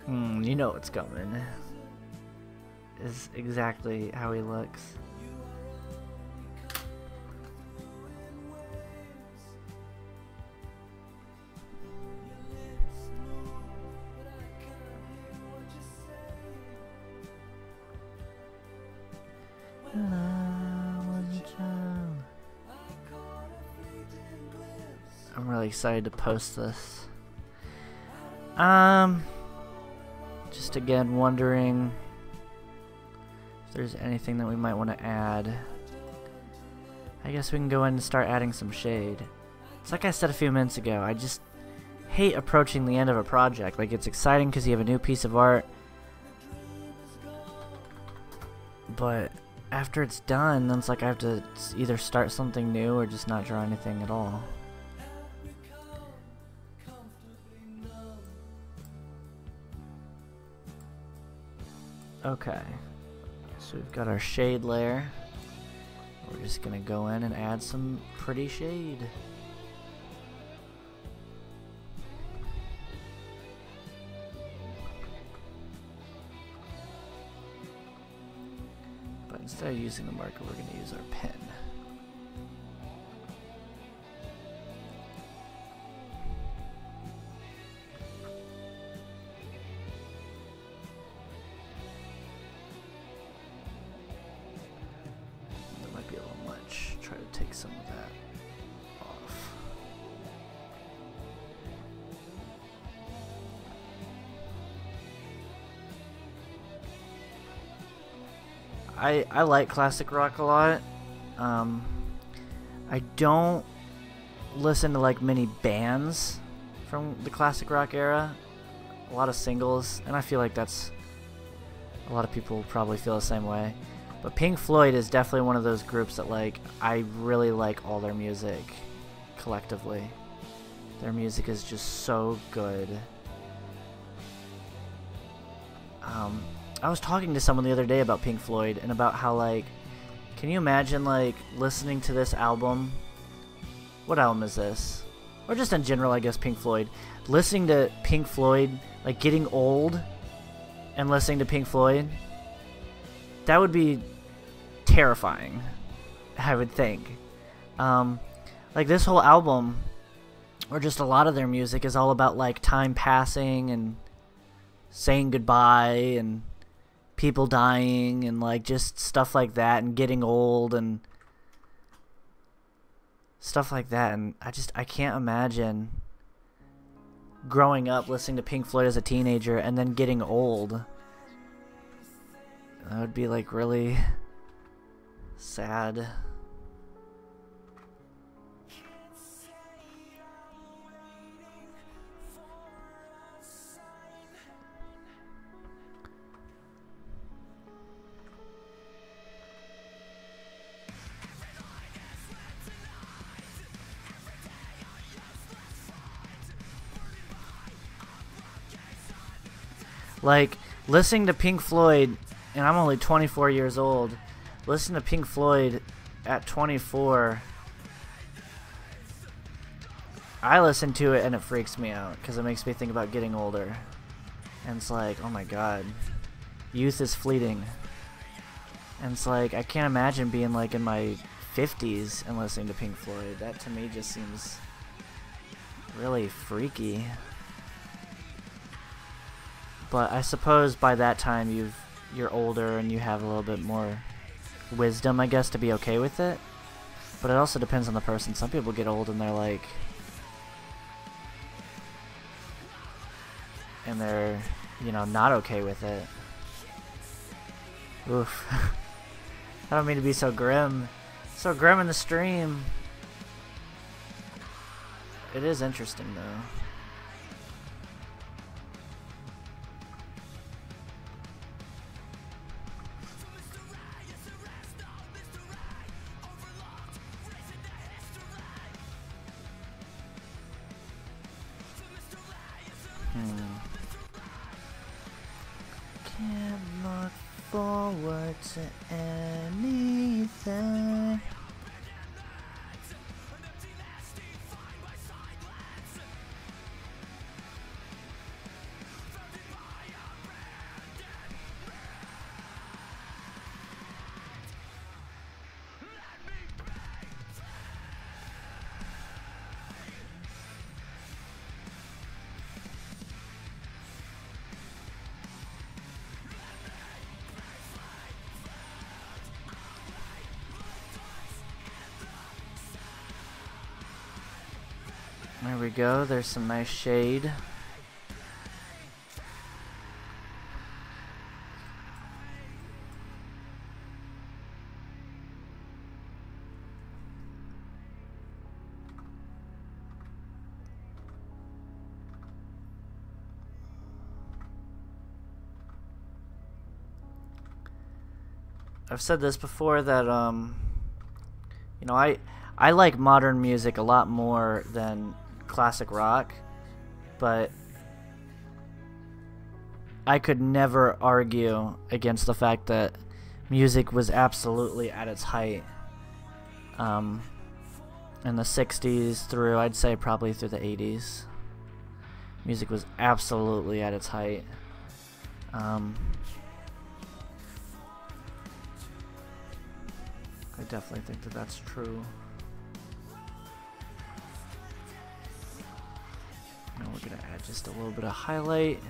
You know what's coming. Is exactly how he looks. When I was a child. I'm really excited to post this. Just again wondering if there's anything that we might want to add. I guess we can go in and start adding some shade. It's like I said a few minutes ago, I just hate approaching the end of a project. Like, it's exciting because you have a new piece of art, but after it's done, then it's like I have to either start something new or just not draw anything at all. Okay, so we've got our shade layer. We're just gonna go in and add some pretty shade. But instead of using the marker, we're gonna use our pen. Take some of that off. I like classic rock a lot. I don't listen to like many bands from the classic rock era. A lot of singles, and I feel like that's a lot of people probably feel the same way. But Pink Floyd is definitely one of those groups that, like, I really like all their music collectively. Their music is just so good. I was talking to someone the other day about Pink Floyd and about how, like, can you imagine, like, listening to this album? What album is this? Or just in general, I guess, Pink Floyd. Listening to Pink Floyd, like, getting old and listening to Pink Floyd, that would be terrifying, I would think. Like, this whole album, or just a lot of their music, is all about, like, time passing and saying goodbye and people dying and, like, just stuff like that, and getting old and stuff like that. And I can't imagine growing up listening to Pink Floyd as a teenager and then getting old. That would be, like, really sad. Like, listening to Pink Floyd, and I'm only 24 years old, listen to Pink Floyd at 24, I listen to it and it freaks me out because it makes me think about getting older. And it's like, oh my god, youth is fleeting. And it's like, I can't imagine being like in my 50s and listening to Pink Floyd. That to me just seems really freaky. But I suppose by that time you're older and you have a little bit more wisdom, I guess, to be okay with it. But it also depends on the person. Some people get old and they're like, and they're, you know, not okay with it. Oof. I don't mean to be so grim. So grim in the stream. It is interesting though. Can't look forward to anything. There we go. There's some nice shade. I've said this before that you know, I like modern music a lot more than classic rock, but I could never argue against the fact that music was absolutely at its height in the 60s through, I'd say, probably through the 80s. Music was absolutely at its height. I definitely think that that's true. Now we're gonna add just a little bit of highlight.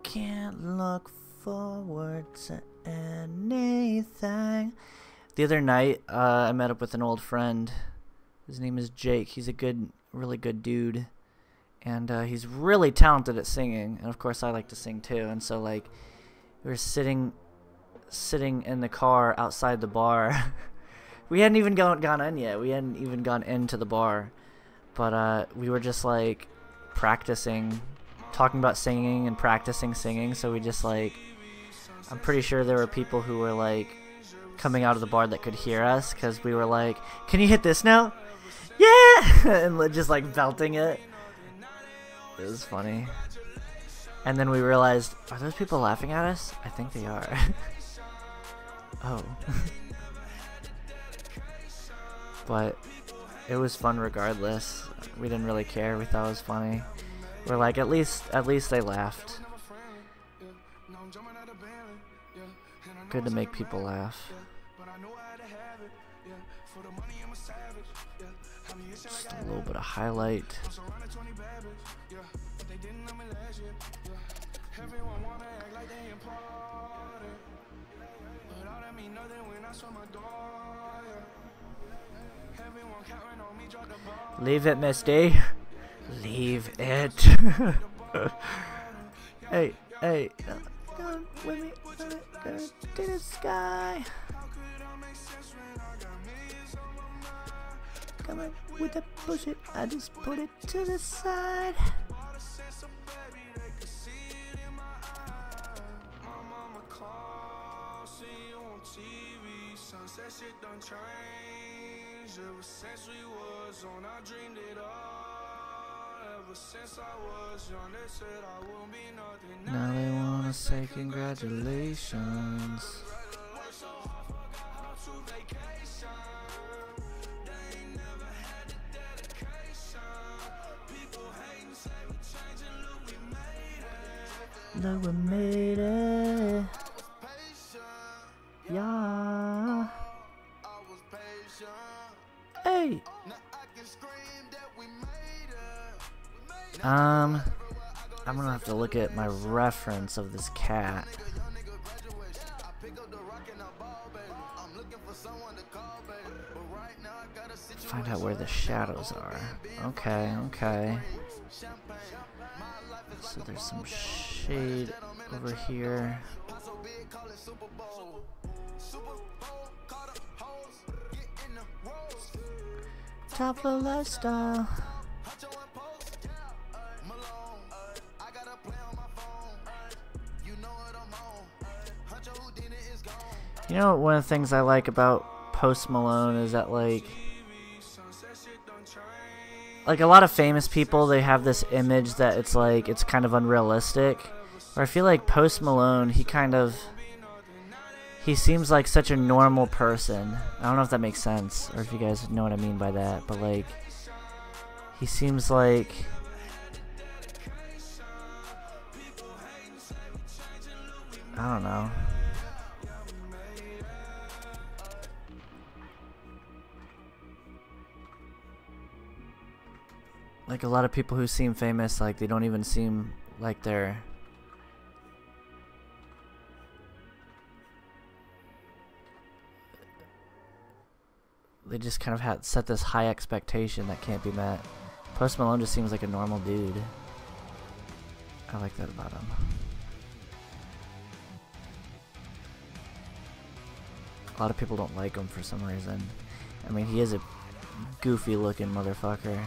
Can't look forward to anything. The other night, I met up with an old friend. His name is Jake. He's a really good dude. And he's really talented at singing. And of course, I like to sing too. And so, like, we were sitting in the car outside the bar. We hadn't even gone in yet. We hadn't even gone into the bar. But we were just, like, practicing, talking about singing and practicing singing. So we just, like, I'm pretty sure there were people who were, like, coming out of the bar that could hear us, because we were like, can you hit this now? Yeah! And just like belting it. It was funny. And then we realized, are those people laughing at us? I think they are. Oh. But it was fun regardless. We didn't really care. We thought it was funny. We're like, at least they laughed. Good to make people laugh. Just a little bit of highlight. Leave it, Misty. Leave it. Hey, hey. Come with me. Go to the sky. Come on with the bullshit. I just put it to the side. Now they wanna say congratulations. Look, we made it. Yeah. Hey. I'm gonna have to look at my reference of this cat. Find out where the shadows are. Okay, okay. So there's some shade over here. Top flow lifestyle. You know, one of the things I like about Post Malone is that, like a lot of famous people, they have this image that it's like, it's kind of unrealistic. Or I feel like Post Malone, he seems like such a normal person. I don't know if that makes sense, or if you guys know what I mean by that, but like, he seems like, I don't know. Like a lot of people who seem famous, like they don't even seem like they're they just kind of set this high expectation that can't be met. Post Malone just seems like a normal dude. I like that about him. A lot of people don't like him for some reason. I mean, he is a goofy looking motherfucker.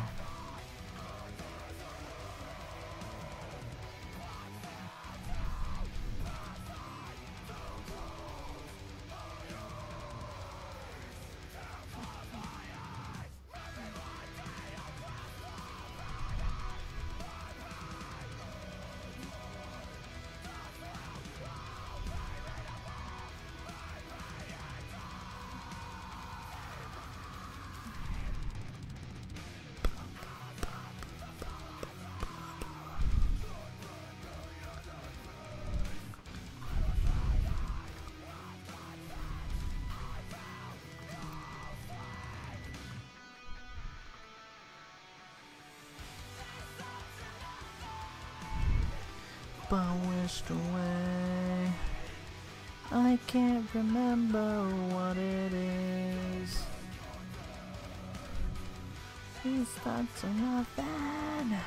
Whisked away. I can't remember what it is. These thoughts are nothing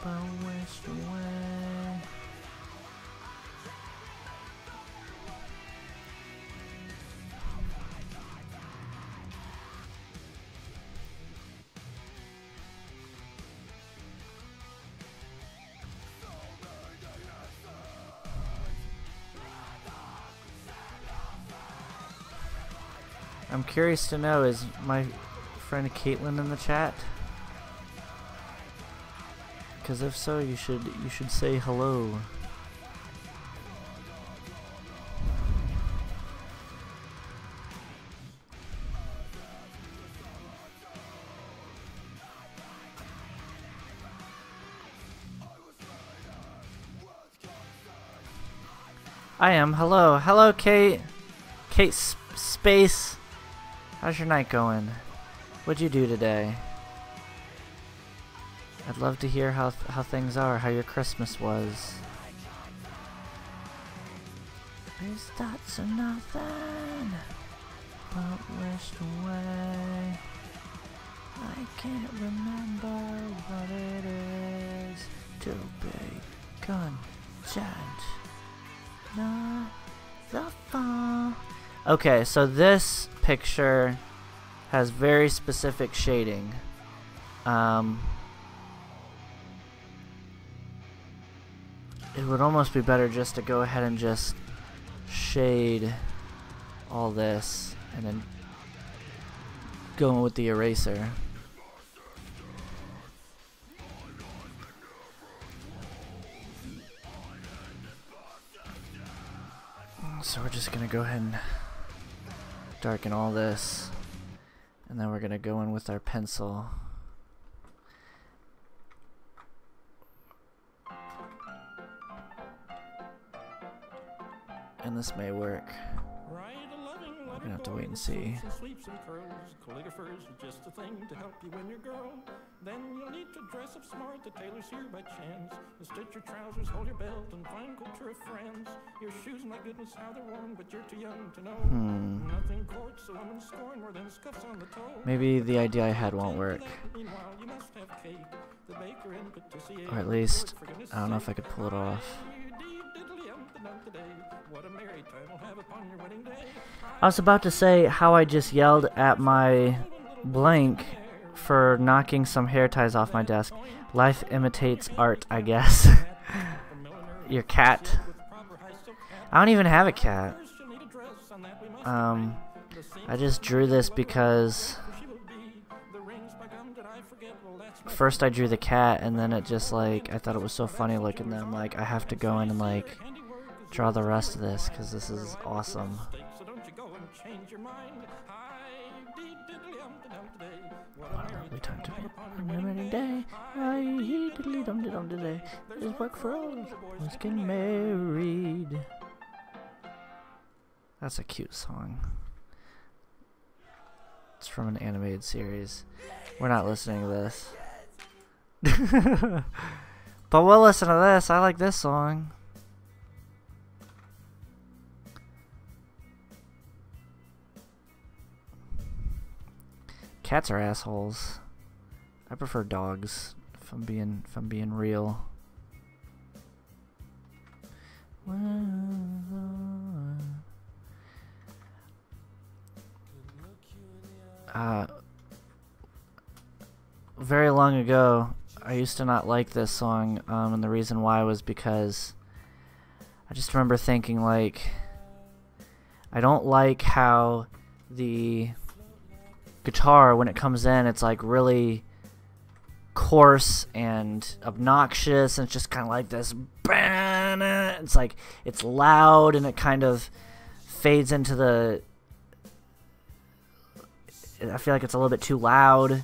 but whisked away. I'm curious to know, is my friend Caitlin in the chat? Because if so, you should say hello. I am. Hello. Hello, Kate. Kate Space. How's your night going? What'd you do today? I'd love to hear how things are, how your Christmas was. These thoughts are nothing but wished away. I can't remember what it is to be content. Not the fun. Okay, so this picture has very specific shading. It would almost be better just to go ahead and just shade all this and then go with the eraser. So we're just gonna go ahead and darken all this, and then we're gonna go in with our pencil. And this may work. We're gonna have to wait and see. Calligraphers are just a thing to help you when you're girl. Then you'll need to dress up smart. The tailor's here by chance. Stitch your trousers, hold your belt, and find culture of friends. Your shoes, my goodness, how they're worn, but you're too young to know. Nothing courts a woman scorn more than scuffs on the toe. Maybe the idea I had won't work. Or at least, I don't know if I could pull it off. I was about to say how I just yelled at my blank for knocking some hair ties off my desk. Life imitates art, I guess. Your cat. I don't even have a cat. I just drew this because first I drew the cat, and then it just like, I thought it was so funny looking that I'm like, I have to go in and like draw the rest of this because this is awesome. What a lovely time to be. Another day, today. There's work for all. Let's get married. That's a cute song. It's from an animated series. We're not listening to this. But we'll listen to this. I like this song. Cats are assholes. I prefer dogs, if I'm being real. Very long ago, I used to not like this song, and the reason why was because I just remember thinking, like, I don't like how the guitar, when it comes in, it's like really coarse and obnoxious, and it's just kind of like this. It's like, it's loud, and it kind of fades into the. I feel like it's a little bit too loud.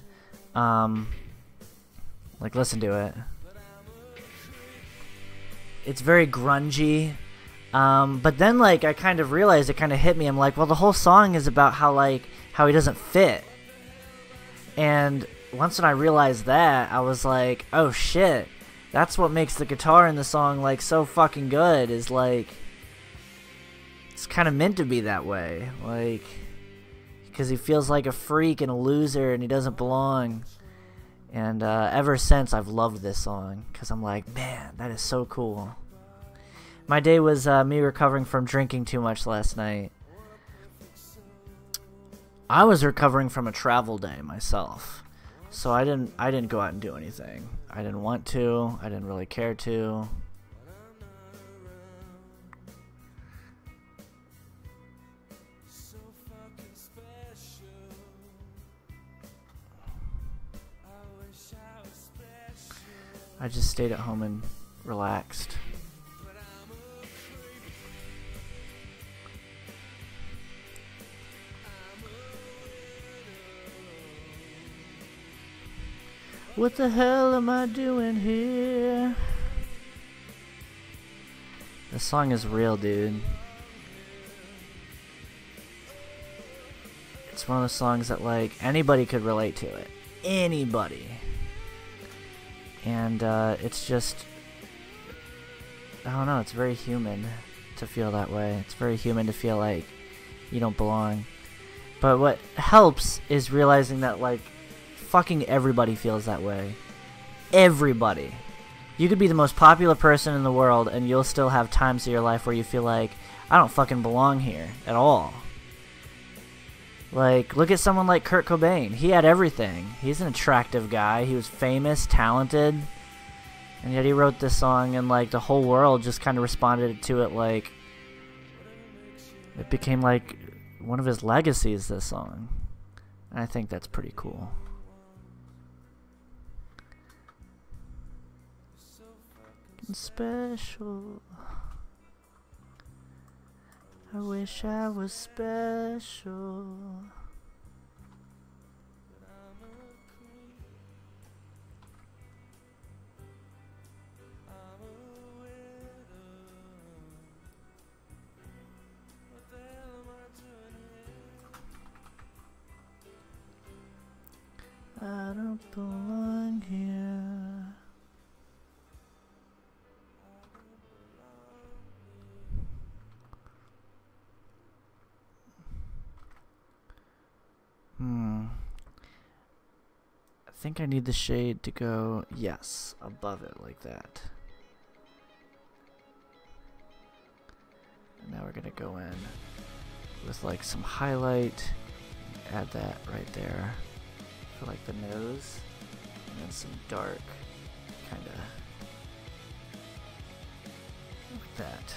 Like, listen to it. It's very grungy. But then, like, I kind of realized, it kind of hit me. I'm like, well, the whole song is about how he doesn't fit. And once when I realized that, I was like, oh shit. That's what makes the guitar in the song, like, so fucking good, is like, it's kind of meant to be that way. Like, because he feels like a freak and a loser and he doesn't belong. And ever since, I've loved this song, because I'm like, man, that is so cool. My day was me recovering from drinking too much last night. I was recovering from a travel day myself, so I didn't go out and do anything. I didn't want to. I didn't really care to. I just stayed at home and relaxed. What the hell am I doing here? This song is real, dude. It's one of those songs that, like, anybody could relate to it. Anybody. And it's just, I don't know, it's very human to feel that way. It's very human to feel like you don't belong. But what helps is realizing that, like, fucking everybody feels that way. Everybody. You could be the most popular person in the world and you'll still have times in your life where you feel like, I don't fucking belong here at all. Like, look at someone like Kurt Cobain. He had everything. He's an attractive guy. He was famous, talented. And yet he wrote this song and, like, the whole world just kind of responded to it like... It became, like, one of his legacies, this song. And I think that's pretty cool. Special. I wish I was special. I don't belong here. I think I need the shade to go, yes, above it like that. And now we're gonna go in with like some highlight, add that right there for like the nose, and then some dark, kinda like that.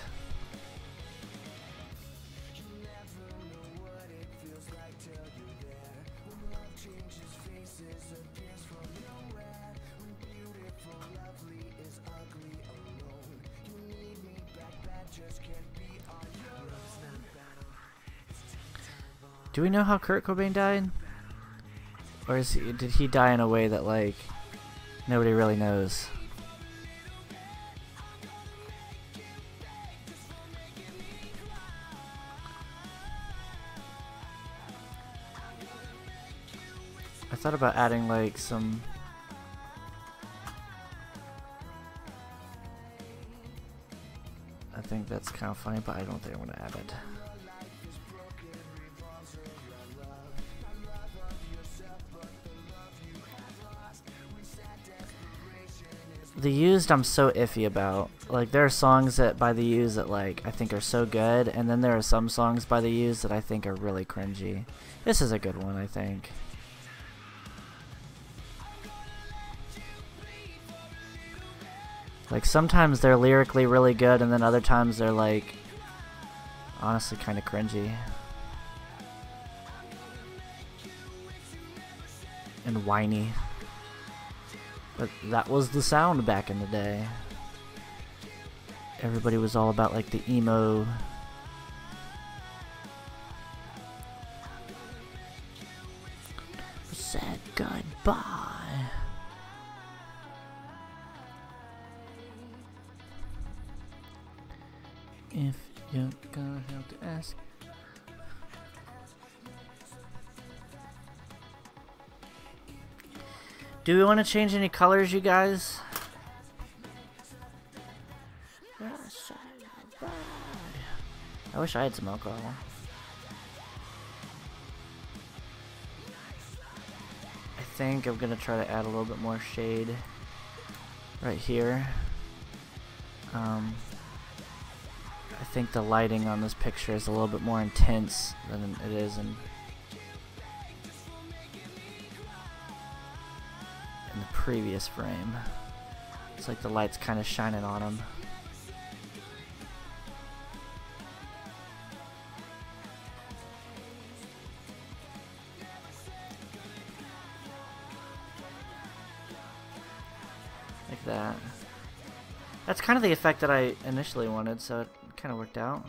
Do we know how Kurt Cobain died? Or did he die in a way that, like, nobody really knows? I thought about adding, like, some that's kind of funny, but I don't think I'm gonna add it. The Used I'm so iffy about. Like, there are songs that by The Used that like I think are so good, and then there are some songs by The Used that I think are really cringy. This is a good one, I think. Like, sometimes they're lyrically really good, and then other times they're like honestly kind of cringy and whiny. But that was the sound back in the day. Everybody was all about like the emo. Said goodbye. If you're gonna have to ask. Do we want to change any colors, you guys? I wish I had some alcohol. I think I'm gonna try to add a little bit more shade right here. I think the lighting on this picture is a little bit more intense than it is in the previous frame. It's like the light's kind of shining on him. Like that. That's kind of the effect that I initially wanted, so it kind of worked out.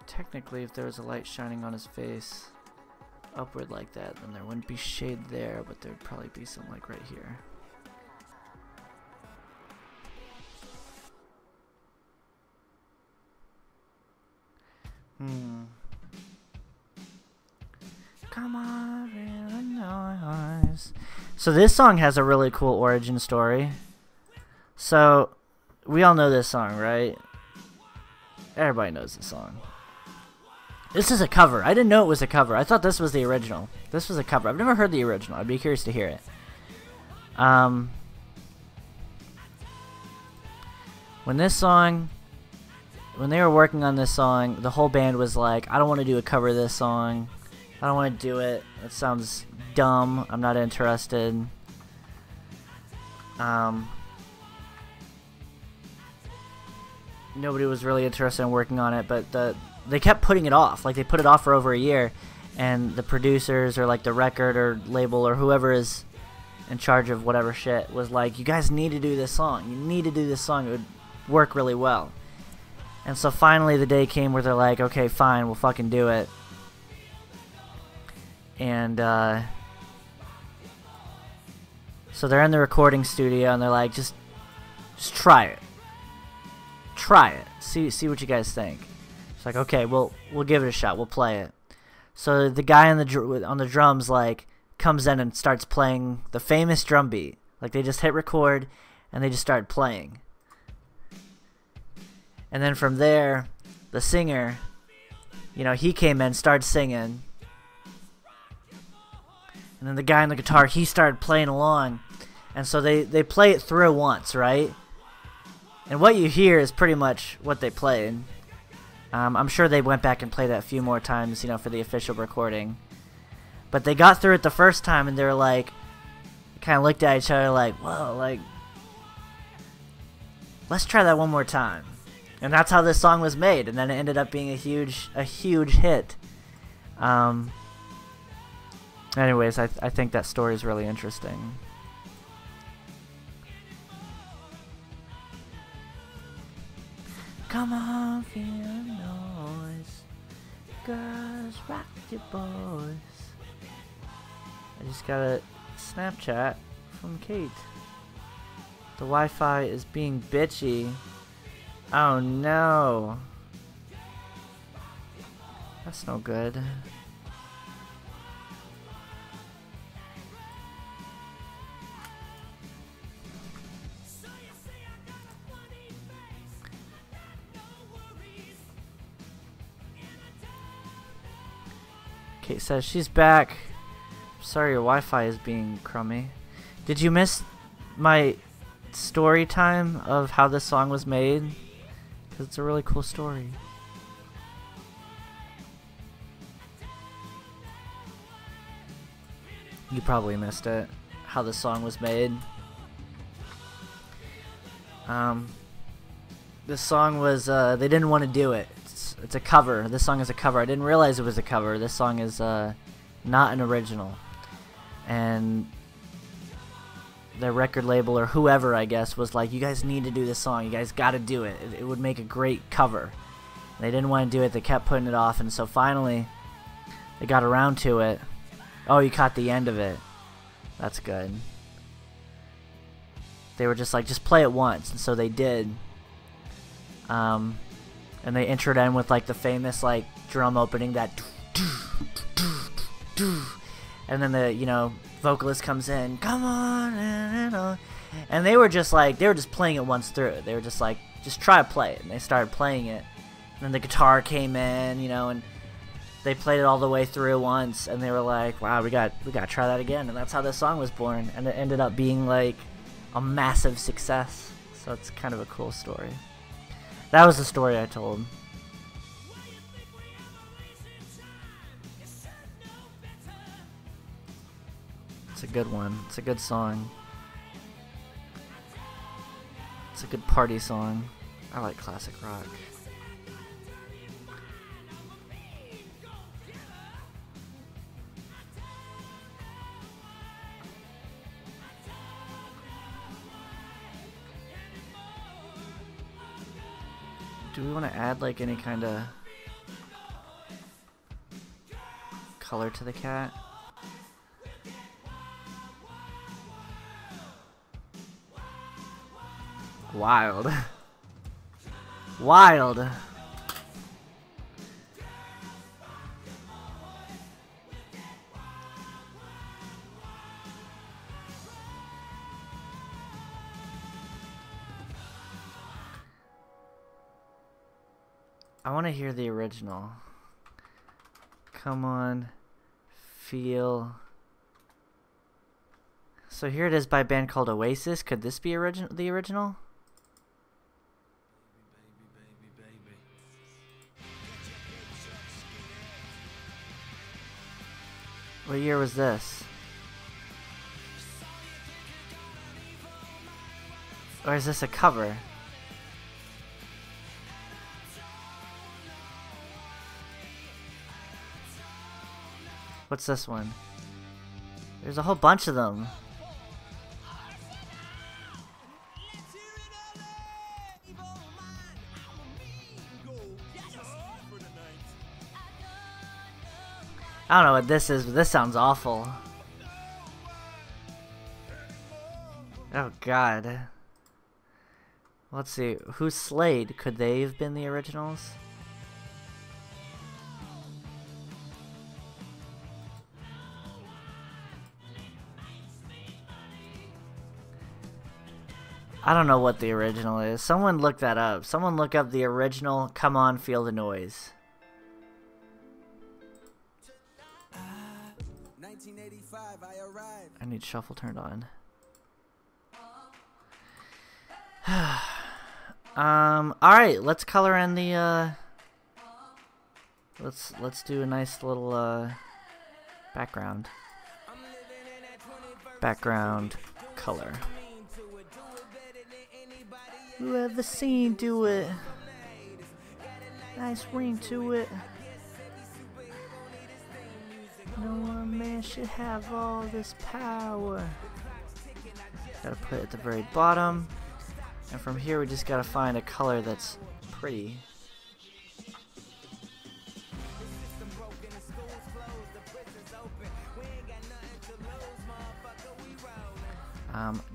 Technically, if there was a light shining on his face upward like that, then there wouldn't be shade there, but there'd probably be some like right here. Come on, Illinois. So this song has a really cool origin story. So we all know this song, right? Everybody knows this song. This is a cover. I didn't know it was a cover. I thought this was the original. This was a cover. I've never heard the original. I'd be curious to hear it. When they were working on this song, the whole band was like, I don't want to do a cover of this song. I don't want to do it. It sounds dumb. I'm not interested. Nobody was really interested in working on it, but they kept putting it off. Like, they put it off for over a year, and the producers or like the record or label or whoever is in charge of whatever shit was like, you guys need to do this song. You need to do this song. It would work really well. And so finally the day came where they're like, okay, fine, we'll fucking do it. And so they're in the recording studio and they're like, just try it. Try it. See what you guys think. It's like, okay, we'll give it a shot. We'll play it. So the guy on the drums like comes in and starts playing the famous drum beat. Like, they just hit record and they just start playing. And then from there, the singer, you know, he came in, started singing. And then the guy on the guitar, he started playing along. And so they play it through once, right? And what you hear is pretty much what they played. I'm sure they went back and played it a few more times, you know, for the official recording. But they got through it the first time and they were like, kind of looked at each other like, whoa, like, let's try that one more time. And that's how this song was made, and then it ended up being a huge hit. Anyways, I think that story is really interesting. Come on, feel the noise. Girls, rock your boys. I just got a Snapchat from Kate. The Wi-Fi is being bitchy. Oh no. That's no good. Kate says she's back. Sorry your Wi-Fi is being crummy. Did you miss my story time of how this song was made? Because it's a really cool story. You probably missed it. How the song was made. This song was, they didn't want to do it. It's a cover. This song is a cover. I didn't realize it was a cover. This song is not an original. And the record label or whoever, I guess, was like, you guys need to do this song. You guys got to do it. It would make a great cover. They didn't want to do it. They kept putting it off. And so finally, they got around to it. Oh, you caught the end of it. That's good. They were just like, just play it once. And so they did. And they introed in with like the famous like drum opening, that and then the, you know, vocalist comes in, come on, and they were just like, they were just playing it once through. They were just like, just try to play it. And they started playing it. And then the guitar came in, you know, and they played it all the way through once, and they were like, wow, we got to try that again. And that's how this song was born, and it ended up being like a massive success. So it's kind of a cool story. That was the story I told. It's a good one. It's a good song. It's a good party song. I like classic rock. Do we want to add like any kind of color to the cat? Wild. Wild. I want to hear the original. Come on. Feel. So here it is by a band called Oasis. Could this be the original? What year was this? Or is this a cover? What's this one? There's a whole bunch of them. I don't know what this is, but this sounds awful. Oh god. Let's see. Who's Slade? Could they have been the originals? I don't know what the original is. Someone look that up. Someone look up the original Come On Feel the Noise. 1985, I arrived. I need shuffle turned on. Alright, let's color in the let's do a nice little background. Background color. Whoever seen do it. Nice ring to it. No one man should have all this power. Gotta put it at the very bottom. And from here we just gotta find a color that's pretty.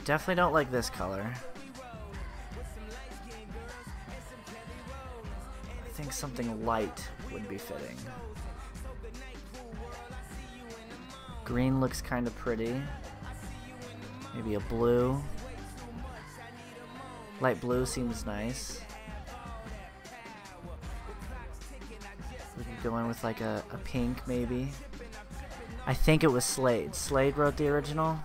Definitely don't like this color. I think something light would be fitting. Green looks kind of pretty. Maybe a blue. Light blue seems nice. We could go in with like a pink maybe. I think it was Slade. Slade wrote the original.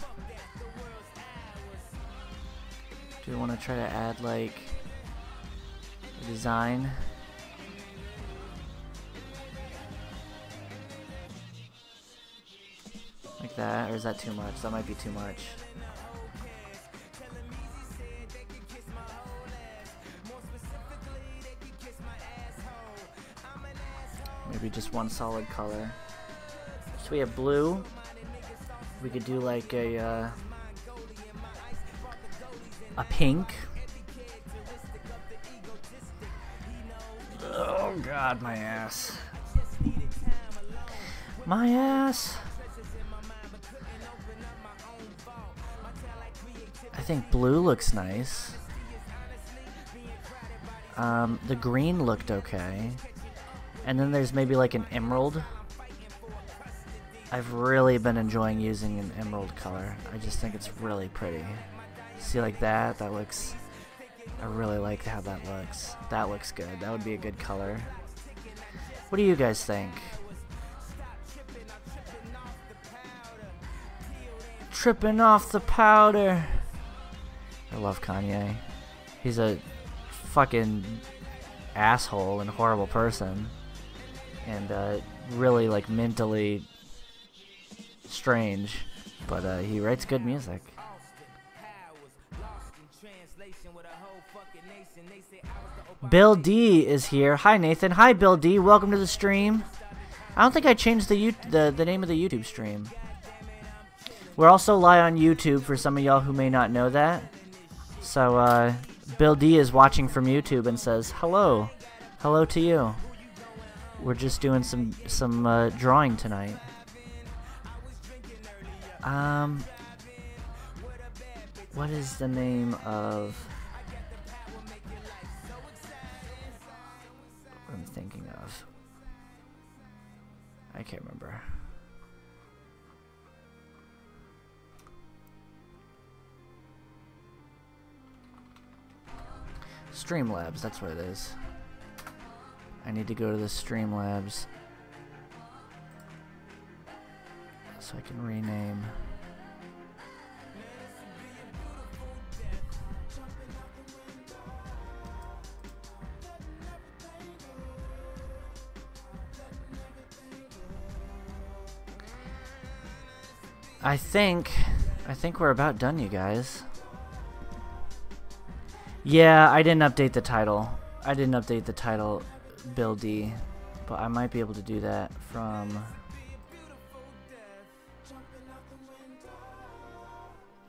Do we want to try to add like a design? Like that, or is that too much? That might be too much. Maybe just one solid color. So we have blue. We could do like a pink. Oh god, my ass. My ass. I think blue looks nice. The green looked okay. And then there's maybe like an emerald. I've really been enjoying using an emerald color. I just think it's really pretty. See like that? That looks... I really like how that looks. That looks good. That would be a good color. What do you guys think? Tripping off the powder. I love Kanye. He's a fucking asshole and horrible person. And really like mentally strange. But he writes good music. Bill D is here. Hi Nathan. Hi Bill D. Welcome to the stream. I don't think I changed the name of the YouTube stream. We're also live on YouTube for some of y'all who may not know that. So Bill D is watching from YouTube and says hello. Hello to you. We're just doing some drawing tonight. What is the name of... what I'm thinking of? I can't remember. Streamlabs, that's what it is. I need to go to the Streamlabs so I can rename. I think we're about done, you guys. Yeah, I didn't update the title. I didn't update the title, Bill D, but I might be able to do that from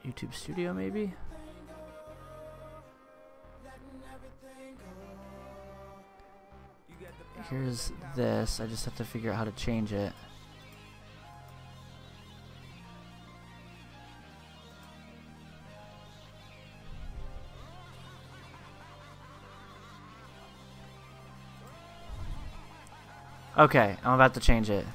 YouTube Studio, maybe? Here's this. I just have to figure out how to change it. Okay, I'm about to change it.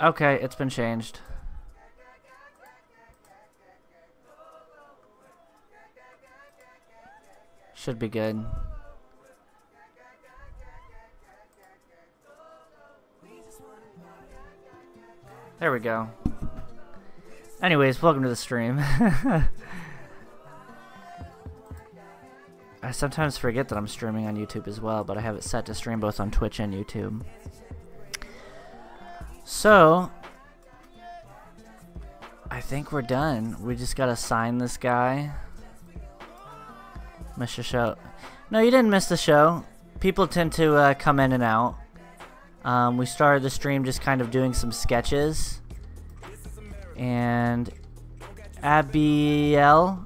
Okay, it's been changed. Should be good. There we go. Anyways, welcome to the stream. I sometimes forget that I'm streaming on YouTube as well, but I have it set to stream both on Twitch and YouTube. So, I think we're done. We just gotta sign this guy. Miss your show. No, you didn't miss the show. People tend to come in and out. We started the stream just kind of doing some sketches. And Abiel,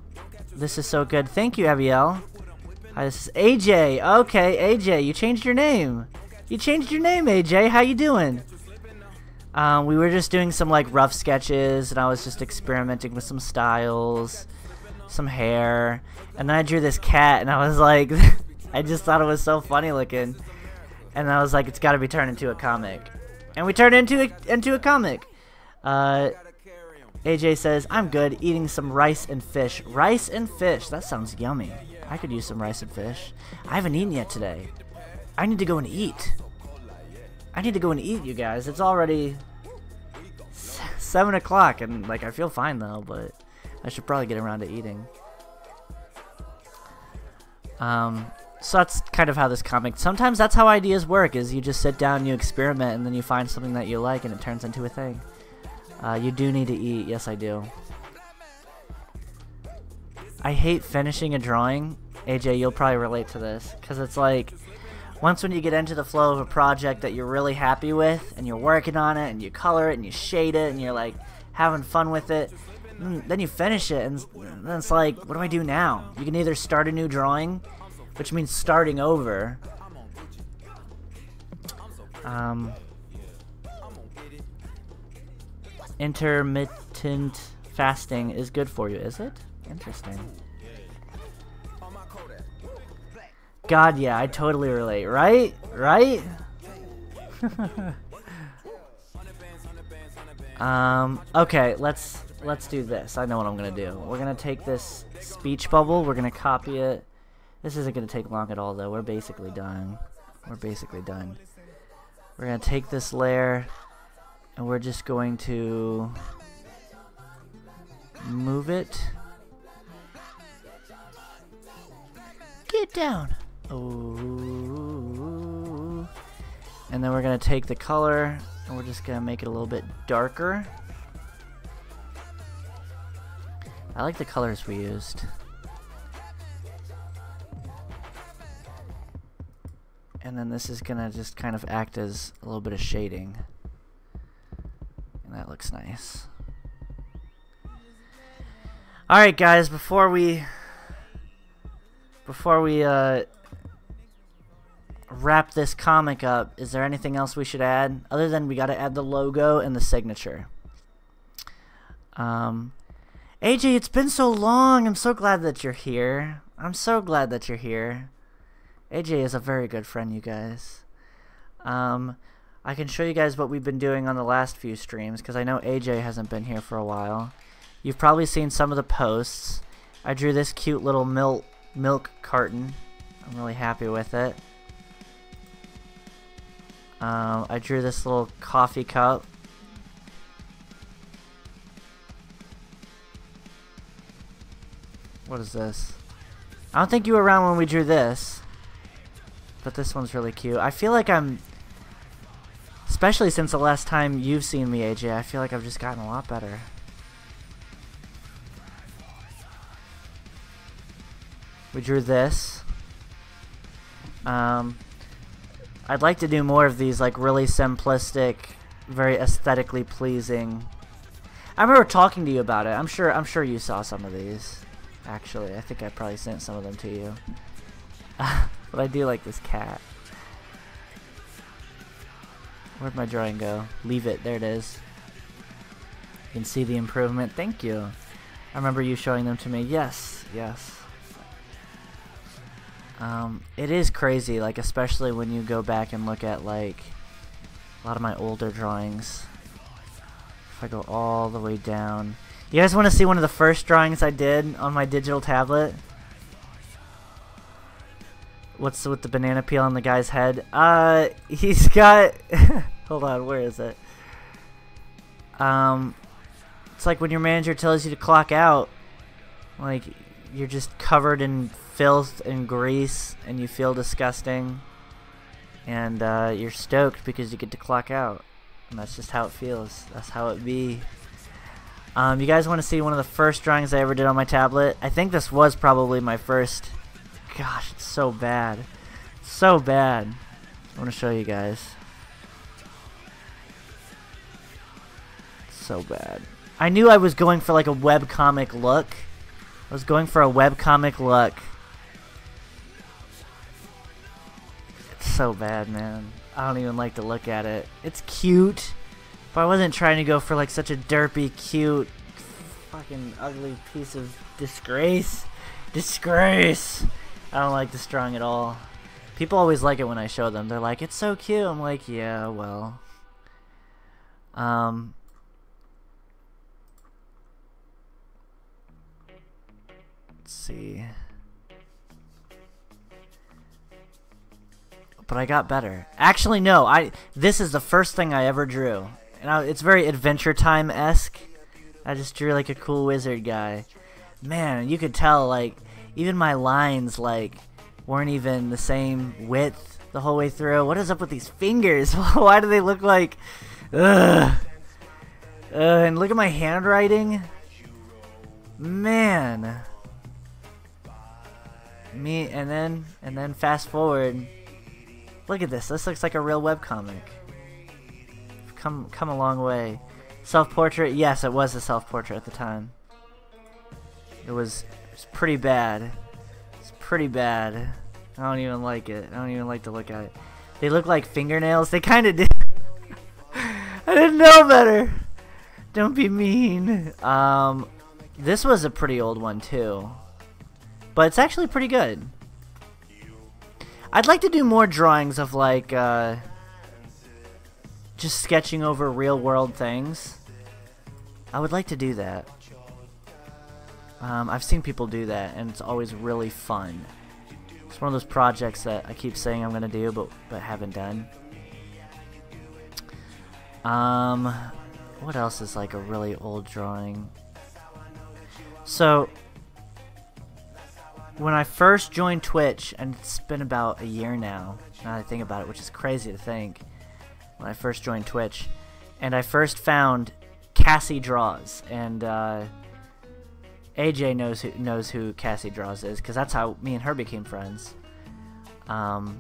this is so good. Thank you, Abiel. Hi, this is AJ. Okay, AJ, you changed your name. You changed your name, AJ. How you doing? We were just doing some like rough sketches, and I was just experimenting with some styles, some hair, and then I drew this cat, and I was like, I just thought it was so funny looking. And I was like, it's got to be turned into a comic. And we turn into a comic. AJ says, I'm good, eating some rice and fish. Rice and fish, that sounds yummy. I could use some rice and fish. I haven't eaten yet today. I need to go and eat. I need to go and eat, you guys. It's already 7 o'clock, and like I feel fine though, but I should probably get around to eating. So that's kind of how this comic, sometimes that's how ideas work, is you just sit down, you experiment, and then you find something that you like and it turns into a thing. You do need to eat. Yes, I do. I hate finishing a drawing. AJ, you'll probably relate to this, because it's like, once when you get into the flow of a project that you're really happy with, and you're working on it, and you color it, and you shade it, and you're like having fun with it, then you finish it, and then it's like, what do I do now? You can either start a new drawing, which means starting over. Intermittent fasting is good for you, is it? Interesting. God, yeah, I totally relate, right? Right? Okay, let's do this. I know what I'm gonna do. We're gonna take this speech bubble, we're gonna copy it. This isn't gonna take long at all though. We're basically done. We're basically done. We're gonna take this layer and we're just going to move it. Get down. Oh. And then we're gonna take the color and we're just gonna make it a little bit darker. I like the colors we used. And then this is gonna just kind of act as a little bit of shading. And that looks nice. Alright guys, before we wrap this comic up, is there anything else we should add? Other than we gotta add the logo and the signature. AJ, it's been so long. I'm so glad that you're here. I'm so glad that you're here. AJ is a very good friend, you guys. I can show you guys what we've been doing on the last few streams, because I know AJ hasn't been here for a while. You've probably seen some of the posts. I drew this cute little milk carton. I'm really happy with it. I drew this little coffee cup. What is this? I don't think you were around when we drew this. But this one's really cute. I feel like I'm... Especially since the last time you've seen me, AJ, I feel like I've just gotten a lot better. We drew this. I'd like to do more of these, like, really simplistic, very aesthetically pleasing. I remember talking to you about it. I'm sure you saw some of these. Actually, I think I probably sent some of them to you. But I do like this cat. Where'd my drawing go? Leave it. There it is. You can see the improvement. Thank you. I remember you showing them to me. Yes, yes. It is crazy, like, especially when you go back and look at, like, a lot of my older drawings. If I go all the way down. You guys want to see one of the first drawings I did on my digital tablet? What's with the banana peel on the guy's head? He's got... Hold on, where is it? It's like when your manager tells you to clock out. Like, you're just covered in filth and grease, and you feel disgusting. And you're stoked because you get to clock out. And that's just how it feels. That's how it be. You guys want to see one of the first drawings I ever did on my tablet? I think this was probably my first... Gosh, it's so bad. So bad. I want to show you guys. So bad. I knew I was going for like a webcomic look. I was going for a webcomic look. It's so bad, man. I don't even like to look at it. It's cute, but I wasn't trying to go for like such a derpy, cute, fucking ugly piece of disgrace. Disgrace! I don't like this drawing at all. People always like it when I show them. They're like, it's so cute. I'm like, yeah, well, Let's see. But I got better. Actually, no. This is the first thing I ever drew. And it's very Adventure Time-esque. I just drew like a cool wizard guy. Man, you could tell, like, even my lines, like, weren't even the same width the whole way through. What is up with these fingers? Why do they look like... Ugh. And look at my handwriting. Man. And then fast forward. Look at this. This looks like a real webcomic. Come a long way. Self-portrait? Yes, it was a self-portrait at the time. It was pretty bad. It's pretty bad. I don't even like it. I don't even like to look at it. They look like fingernails. They kind of did. I didn't know better. Don't be mean. This was a pretty old one too. But it's actually pretty good. I'd like to do more drawings of like just sketching over real world things. I would like to do that. I've seen people do that and it's always really fun. It's one of those projects that I keep saying I'm gonna do but haven't done. What else is like a really old drawing? So when I first joined Twitch, and it's been about a year now that I think about it, which is crazy to think, when I first joined Twitch, and I first found Cassie Draws, and AJ knows who Cassie Draws is, because that's how me and her became friends. And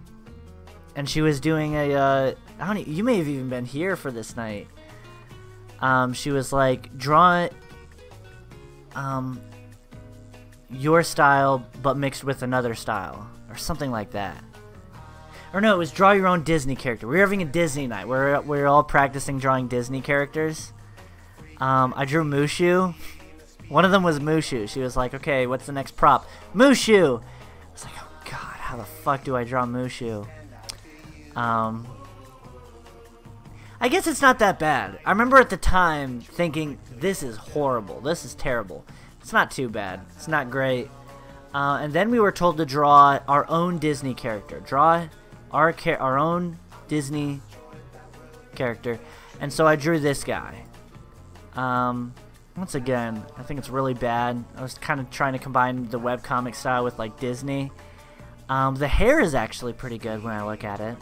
she was doing a you may have even been here for this night. She was like, draw your style but mixed with another style or something like that. Or no, it was draw your own Disney character. We were having a Disney night. We were all practicing drawing Disney characters. I drew Mushu. One of them was Mushu. She was like, okay, what's the next prop? Mushu! I was like, oh god, how the fuck do I draw Mushu? I guess it's not that bad. I remember at the time thinking, this is horrible. This is terrible. It's not too bad. It's not great. And then we were told to draw our own Disney character. Draw our own Disney character. And so I drew this guy. Once again, I think it's really bad. I was kind of trying to combine the webcomic style with like Disney. The hair is actually pretty good when I look at it.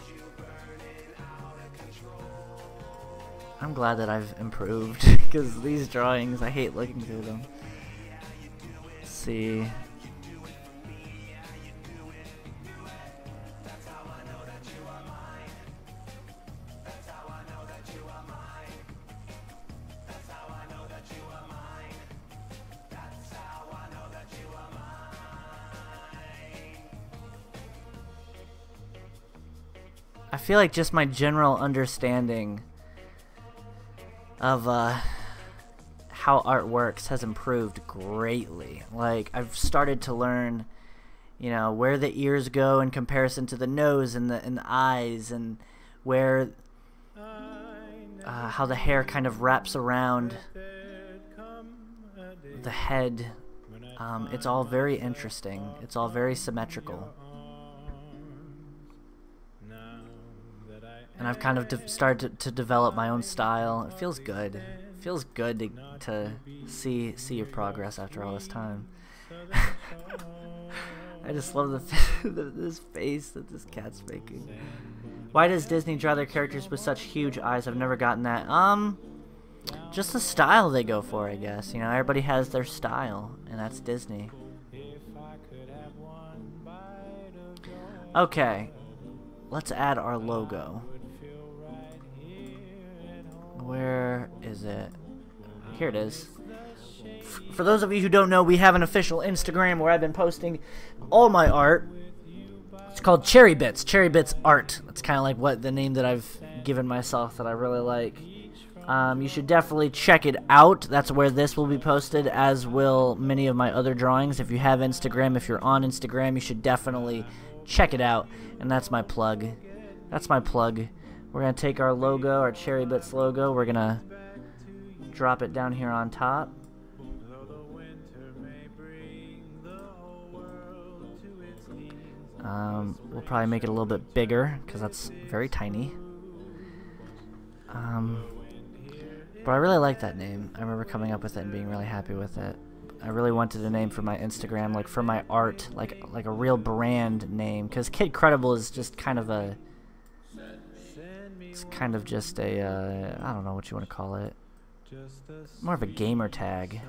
I'm glad that I've improved, because these drawings, I hate looking through them. Let's see. I feel like just my general understanding of how art works has improved greatly. Like, I've started to learn, you know, where the ears go in comparison to the nose and the eyes, and where how the hair kind of wraps around the head. It's all very interesting. It's all very symmetrical. And I've kind of started to develop my own style. It feels good. It feels good to see your progress after all this time. I just love this face that this cat's making. Why does Disney draw their characters with such huge eyes? I've never gotten that. Just the style they go for, I guess. You know, everybody has their style, and that's Disney. Okay, let's add our logo. Where is it? Here it is. For those of you who don't know, we have an official Instagram where I've been posting all my art. It's called Cherry Bits. Cherry Bits Art. That's kind of like what the name that I've given myself that I really like. You should definitely check it out. That's where this will be posted, as will many of my other drawings. If you have Instagram, if you're on Instagram, you should definitely check it out. And that's my plug. That's my plug We're gonna take our logo, our Cherry Bits logo, we're gonna drop it down here on top. We'll probably make it a little bit bigger because that's very tiny. But I really like that name. I remember coming up with it and being really happy with it. I really wanted a name for my Instagram, like for my art, like a real brand name. Because Kid Credible is just kind of a, it's kind of just a, I don't know what you want to call it. More of a gamer tag.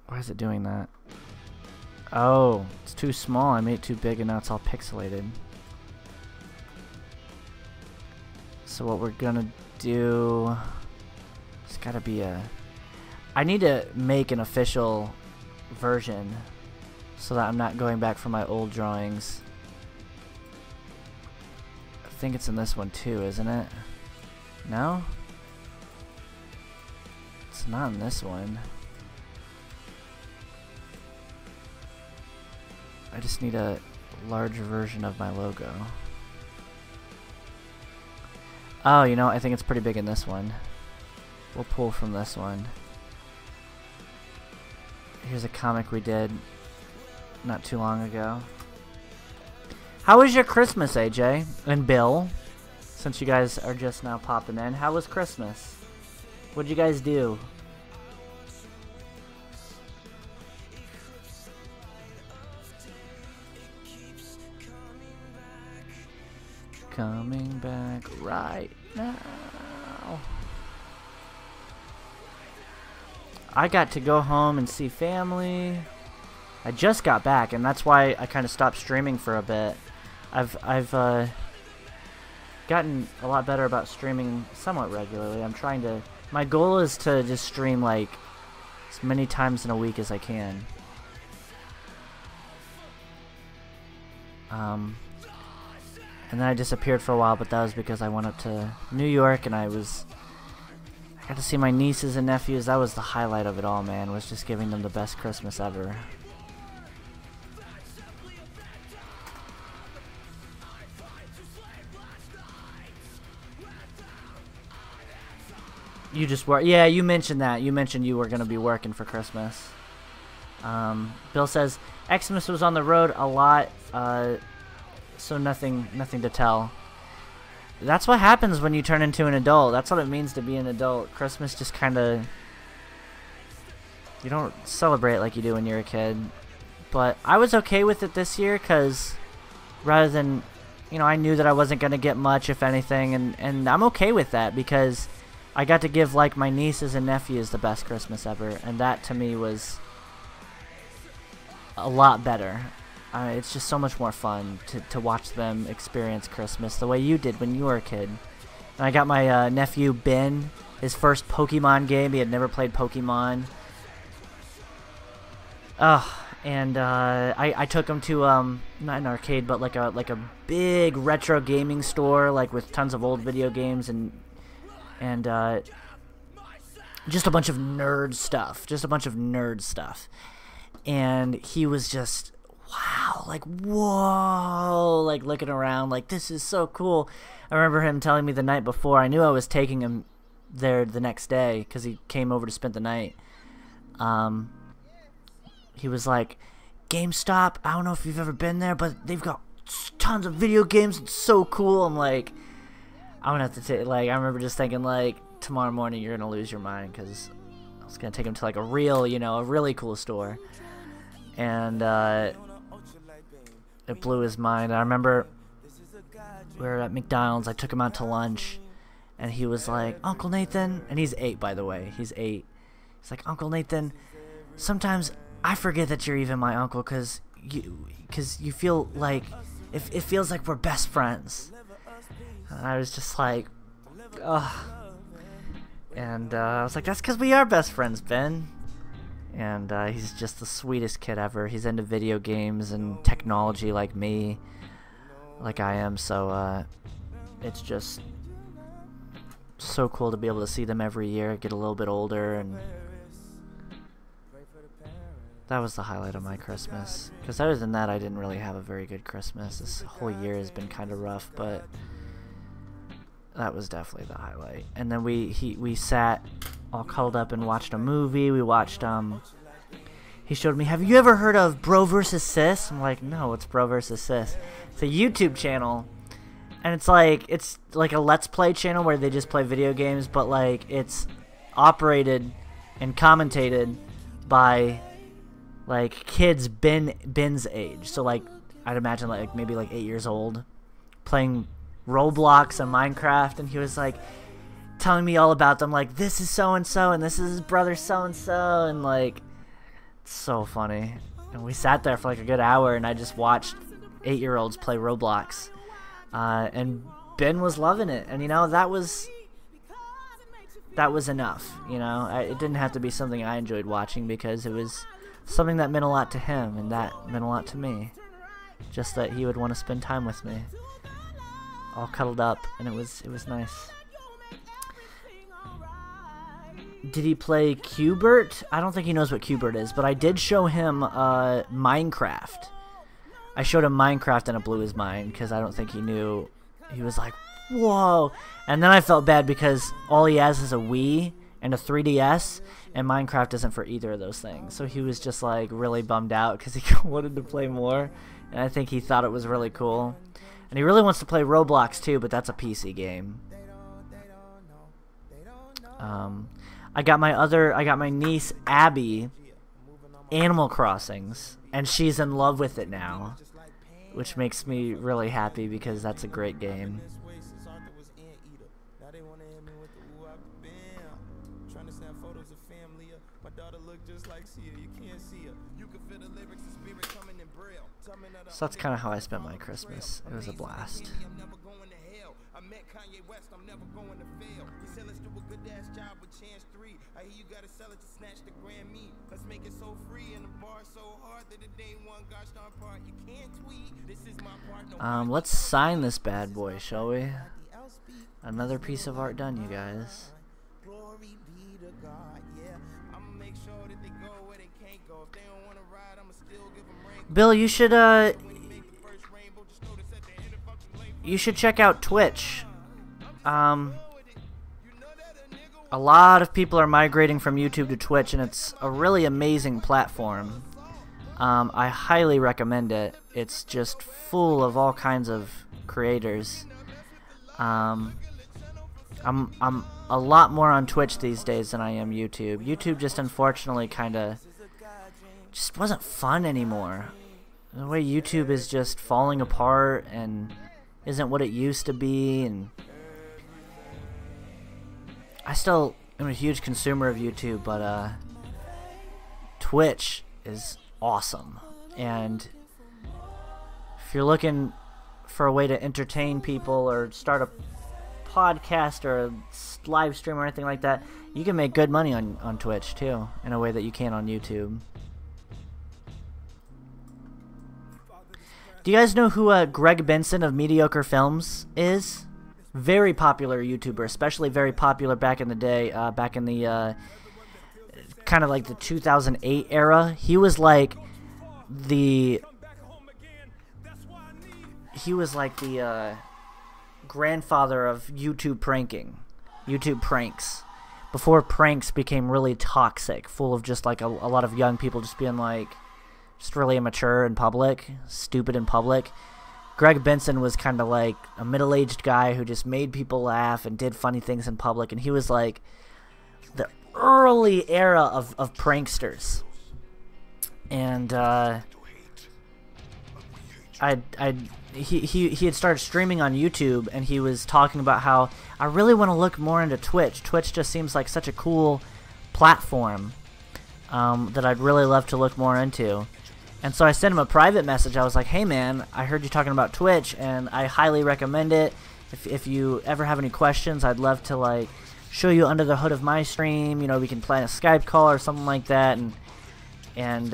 Why is it doing that? Oh, it's too small. I made it too big and now it's all pixelated. So what we're gonna do... It's gotta be a... I need to make an official version so that I'm not going back for my old drawings. I think it's in this one too, isn't it? No? It's not in this one. I just need a larger version of my logo. Oh, you know, I think it's pretty big in this one. We'll pull from this one. Here's a comic we did not too long ago. How was your Christmas, AJ? And Bill? Since you guys are just now popping in. How was Christmas? What'd you guys do? Coming back right now. I got to go home and see family. I just got back, and that's why I kind of stopped streaming for a bit. I've gotten a lot better about streaming somewhat regularly. I'm trying to. My goal is to just stream like as many times in a week as I can. And then I disappeared for a while, but that was because I went up to New York and I got to see my nieces and nephews. That was the highlight of it all, man, was just giving them the best Christmas ever. You just work. Yeah, you mentioned that. You mentioned you were going to be working for Christmas. Bill says, Xmas was on the road a lot, so nothing to tell. That's what happens when you turn into an adult. That's what it means to be an adult. Christmas just kind of... You don't celebrate like you do when you're a kid. But I was okay with it this year because rather than... You know, I knew that I wasn't going to get much, if anything, and I'm okay with that because I got to give, like, my nieces and nephews the best Christmas ever, and that, to me, was a lot better. It's just so much more fun to watch them experience Christmas the way you did when you were a kid. And I got my nephew, Ben, his first Pokemon game. He had never played Pokemon. And I took him to, not an arcade, but like a big retro gaming store, like with tons of old video games and just a bunch of nerd stuff. And he was just... Wow, like, whoa, like, looking around, like, this is so cool. I remember him telling me the night before. I knew I was taking him there the next day because he came over to spend the night. He was like, GameStop, I don't know if you've ever been there, but they've got tons of video games. It's so cool. I'm like, I'm going to have to take, like, I remember just thinking, like, tomorrow morning you're going to lose your mind because I was going to take him to, like, a real, you know, a really cool store. And, it blew his mind. I remember we were at McDonald's. I took him out to lunch, and he was like, Uncle Nathan, and he's 8, by the way. He's 8. He's like, Uncle Nathan, sometimes I forget that you're even my uncle because you feel like it feels like we're best friends. And I was just like, ugh. And I was like, that's because we are best friends, Ben. And he's just the sweetest kid ever. He's into video games and technology like me, like I am. So it's just so cool to be able to see them every year, get a little bit older, and that was the highlight of my Christmas. Because other than that, I didn't really have a very good Christmas. This whole year has been kind of rough, but that was definitely the highlight. And then we sat all cuddled up and watched a movie. We watched, he showed me, have you ever heard of Bro vs. Sis? I'm like, no, what's Bro vs. Sis? It's a YouTube channel. And it's like a Let's Play channel where they just play video games, but like it's operated and commentated by like kids Ben's age. So like I'd imagine like maybe like 8 years old, playing Roblox and Minecraft, and he was like telling me all about them, like this is so and so and this is his brother so and so, and like it's so funny. And we sat there for like a good hour and I just watched 8-year-olds play Roblox. And Ben was loving it, and you know, that was enough. You know, it didn't have to be something I enjoyed watching, because it was something that meant a lot to him, and that meant a lot to me. Just that he would want to spend time with me, all cuddled up, and it was nice. Did he play Q*bert? I don't think he knows what Q*bert is, but I did show him Minecraft. I showed him Minecraft and it blew his mind, because I don't think he knew. He was like, whoa. And then I felt bad because all he has is a Wii and a 3DS, and Minecraft isn't for either of those things. So he was just like really bummed out because he wanted to play more, and I think he thought it was really cool. And he really wants to play Roblox too, but that's a PC game. I got my niece Abby Animal Crossings, and she's in love with it now, which makes me really happy because that's a great game. So that's kind of how I spent my Christmas. It was a blast. Let's sign this bad boy, shall we? Another piece of art done, you guys. Bill, you should check out Twitch. A lot of people are migrating from YouTube to Twitch, and it's a really amazing platform. I highly recommend it. It's just full of all kinds of creators. I'm a lot more on Twitch these days than I am YouTube. YouTube just unfortunately just wasn't fun anymore. The way YouTube is just falling apart and isn't what it used to be, and I still am a huge consumer of YouTube, but Twitch is awesome. And if you're looking for a way to entertain people or start a podcast or a live stream or anything like that, you can make good money on Twitch too, in a way that you can on YouTube. Do you guys know who Greg Benson of Mediocre Films is? Very popular YouTuber, especially very popular back in the day, back in the kind of like the 2008 era. He was like the grandfather of YouTube pranking, YouTube pranks, before pranks became really toxic, full of just like a lot of young people just being like just really immature in public, stupid in public. Greg Benson was kind of like a middle-aged guy who just made people laugh and did funny things in public, and he was like the early era of pranksters. And he had started streaming on YouTube, and he was talking about how I really want to look more into Twitch. Twitch just seems like such a cool platform that I'd really love to look more into. And so I sent him a private message. I was like, hey man, I heard you talking about Twitch, and I highly recommend it. If you ever have any questions, I'd love to like show you under the hood of my stream. You know, we can plan a Skype call or something like that. And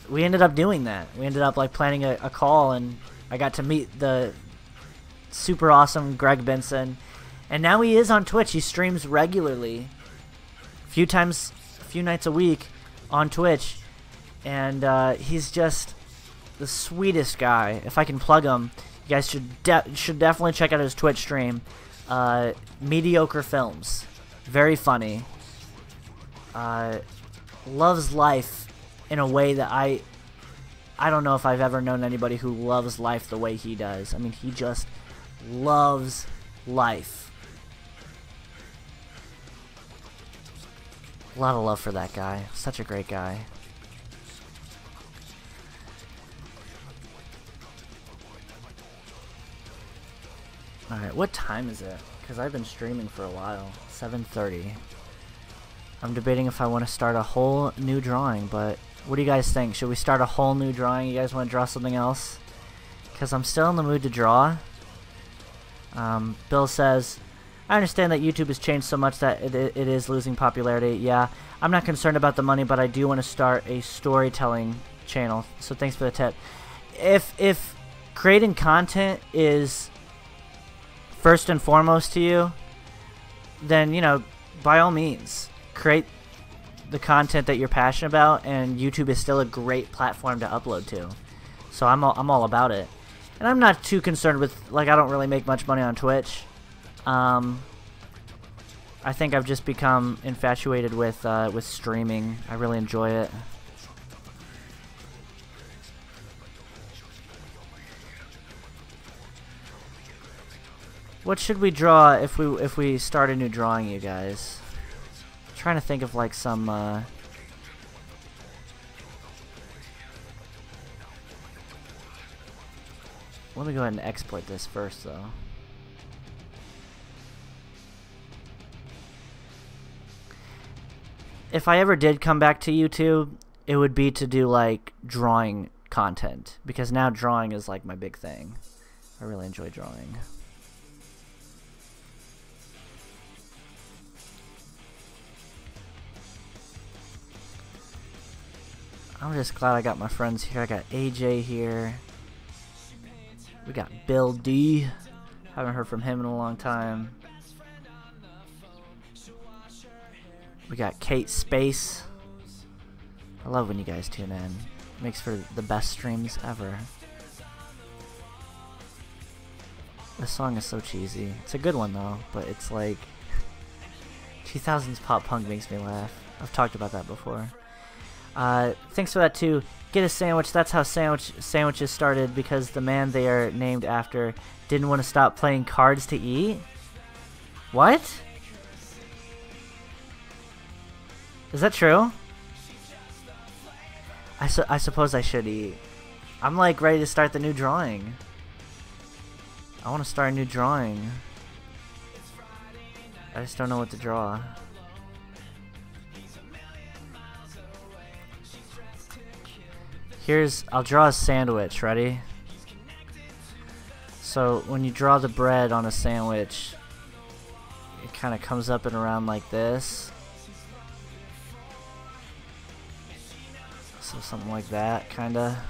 we ended up doing that. We ended up like planning a call, and I got to meet the super awesome Greg Benson. And now he is on Twitch. He streams regularly. A few nights a week on Twitch. And he's just the sweetest guy. If I can plug him, you guys should definitely check out his Twitch stream. Mediocre Films. Very funny. Loves life in a way that I don't know if I've ever known anybody who loves life the way he does. I mean, he just loves life. A lot of love for that guy. Such a great guy. Alright, what time is it? Because I've been streaming for a while. 7:30. I'm debating if I want to start a whole new drawing, but what do you guys think? Should we start a whole new drawing? You guys want to draw something else? Because I'm still in the mood to draw. Bill says, I understand that YouTube has changed so much that it is losing popularity. Yeah, I'm not concerned about the money, but I do want to start a storytelling channel. So thanks for the tip. If creating content is first and foremost to you, then, you know, by all means, create the content that you're passionate about, and YouTube is still a great platform to upload to. So I'm all about it. And I'm not too concerned with, like, I don't really make much money on Twitch. I think I've just become infatuated with streaming. I really enjoy it. What should we draw if we start a new drawing, you guys? I'm trying to think of like some let me go ahead and export this first though. If I ever did come back to YouTube, it would be to do like drawing content, because now drawing is like my big thing. I really enjoy drawing. I'm just glad I got my friends here. I got AJ here. We got Bill D. Haven't heard from him in a long time. We got Kate Space. I love when you guys tune in. Makes for the best streams ever. This song is so cheesy. It's a good one though, but it's like 2000s pop punk makes me laugh. I've talked about that before. Thanks for that too. Get a sandwich. That's how sandwiches started, because the man they are named after didn't want to stop playing cards to eat. What? Is that true? I suppose I should eat. I'm like ready to start the new drawing. I want to start a new drawing. I just don't know what to draw. I'll draw a sandwich, ready? So when you draw the bread on a sandwich, it kind of comes up and around like this. So something like that, kinda.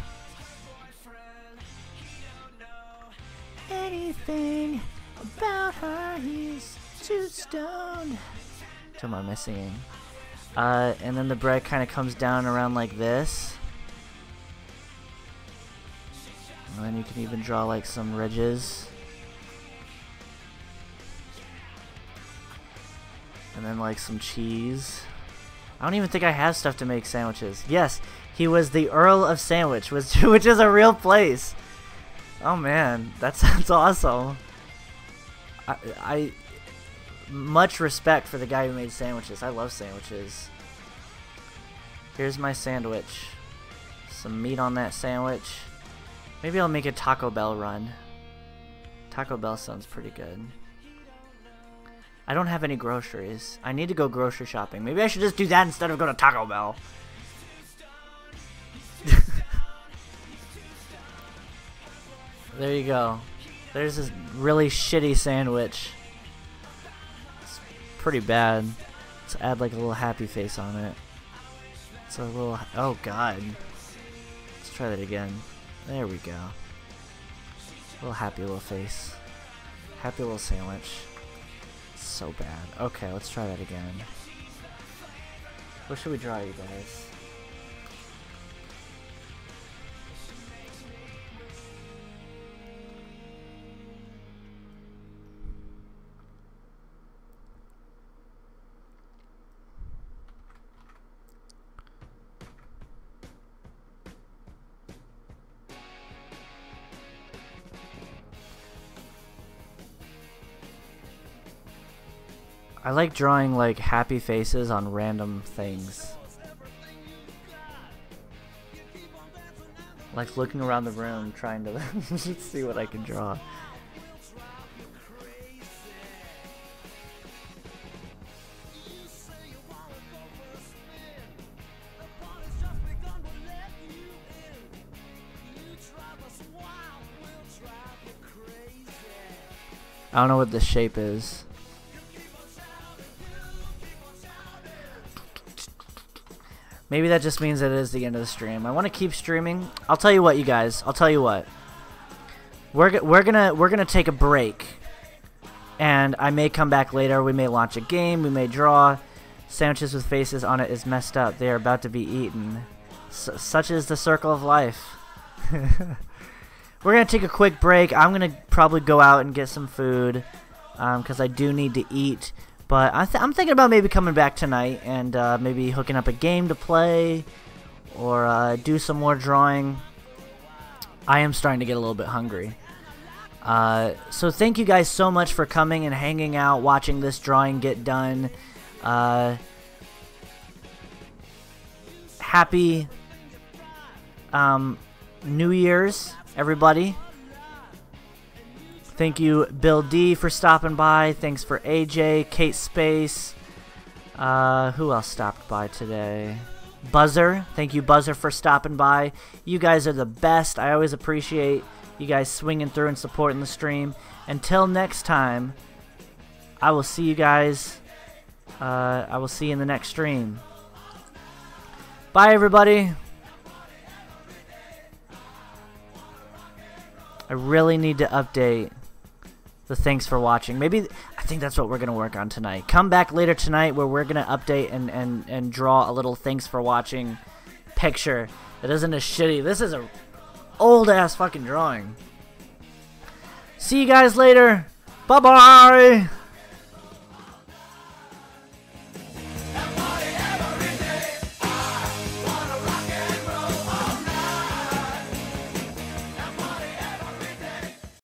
Anything about her, he's too stoned. What am I singing? And then the bread kind of comes down around like this. And then you can even draw like some ridges. And then like some cheese. I don't even think I have stuff to make sandwiches. Yes, he was the Earl of Sandwich, which is a real place. Oh man, that sounds awesome. I much respect for the guy who made sandwiches. I love sandwiches. Here's my sandwich. Some meat on that sandwich. Maybe I'll make a Taco Bell run. Taco Bell sounds pretty good. I don't have any groceries. I need to go grocery shopping. Maybe I should just do that instead of go to Taco Bell. There you go. There's this really shitty sandwich. It's pretty bad. Let's add like a little happy face on it. It's a little... Oh god. Let's try that again. There we go. Little happy little face. Happy little sandwich. so bad. Okay, let's try that again. What should we draw, you guys? I like drawing like happy faces on random things. Like looking around the room trying to see what I can draw. I don't know what this shape is. Maybe that just means that it is the end of the stream. I want to keep streaming. I'll tell you what, you guys. I'll tell you what. We're gonna take a break, and I may come back later. We may launch a game. We may draw. Sandwiches with faces on it is messed up. They are about to be eaten. Such is the circle of life. We're gonna take a quick break. I'm gonna probably go out and get some food, because I do need to eat. But I'm thinking about maybe coming back tonight and maybe hooking up a game to play or do some more drawing. I am starting to get a little bit hungry. So thank you guys so much for coming and hanging out, watching this drawing get done. Happy New Year's, everybody. Thank you, Bill D, for stopping by. Thanks for AJ, Kate Space. Who else stopped by today? Buzzer. Thank you, Buzzer, for stopping by. You guys are the best. I always appreciate you guys swinging through and supporting the stream. Until next time, I will see you guys. I will see you in the next stream. Bye, everybody. I really need to update the thanks for watching. Maybe I think that's what we're gonna work on tonight. Come back later tonight where we're gonna update and draw a little thanks for watching picture that isn't as shitty. This is a old ass fucking drawing. See you guys later. Bye bye.